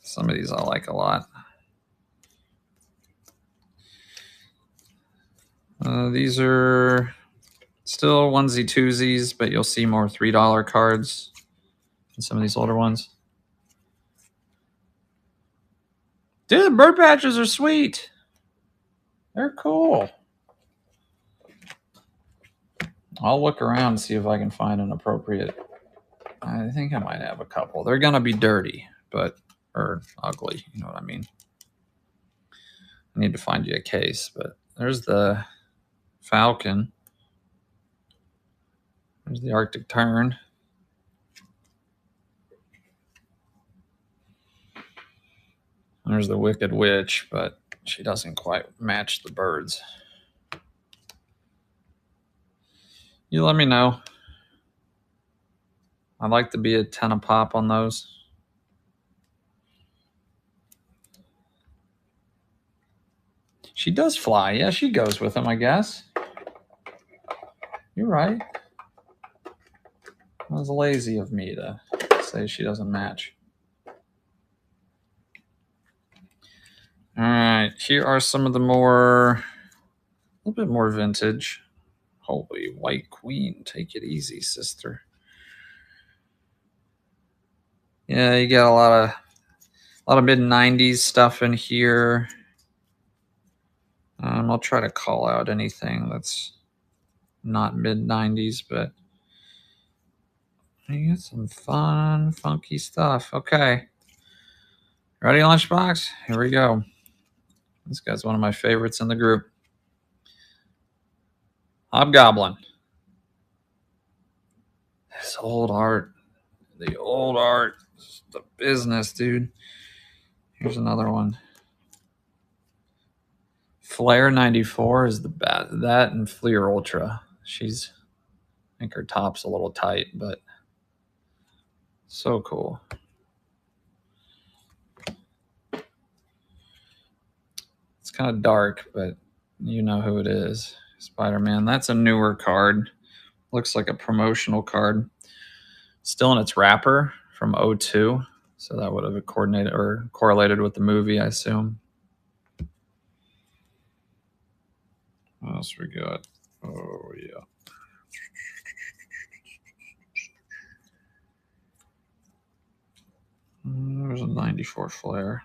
some of these I like a lot. These are still onesie twosies, but you'll see more $3 cards in some of these older ones. Dude, bird patches are sweet. They're cool. I'll look around and see if I can find an appropriate. I think I might have a couple. They're gonna be dirty, or ugly. You know what I mean? I need to find you a case, but there's the Falcon. There's the Arctic Tern. There's the Wicked Witch, but she doesn't quite match the birds. You let me know. I'd like to be a 10 a pop on those. She does fly. Yeah, she goes with them, I guess. You're right. It was lazy of me to say she doesn't match. All right, here are some of the a little bit more vintage. Holy White Queen, take it easy, sister. Yeah, you got a lot of mid-90s stuff in here. I'll try to call out anything that's not mid-90s, but you got some fun, funky stuff. Okay. Ready, Lunchbox? Here we go. This guy's one of my favorites in the group. Hobgoblin. This old art. The old art. The business, dude. Here's another one. Flare 94 is the best. That and Fleer Ultra. I think her top's a little tight, but so cool. It's kind of dark, but you know who it is. Spider-Man. That's a newer card. Looks like a promotional card. Still in its wrapper from 02. So that would have correlated with the movie, I assume. What else we got? Oh, yeah. There's a 94 Flare.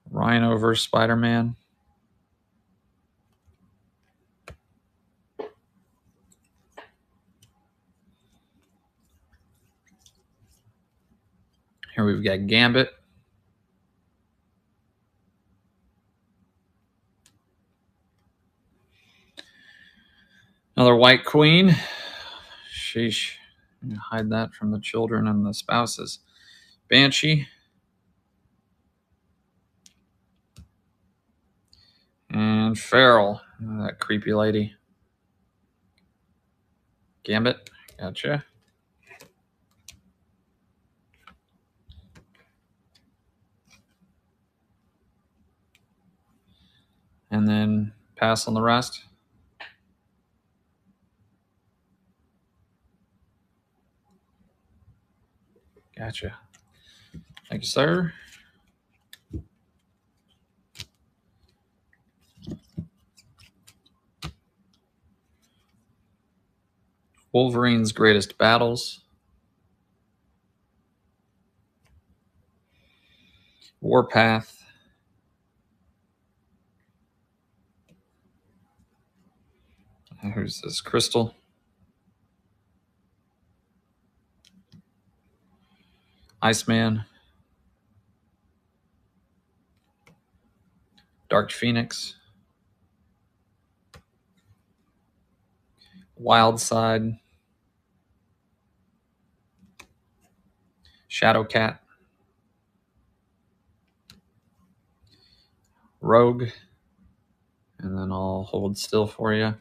Rhino vs. Spider-Man. Here we've got Gambit. Another White Queen. Sheesh. Hide that from the children and the spouses. Banshee. And Feral. That creepy lady. Gambit. Gotcha. And then pass on the rest. Gotcha. Thank you, sir. Wolverine's Greatest Battles. Warpath. Who's this? Crystal. Iceman. Dark Phoenix. Wildside. Shadowcat. Rogue. And then I'll hold still for you.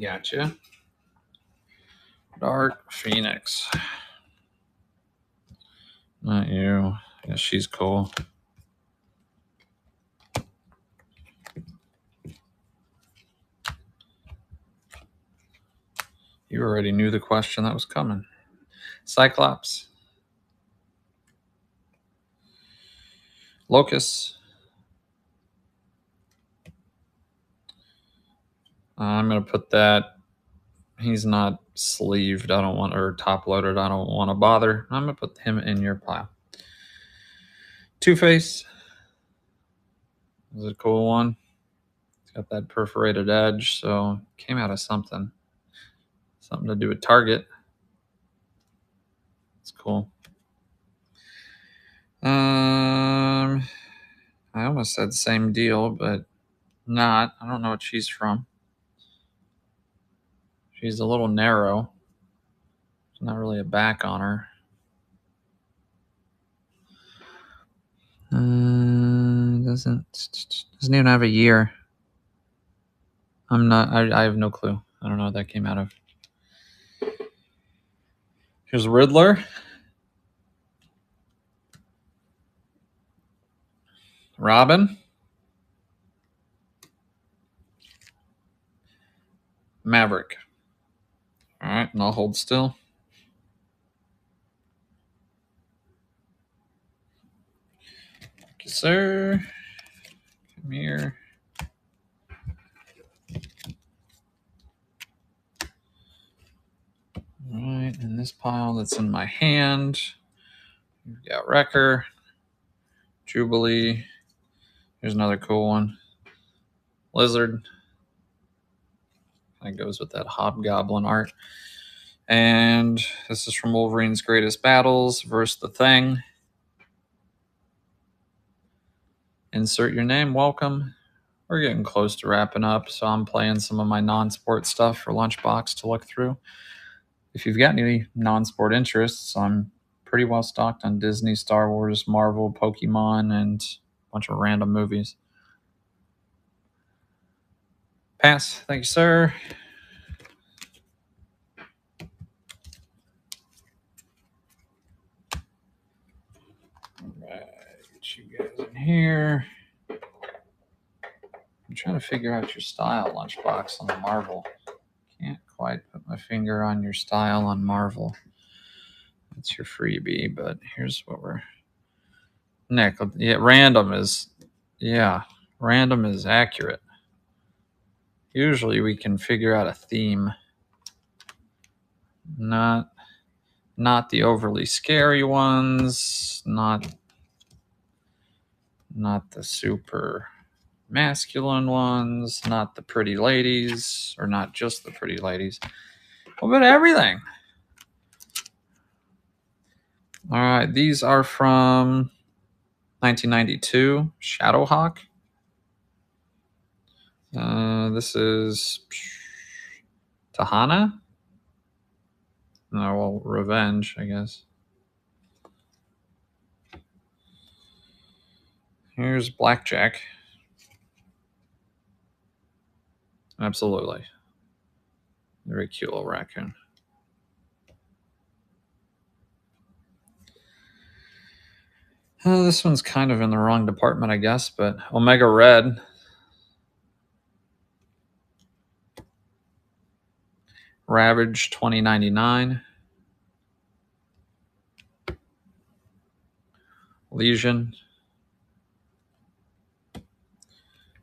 Gotcha. Dark Phoenix. Not you. Yeah, she's cool. You already knew the question that was coming. Cyclops. Locust. I'm going to put that. He's not sleeved. I don't want, or top loaded. I don't want to bother. I'm going to put him in your pile. Two-Face. This is a cool one. It's got that perforated edge, so came out of something. Something to do with Target. It's cool. I almost said same deal, but not. I don't know what she's from. She's a little narrow. There's not really a back on her. Doesn't even have a year. I have no clue. I don't know what that came out of. Here's Riddler. Robin. Maverick. All right, and I'll hold still. Thank you, sir. Come here. All right, in this pile that's in my hand, we've got Wrecker, Jubilee. Here's another cool one. Lizard. That goes with that Hobgoblin art. And this is from Wolverine's Greatest Battles versus the Thing. Insert your name. Welcome. We're getting close to wrapping up, so I'm playing some of my non-sport stuff for Lunchbox to look through. If you've got any non-sport interests, I'm pretty well stocked on Disney, Star Wars, Marvel, Pokemon, and a bunch of random movies. Pass. Thank you, sir. All right, get you guys in here. I'm trying to figure out your style, Lunchbox, on the Marvel. Can't quite put my finger on your style on Marvel. That's your freebie, but here's what we're... Nick, yeah, random is accurate. Usually we can figure out a theme. Not the overly scary ones, not the super masculine ones, not the pretty ladies, or not just the pretty ladies. What about everything? All right, these are from 1992, Shadowhawk. This is Tahana. No, well, Revenge, I guess. Here's Blackjack. Absolutely. Very cute little raccoon. This one's kind of in the wrong department, I guess, but Omega Red. Ravage 2099. Legion.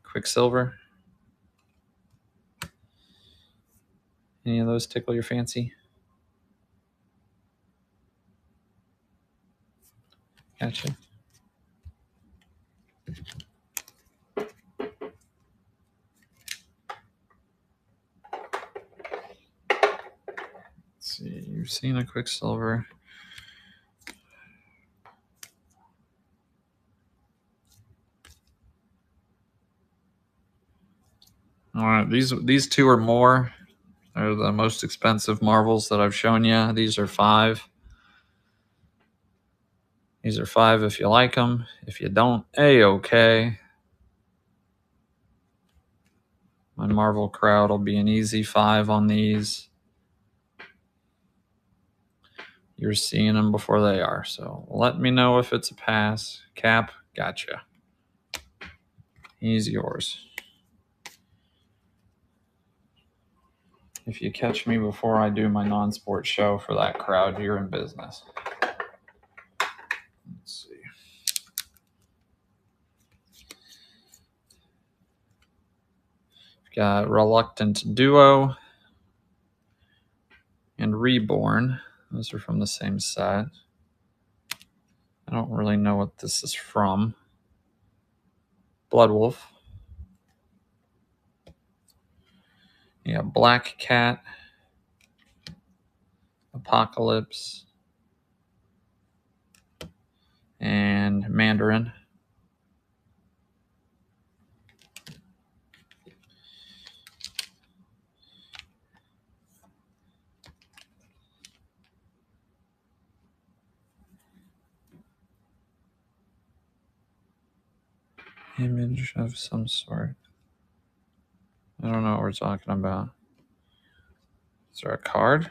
Quicksilver. Any of those tickle your fancy? Gotcha. Let's see, you've seen a Quicksilver. All right, these two are more. They're the most expensive marvels that I've shown you. These are 5. These are 5 if you like them. If you don't, A-okay. My Marvel crowd will be an easy 5 on these. You're seeing them before they are. So let me know if it's a pass. Cap, gotcha. He's yours. If you catch me before I do my non-sport show for that crowd, you're in business. Let's see. We've got Reluctant Duo and Reborn. Those are from the same set. I don't really know what this is from. Bloodwolf. Yeah, Black Cat. Apocalypse. And Mandarin. Image of some sort. I don't know what we're talking about. Is there a card?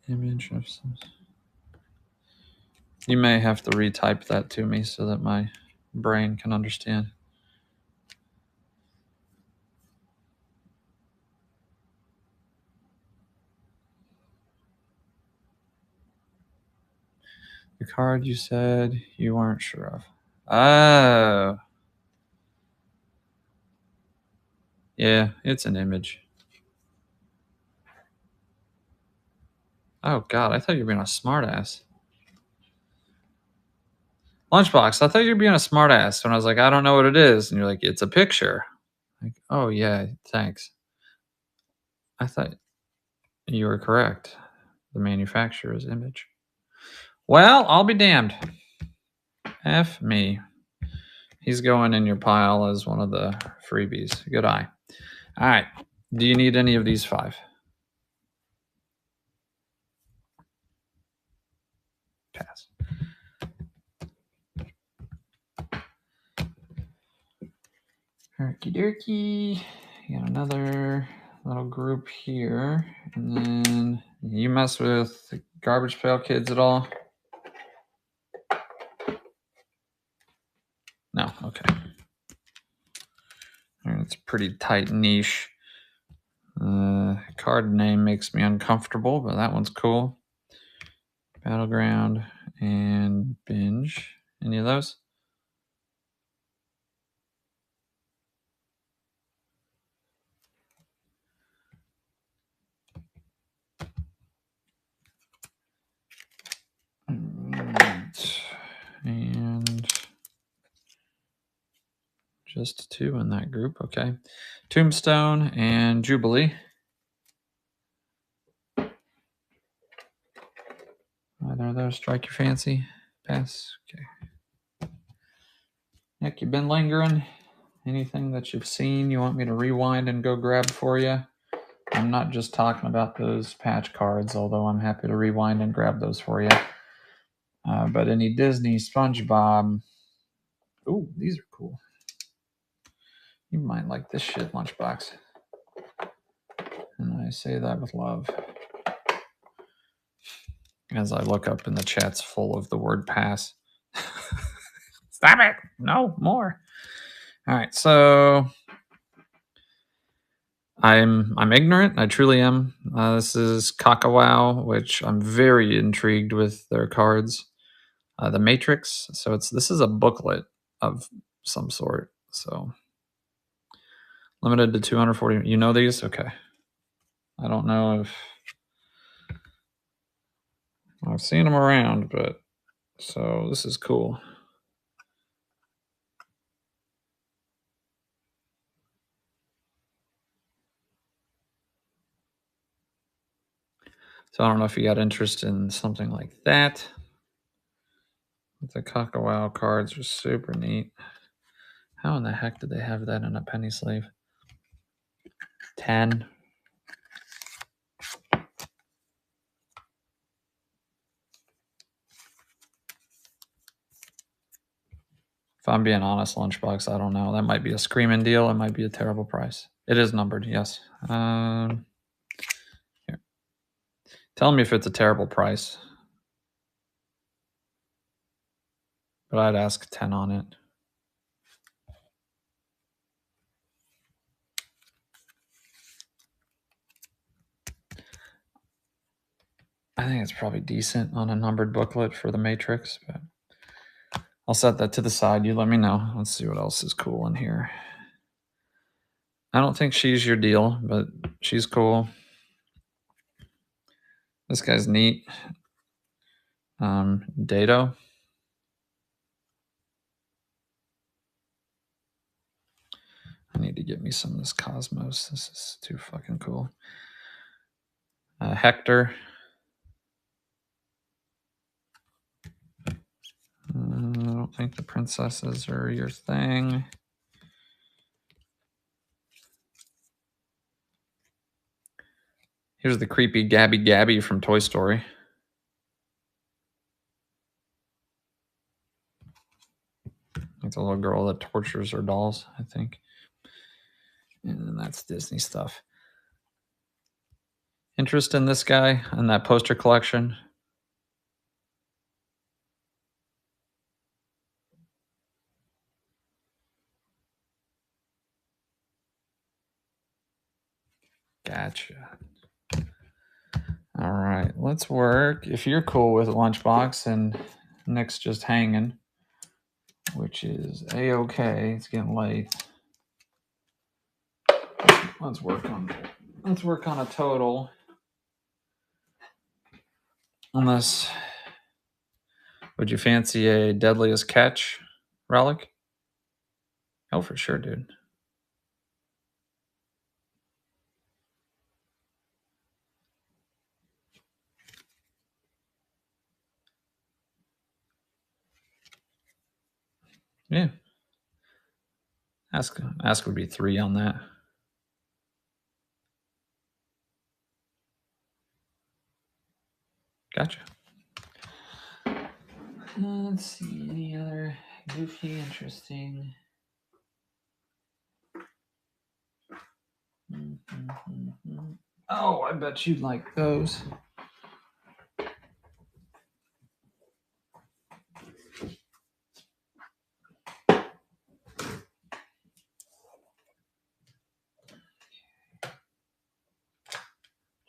Image of some. You may have to retype that to me so that my brain can understand. The card you said you weren't sure of. Oh. Yeah, it's an image. Oh, God, I thought you were being a smartass. Lunchbox, I thought you were being a smartass when I was like, I don't know what it is. And you're like, it's a picture. Like, oh, yeah, thanks. I thought you were correct. The manufacturer's image. Well, I'll be damned. F me. He's going in your pile as one of the freebies. Good eye. All right. Do you need any of these 5? Pass. Herky Durky. You got another little group here. And then you mess with the Garbage Pail Kids at all? No. Okay. It's a pretty tight niche. Card name makes me uncomfortable, but that one's cool. Battleground and Binge. Any of those? And just 2 in that group. Okay. Tombstone and Jubilee. Either of those strike your fancy? Pass. Okay. Nick, you've been lingering? Anything that you've seen you want me to rewind and go grab for you? I'm not just talking about those patch cards, although I'm happy to rewind and grab those for you. But any Disney, SpongeBob. Ooh, these are cool. You might like this shit, Lunchbox. And I say that with love. As I look up and the chat's full of the word pass. Stop it! No, more. All right, so I'm ignorant. I truly am. This is Kakawau, which I'm very intrigued with their cards. The Matrix. So this is a booklet of some sort. So limited to 240. You know these? Okay. I don't know if I've seen them around, but so this is cool. So I don't know if you got interest in something like that. The Kakao cards are super neat. How in the heck did they have that in a penny sleeve? 10. If I'm being honest, Lunchbox, I don't know. That might be a screaming deal. It might be a terrible price. It is numbered, yes. Here. Tell me if it's a terrible price. But I'd ask 10 on it. I think it's probably decent on a numbered booklet for the Matrix, but I'll set that to the side. You let me know. Let's see what else is cool in here. I don't think she's your deal, but she's cool. This guy's neat. Dato. I need to get me some of this Cosmos. This is too fucking cool. Hector. I don't think the princesses are your thing. Here's the creepy Gabby from Toy Story. It's a little girl that tortures her dolls, I think. And then that's Disney stuff. Interest in this guy and that poster collection? Gotcha. All right, let's work. If you're cool with Lunchbox and Nick's just hanging, which is a-okay. It's getting late. Let's work on a total. Unless, would you fancy a Deadliest Catch relic? Oh, for sure, dude. Yeah. Ask would be 3 on that. Gotcha. Let's see, any other goofy, interesting. Oh, I bet you'd like those.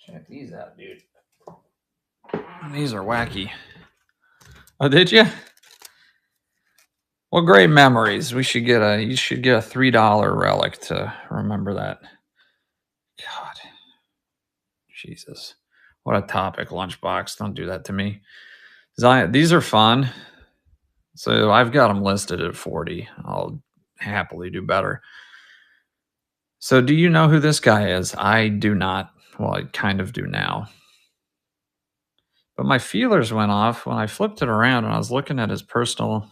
Check these out, dude. These are wacky. Oh, did you? Well, great memories. You should get a $3 relic to remember that. God. Jesus. What a topic, Lunchbox. Don't do that to me. These are fun. So I've got them listed at 40. I'll happily do better. So do you know who this guy is? I do not. Well, I kind of do now. But my feelers went off when I flipped it around and I was looking at his personal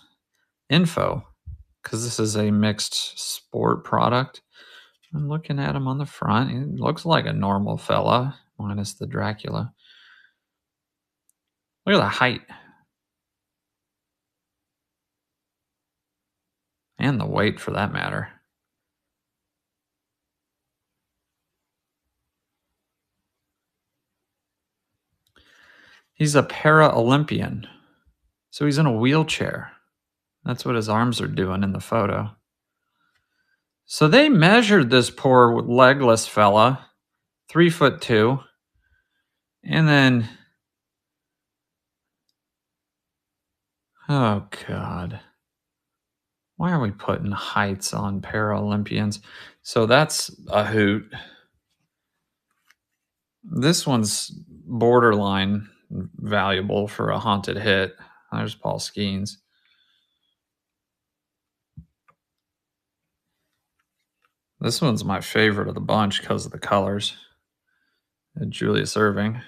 info, because this is a mixed sport product. I'm looking at him on the front. He looks like a normal fella, minus the Dracula. Look at the height. And the weight, for that matter. He's a para-Olympian. So he's in a wheelchair. That's what his arms are doing in the photo. So they measured this poor legless fella, 3'2", and then, oh God, why are we putting heights on Paralympians? So that's a hoot. This one's borderline valuable for a haunted hit. There's Paul Skeens. This one's my favorite of the bunch because of the colors. Julius Erving.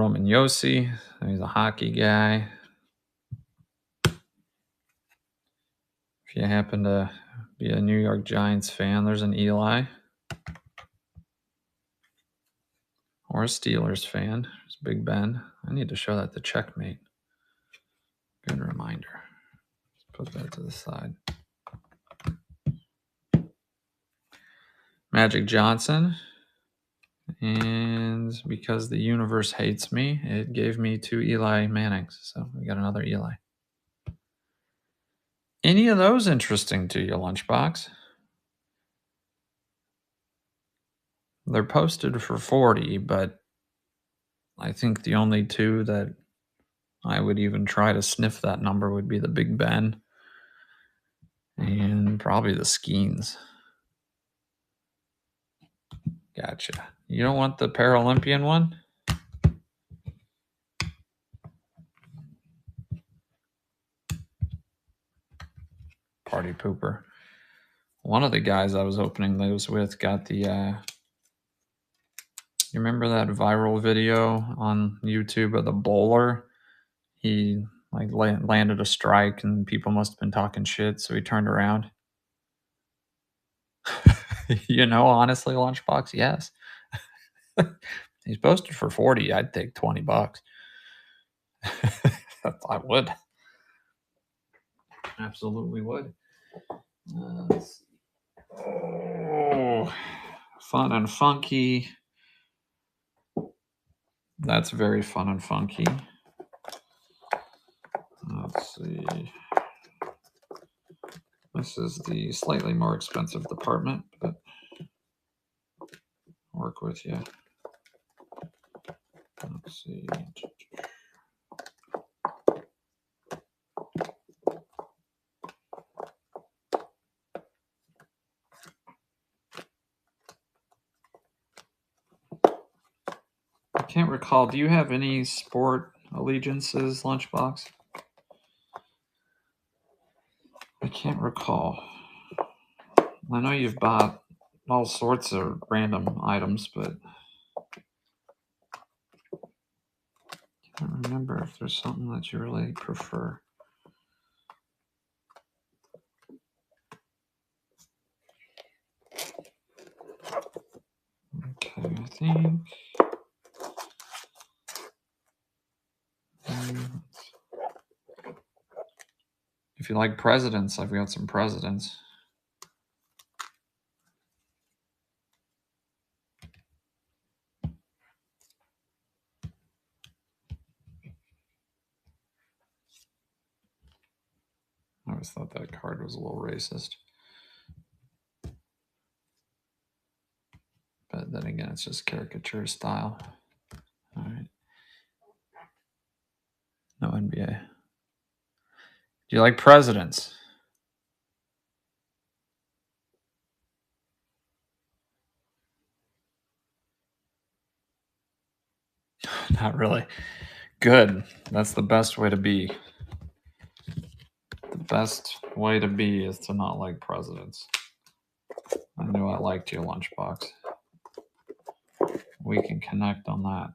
Roman Yossi. He's a hockey guy. If you happen to be a New York Giants fan, there's an Eli. Or a Steelers fan. There's Big Ben. I need to show that to Checkmate. Good reminder. Let's put that to the side. Magic Johnson. And because the universe hates me, it gave me 2 Eli Mannings. So we got another Eli. Any of those interesting to you, Lunchbox? They're posted for 40, but I think the only 2 that I would even try to sniff that number would be the Big Ben and probably the Skeens. Gotcha. You don't want the Paralympian one? Party pooper. One of the guys I was opening those with got the you remember that viral video on YouTube of the bowler? He like landed a strike and people must have been talking shit, so he turned around. Honestly, Lunchbox, yes. He's posted for 40. I'd take $20. I would. Absolutely would. Let's see. Oh, fun and funky. That's very fun and funky. Let's see. This is the slightly more expensive department, but work with you. Let's see. I can't recall. Do you have any sport allegiances, Lunchbox? I can't recall. I know you've bought all sorts of random items, but I can't remember if there's something that you really prefer. Okay, I think. If you like presidents, I've got some presidents. I always thought that card was a little racist. But then again, it's just caricature style. All right. No NBA. Do you like presidents? Not really. Good. That's the best way to be. The best way to be is to not like presidents. I knew I liked your Lunchbox. We can connect on that.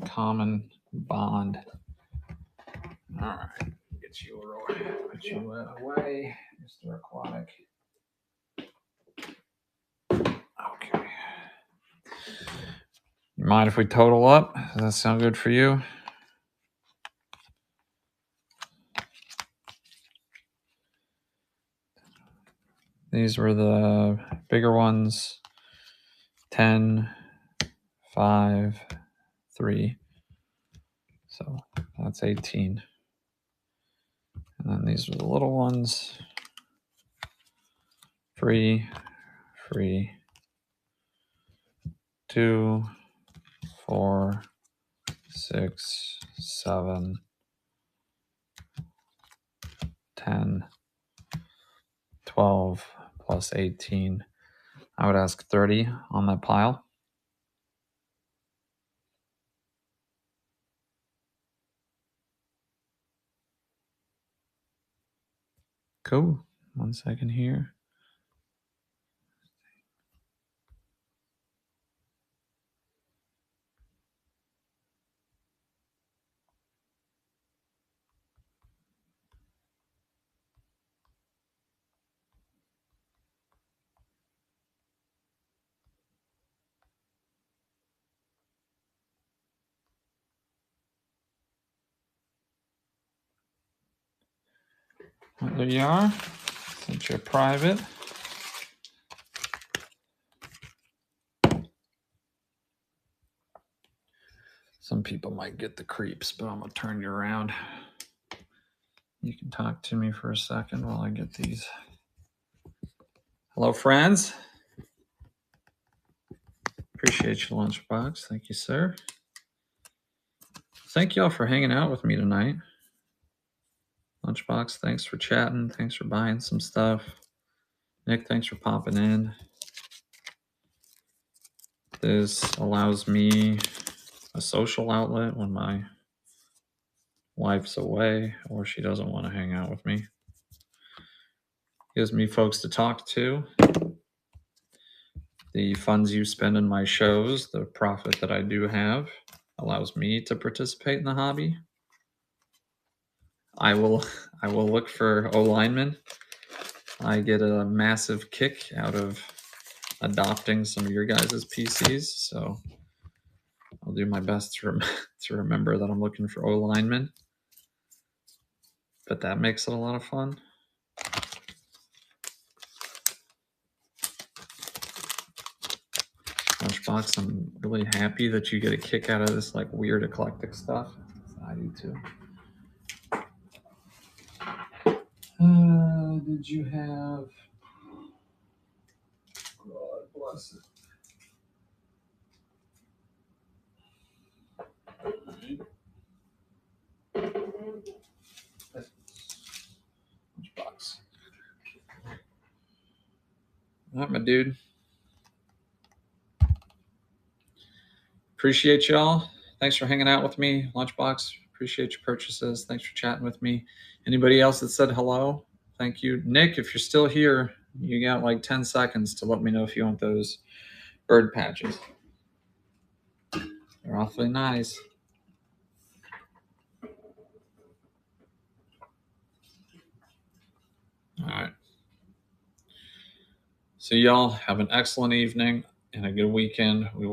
Common bond. All right. Get you away. Put you away, Mr. Aquatic. Okay. You mind if we total up? Does that sound good for you? These were the bigger ones. 10, 5, 3. So that's 18. And then these are the little ones. 3, 2, 4, 6, 7, 10, 12 plus 18. I would ask 30 on that pile. Cool. 1 second here. Well, there you are. Sent you a private. Some people might get the creeps, but I'm going to turn you around. You can talk to me for a second while I get these. Hello, friends. Appreciate your lunchbox. Thank you, sir. Thank you all for hanging out with me tonight. Lunchbox, thanks for chatting. Thanks for buying some stuff. Nick, thanks for popping in. This allows me a social outlet when my wife's away or she doesn't want to hang out with me. Gives me folks to talk to. The funds you spend in my shows, the profit that I do have, allows me to participate in the hobby. I will look for O-linemen. I get a massive kick out of adopting some of your guys' PCs, so I'll do my best to remember that I'm looking for O-linemen. But that makes it a lot of fun. Lunchbox, I'm really happy that you get a kick out of this like weird eclectic stuff. I do too. Did you have? God bless it. Lunchbox. All right, my dude. Appreciate y'all. Thanks for hanging out with me. Lunchbox, appreciate your purchases. Thanks for chatting with me. Anybody else that said hello? Thank you. Nick, if you're still here, you got like 10 seconds to let me know if you want those bird patches. They're awfully nice. All right. So y'all have an excellent evening and a good weekend. We